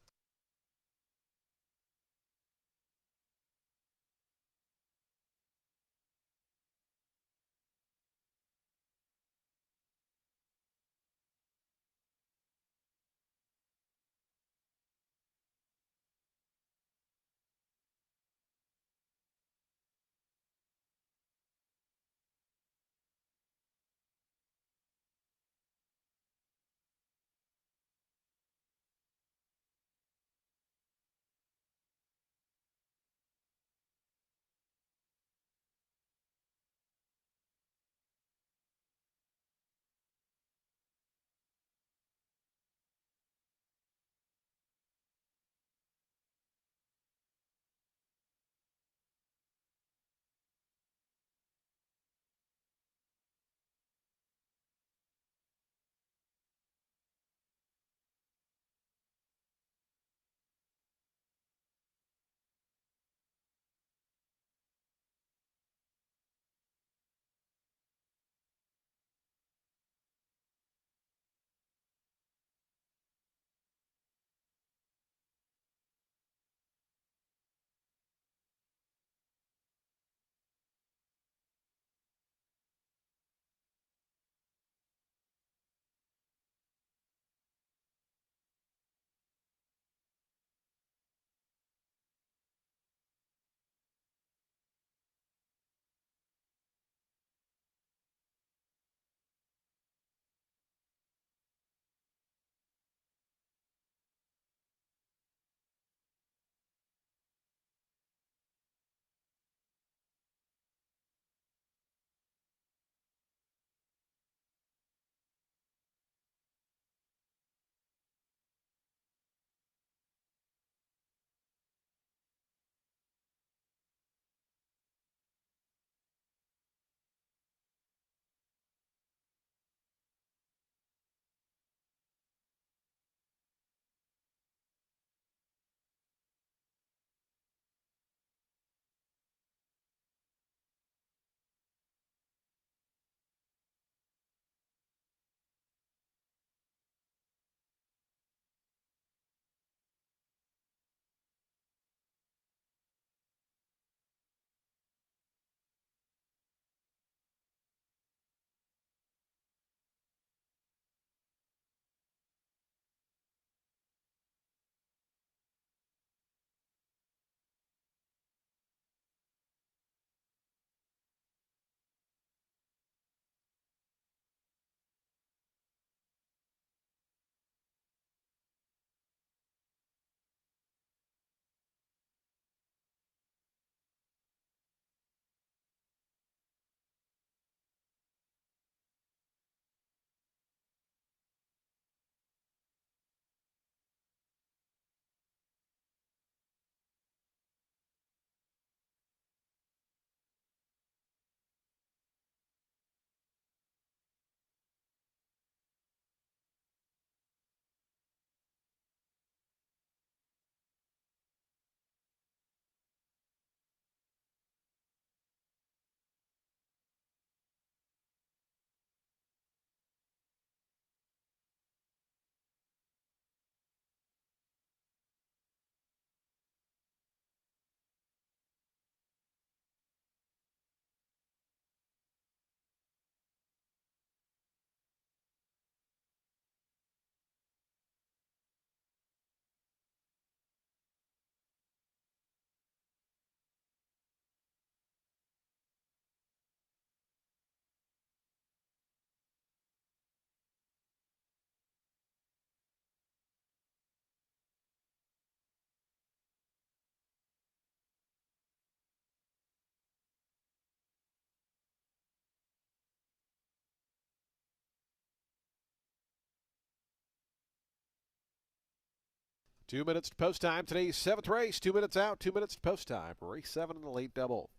Two minutes to post time. Today's seventh race. 2 minutes out, 2 minutes to post time. Race 7 in the late double.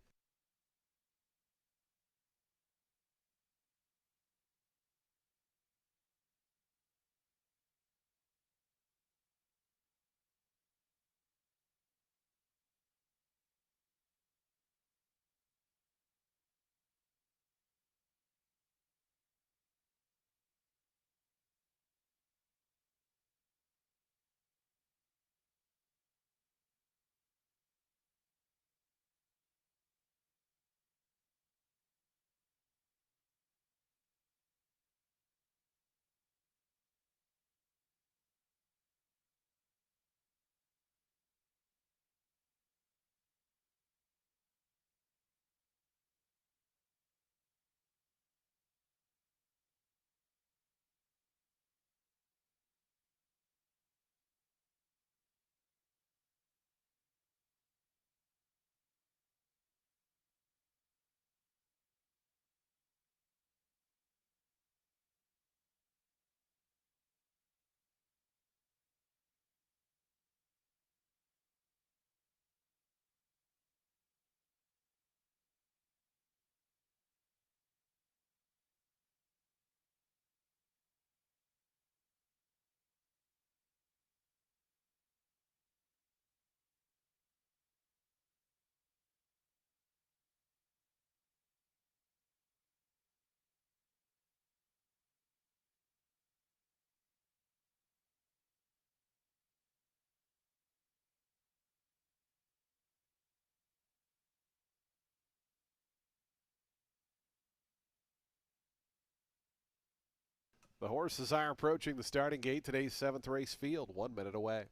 The horses are approaching the starting gate. Today's 7th race field, 1 minute away.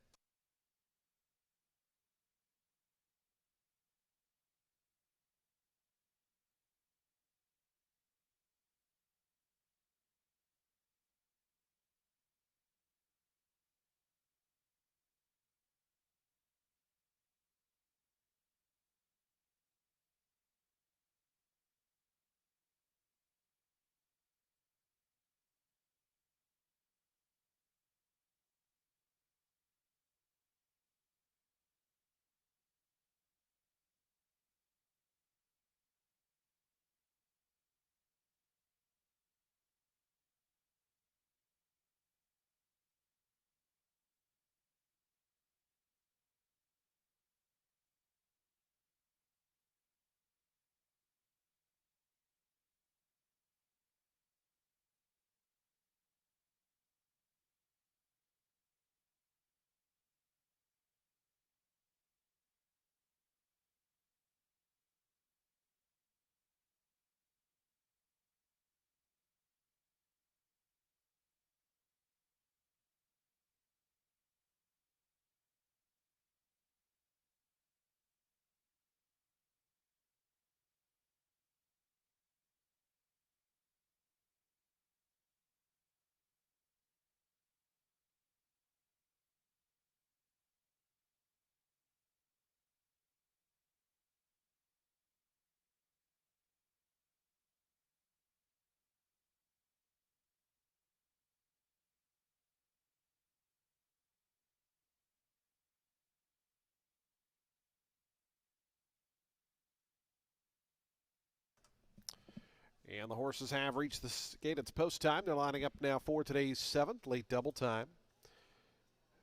And the horses have reached the gate. It's post time. They're lining up now for today's 7th, late double time.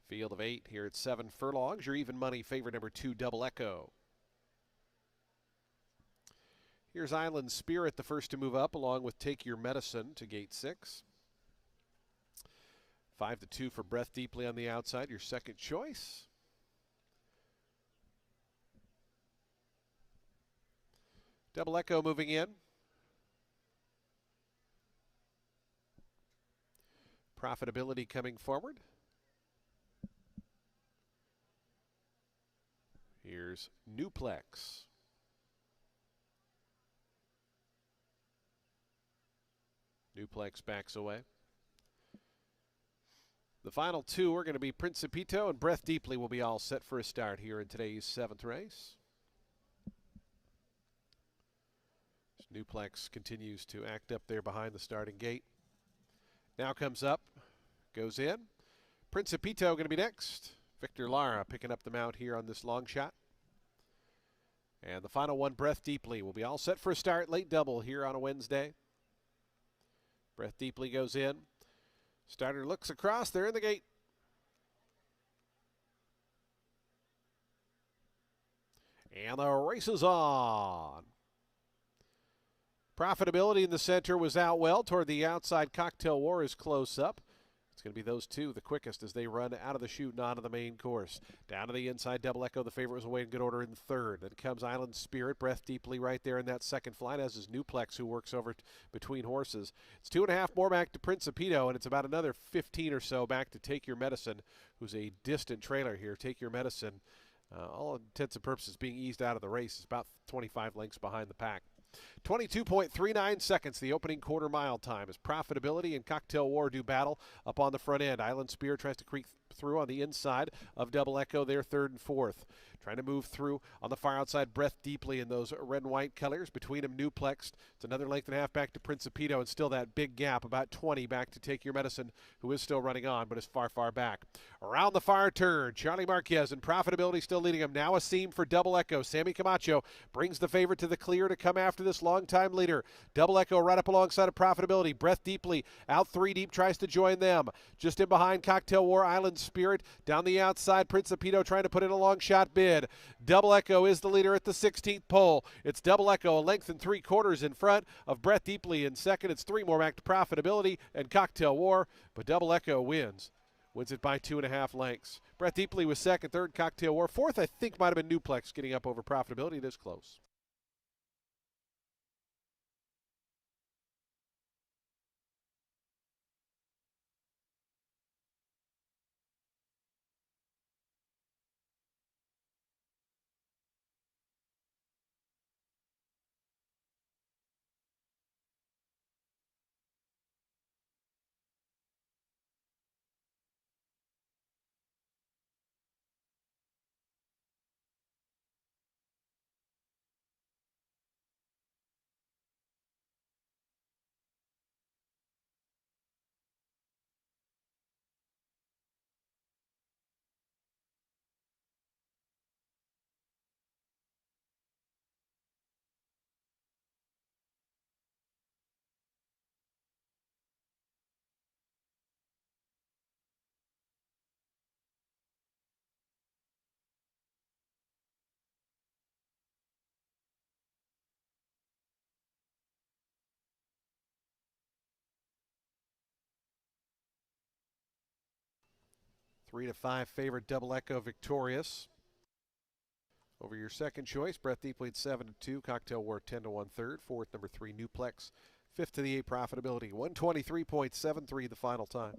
Field of 8 here at 7 furlongs. Your even money favorite number 2, Double Echo. Here's Island Spirit, the first to move up, along with Take Your Medicine to gate 6. 5-2 for Breath Deeply on the outside, your second choice. Double Echo moving in. Profitability coming forward. Here's Newplex. Newplex backs away. The final 2 are going to be Principito and Breath Deeply will be all set for a start here in today's 7th race. Newplex continues to act up there behind the starting gate. Now comes up, goes in. Principito going to be next. Victor Lara picking up the mount here on this long shot. And the final one, Breath Deeply, will be all set for a start. Late double here on a Wednesday. Breath Deeply goes in. Starter looks across. They're in the gate. And the race is on. Profitability in the center was out well. Toward the outside, Cocktail War is close up. It's going to be those two the quickest as they run out of the chute and onto the main course. Down to the inside, Double Echo, the favorite, was away in good order in third. Then comes Island Spirit, Breath Deeply right there in that second flight, as is Newplex, who works over between horses. It's 2.5 more back to Principito, and it's about another 15 or so back to Take Your Medicine, who's a distant trailer here. Take Your Medicine, all intents and purposes, being eased out of the race. It's about 25 lengths behind the pack. 22.39 seconds, the opening quarter mile time, as Profitability and Cocktail War do battle up on the front end. Island Spear tries to creep through on the inside of Double Echo, there third and fourth. Trying to move through on the far outside, Breath Deeply in those red and white colors. Between them, Newplex. It's another length and a half back to Principito, and still that big gap, about 20 back to Take Your Medicine, who is still running on, but is far, far back. Around the far turn, Charlie Marquez and Profitability still leading him. Now a seam for Double Echo. Sammy Camacho brings the favorite to the clear to come after this long-time leader. Double Echo right up alongside of Profitability. Breath Deeply out 3 deep, tries to join them. Just in behind, Cocktail War, Island Spirit. Down the outside, Principito trying to put in a long shot bid. Double Echo is the leader at the 16th pole. It's Double Echo, a length and 3/4 in front of Breath Deeply in second. It's 3 more back to Profitability and Cocktail War, but Double Echo wins. Wins it by 2.5 lengths. Breath Deeply was second, third, Cocktail War. Fourth, I think, might have been Newplex getting up over Profitability. It is close. 3-5 favorite Double Echo victorious. Over your second choice, Breath Deep leads 7-2. Cocktail War 10-1 third. Fourth, number 3, Newplex. Fifth to the 8, Profitability. 123.73 the final time.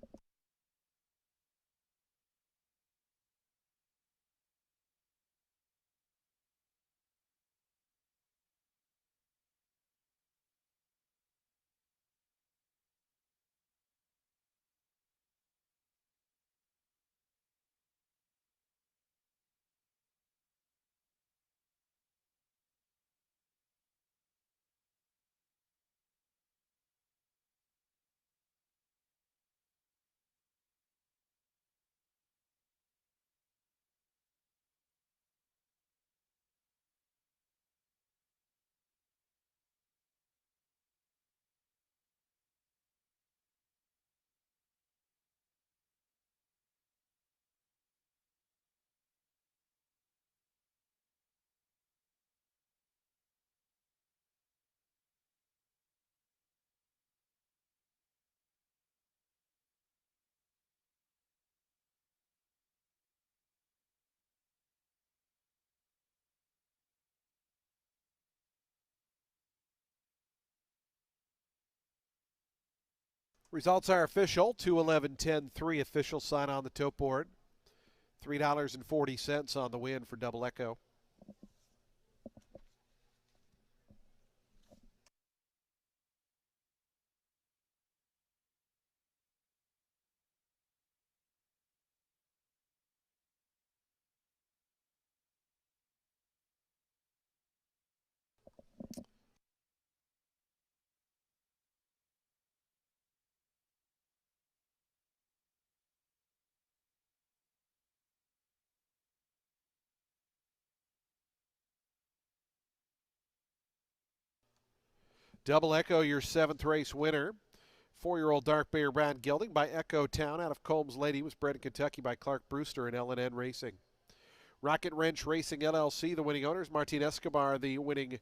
Results are official. 2-11-10-3 official sign on the tote board. $3.40 on the win for Double Echo. Double Echo, your 7th race winner. 4-year-old Dark Bear Brown Gelding by Echo Town out of Combs Lady was bred in Kentucky by Clark Brewster and L&N Racing. Rocket Wrench Racing LLC, the winning owners. Martin Escobar, the winning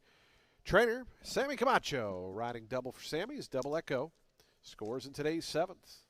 trainer. Sammy Camacho riding double for Sammy's Double Echo. Scores in today's 7th.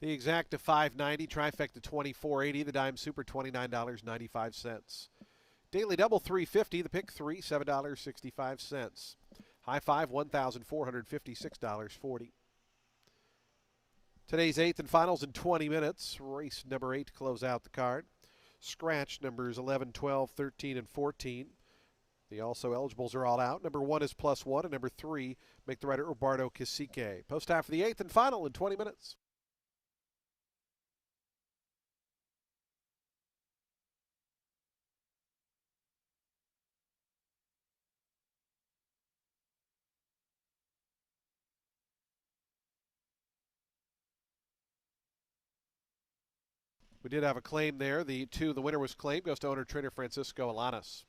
The exact to $5.90, trifecta $24.80, the dime super $29.95. Daily double $3.50, the pick 3 $7.65. High five $1,456.40. Today's 8th and finals in 20 minutes. Race number 8 to close out the card. Scratch numbers 11, 12, 13, and 14. The also eligibles are all out. Number 1 is +1, and number 3 make the rider Roberto Cacique. Post half of the 8th and final in 20 minutes. We did have a claim there. The winner was claimed. Goes to owner trainer Francisco Alanis.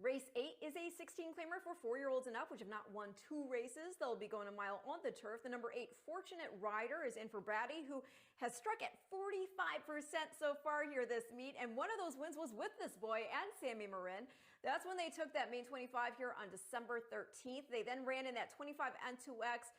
Race 8 is a 16-claimer for 4-year-olds and up, which have not won 2 races. They'll be going a mile on the turf. The number 8 Fortunate Rider is in for Brady, who has struck at 45% so far here this meet, and one of those wins was with this boy and Sammy Marin. That's when they took that main 25 here on December 13th. They then ran in that 25 N2X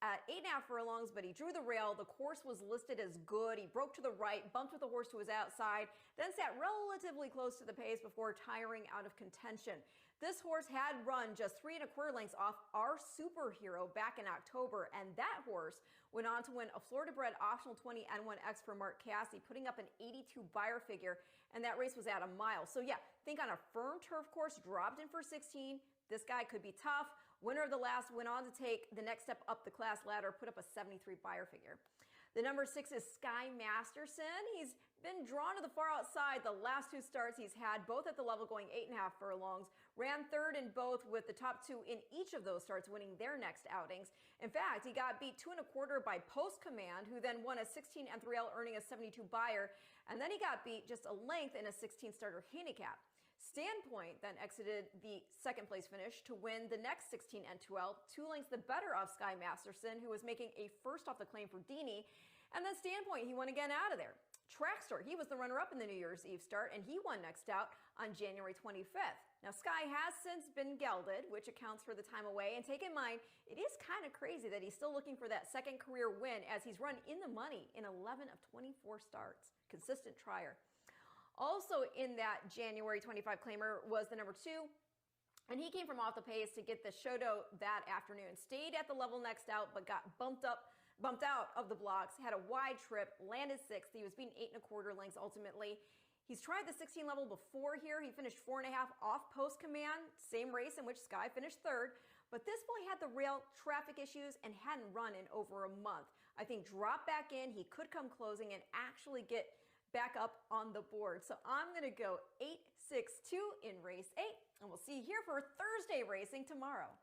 at 8.5 furlongs, but he drew the rail. The course was listed as good. He broke to the right, bumped with the horse to his outside, then sat relatively close to the pace before tiring out of contention. This horse had run just 3.25 lengths off our Superhero back in October, and that horse went on to win a Florida-bred optional 20 N1X for Mark Casse, putting up an 82 Beyer figure, and that race was at a mile. So yeah, think on a firm turf course, dropped in for 16. This guy could be tough. Winner of the last went on to take the next step up the class ladder, put up a 73 Beyer figure. The number 6 is Sky Masterson. He's been drawn to the far outside the last 2 starts he's had, both at the level going 8.5 furlongs. Ran third in both, with the top 2 in each of those starts winning their next outings. In fact, he got beat 2.25 by Post Command, who then won a 16 N3L earning a 72 Beyer, and then he got beat just a length in a 16 starter handicap. Standpoint then exited the second place finish to win the next 16 N2L, 2 lengths the better of Sky Masterson, who was making a first off the claim for Dini. And then Standpoint, he won again out of there. Trackstore, he was the runner-up in the New Year's Eve start, and he won next out on January 25th. Now, Sky has since been gelded, which accounts for the time away. And take in mind, it is kind of crazy that he's still looking for that second career win, as he's run in the money in 11 of 24 starts. Consistent trier. Also in that January 25 claimer was the number 2, and he came from off the pace to get the Shodo that afternoon. Stayed at the level next out, but got bumped out of the blocks, had a wide trip, landed 6th. He was beaten 8.25 lengths ultimately. He's tried the 16 level before here. He finished 4.5 off Post Command, same race in which Sky finished 3rd. But this boy had the rail traffic issues and hadn't run in over a month. I think drop back in, he could come closing and actually get back up on the board. So I'm going to go 8-6-2 in race 8, and we'll see you here for Thursday racing tomorrow.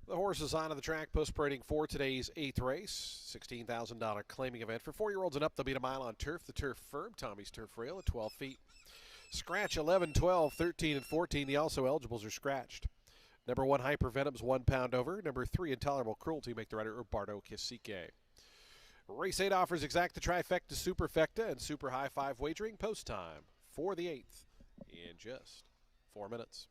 The horses onto the track post-parading for today's 8th race. $16,000 claiming event. For 4-year-olds and up, they'll beat a mile on turf. The turf firm, Tommy's Turf Rail at 12 feet. Scratch 11, 12, 13, and 14. The also eligibles are scratched. Number 1, Hypervenom's 1 pound over. Number 3, Intolerable Cruelty, make the rider Bardo Cacique. Race 8 offers exact the trifecta, superfecta, and super high 5 wagering. Post time for the 8th in just 4 minutes.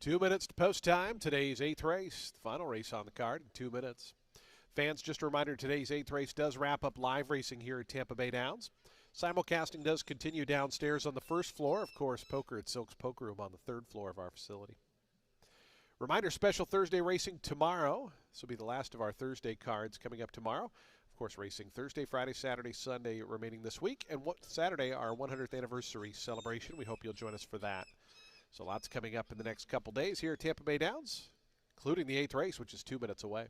Two minutes to post time. Today's 8th race, the final race on the card in 2 minutes. Fans, just a reminder, today's 8th race does wrap up live racing here at Tampa Bay Downs. Simulcasting does continue downstairs on the first floor. Of course, poker at Silk's Poker Room on the 3rd floor of our facility. Reminder, special Thursday racing tomorrow. This will be the last of our Thursday cards coming up tomorrow. Of course, racing Thursday, Friday, Saturday, Sunday remaining this week. And Saturday, our 100th anniversary celebration. We hope you'll join us for that. So lots coming up in the next couple days here at Tampa Bay Downs, including the 8th race, which is 2 minutes away.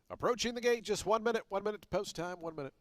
Approaching the gate, just 1 minute, 1 minute to post time, 1 minute.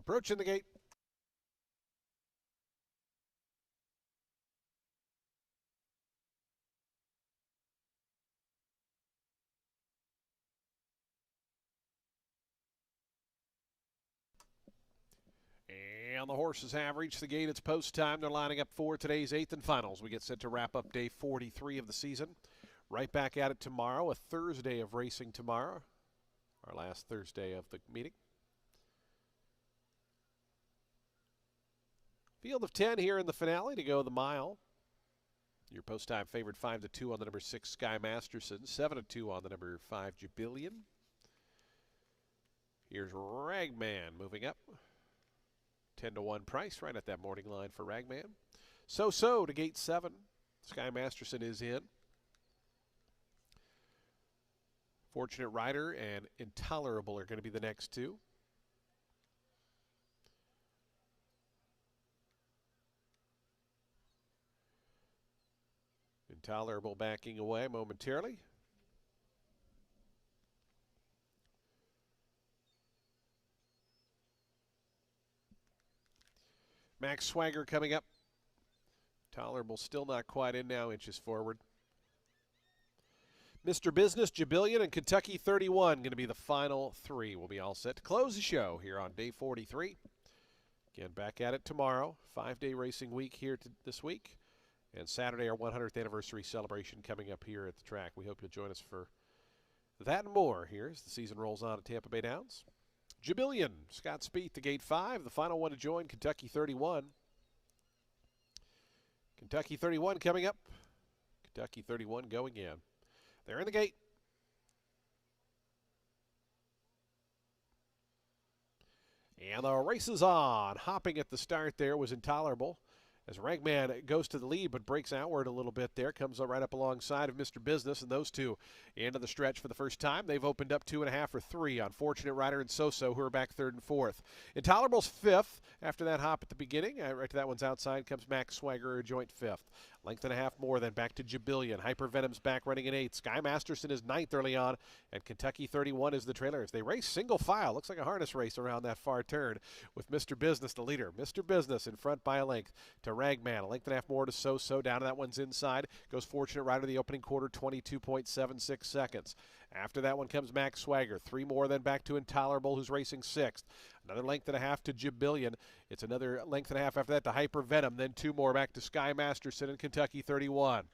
Approaching the gate. And the horses have reached the gate. It's post time. They're lining up for today's 8th and finals. We get set to wrap up day 43 of the season. Right back at it tomorrow, a Thursday of racing tomorrow. Our last Thursday of the meeting. Field of 10 here in the finale to go the mile. Your post time favorite 5-2 on the number 6 Sky Masterson, 7-2 on the number 5 Jubillion. Here's Ragman moving up. 10-1 price right at that morning line for Ragman. So to gate 7. Sky Masterson is in. Fortunate Rider and Intolerable are going to be the next two. Intolerable backing away momentarily. Max Swagger coming up. Tolerable still not quite in now, inches forward. Mr. Business, Jubillion, and Kentucky 31 going to be the final three. We'll be all set to close the show here on day 43. Again, back at it tomorrow. 5-day racing week here this week. And Saturday, our 100th anniversary celebration coming up here at the track. We hope you'll join us for that and more here as the season rolls on at Tampa Bay Downs. Jubillion, Scott Spieth to gate 5. The final one to join, Kentucky 31. Kentucky 31 coming up. Kentucky 31 going in. They're in the gate. And the race is on. Hopping at the start there was Intolerable. As Ragman goes to the lead but breaks outward a little bit there, comes right up alongside of Mr. Business, and those two into the stretch for the first time. They've opened up 2.5 or 3 on Fortunate Rider and So-So, who are back 3rd and 4th. Intolerable's 5th. After that hop at the beginning, right to that one's outside, comes Max Swagger, a joint 5th. Length and a half more, then back to Jubillion. Hypervenom's back running in 8th. Sky Masterson is 9th early on, and Kentucky 31 is the trailer. As they race single file, looks like a harness race around that far turn with Mr. Business the leader. Mr. Business in front by a length to Ragman. A length and a half more to So-So. Down to that one's inside. Goes Fortunate Rider the opening quarter, 22.76 seconds. After that one comes Max Swagger. 3 more, then back to Intolerable, who's racing 6th. Another length and a half to Jubillion. It's another length and a half after that to Hypervenom. Then 2 more back to Sky Masterson and Kentucky 31.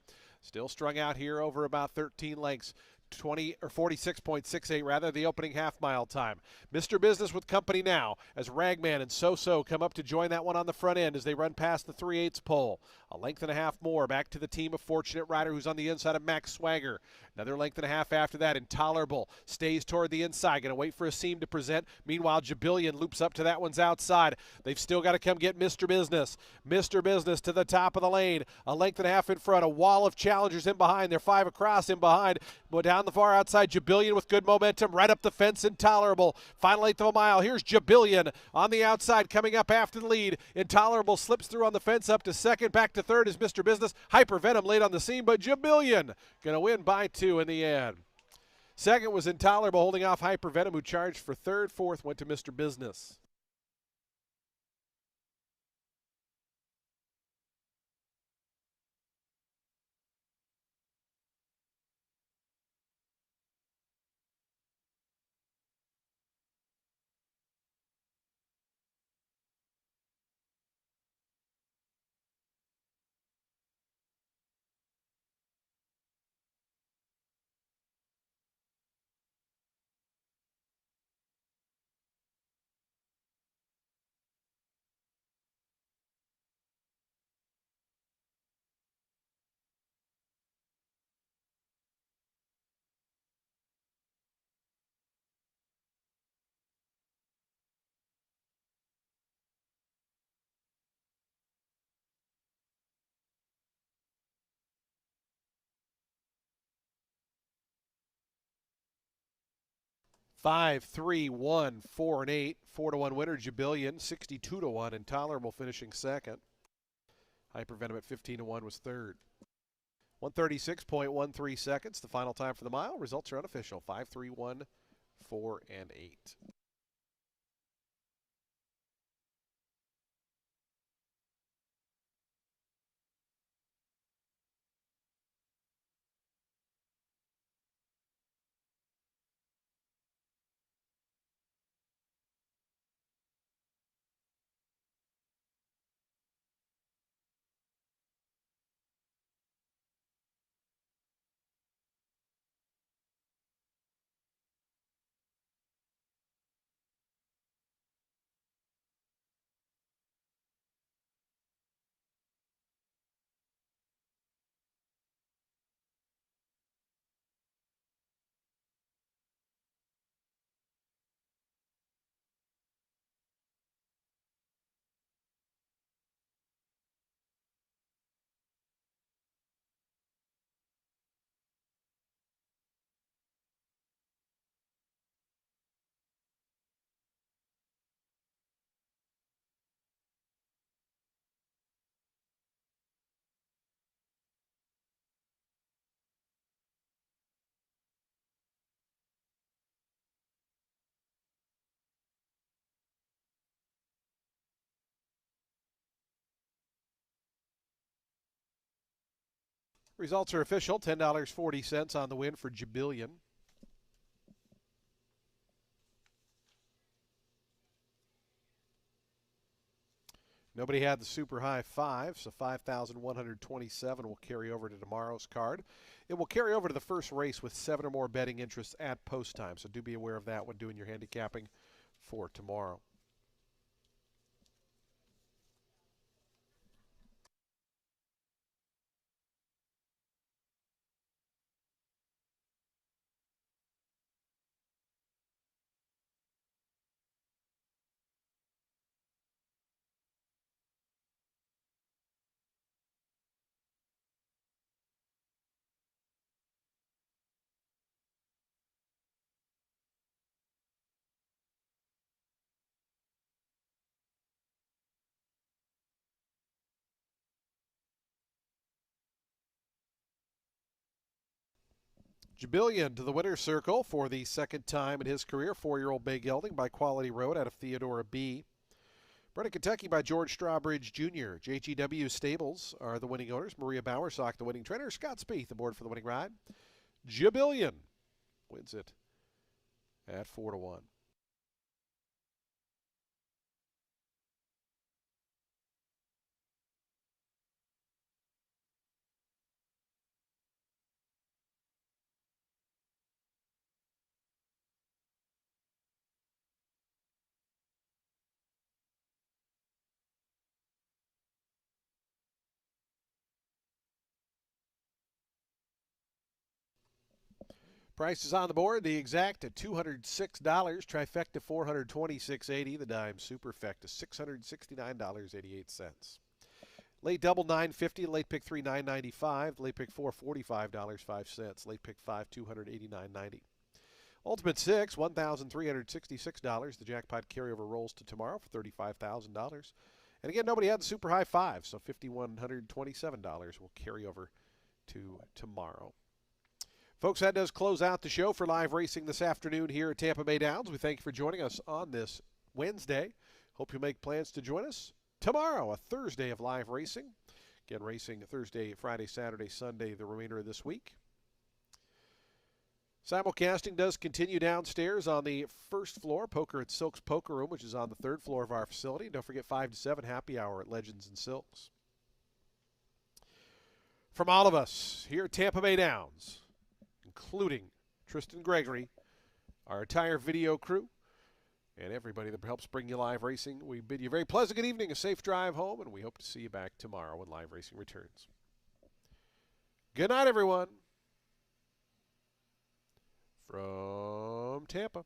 Still strung out here over about 13 lengths. 20 or 46.68 rather, the opening half-mile time. Mr. Business with company now as Ragman and So-So come up to join that one on the front end as they run past the 3/8 pole. A length and a half more back to the team of Fortunate Rider, who's on the inside of Max Swagger. Another length and a half after that. Intolerable stays toward the inside, going to wait for a seam to present. Meanwhile, Jubillion loops up to that one's outside. They've still got to come get Mr. Business. Mr. Business to the top of the lane. A length and a half in front. A wall of challengers in behind. They're 5 across in behind. But down the far outside, Jubillion with good momentum. Right up the fence, Intolerable. Final 1/8 of a mile. Here's Jubillion on the outside coming up after the lead. Intolerable slips through on the fence up to 2nd. Back to 3rd is Mr. Business. Hypervenom late on the scene, but Jubillion going to win by 2 in the end. 2nd was Intolerable holding off Hypervenom, who charged for 3rd. 4th went to Mr. Business. Five, 3, 1, 4, and 8. 4-1 winner, Jubillion. 62-1. Intolerable finishing 2nd. Hypervenom at 15-1 was 3rd. 136.13 seconds. The final time for the mile. Results are unofficial. 5, 3, 1, 4, and 8. Results are official. $10.40 on the win for Jibillion. Nobody had the super high 5, so 5,127 will carry over to tomorrow's card. It will carry over to the first race with 7 or more betting interests at post time, so do be aware of that when doing your handicapping for tomorrow. Jibillion to the winner's circle for the second time in his career. 4-year-old Bay Gelding by Quality Road out of Theodora B. Bred in Kentucky by George Strawbridge Jr. JGW Stables are the winning owners. Maria Bowersock, the winning trainer. Scott Spieth aboard for the winning ride. Jibillion wins it at 4-1. Prices on the board. The exact at $206. Trifecta $426.80. The dime superfecta $669.88. Late double $9.50. Late pick 3 $9.95. Late pick 4 $45.05. Late pick 5 $289.90. Ultimate 6 $1,366. The jackpot carryover rolls to tomorrow for $35,000. And again, nobody had the super high 5, so $5,127 will carry over to tomorrow. Folks, that does close out the show for live racing this afternoon here at Tampa Bay Downs. We thank you for joining us on this Wednesday. Hope you make plans to join us tomorrow, a Thursday of live racing. Again, racing Thursday, Friday, Saturday, Sunday, the remainder of this week. Simulcasting does continue downstairs on the first floor, Poker at Silks Poker Room, which is on the third floor of our facility. Don't forget 5 to 7 happy hour at Legends and Silks. From all of us here at Tampa Bay Downs, including Tristan Gregory, our entire video crew, and everybody that helps bring you live racing, we bid you a very pleasant good evening, a safe drive home, and we hope to see you back tomorrow when live racing returns. Good night, everyone. From Tampa.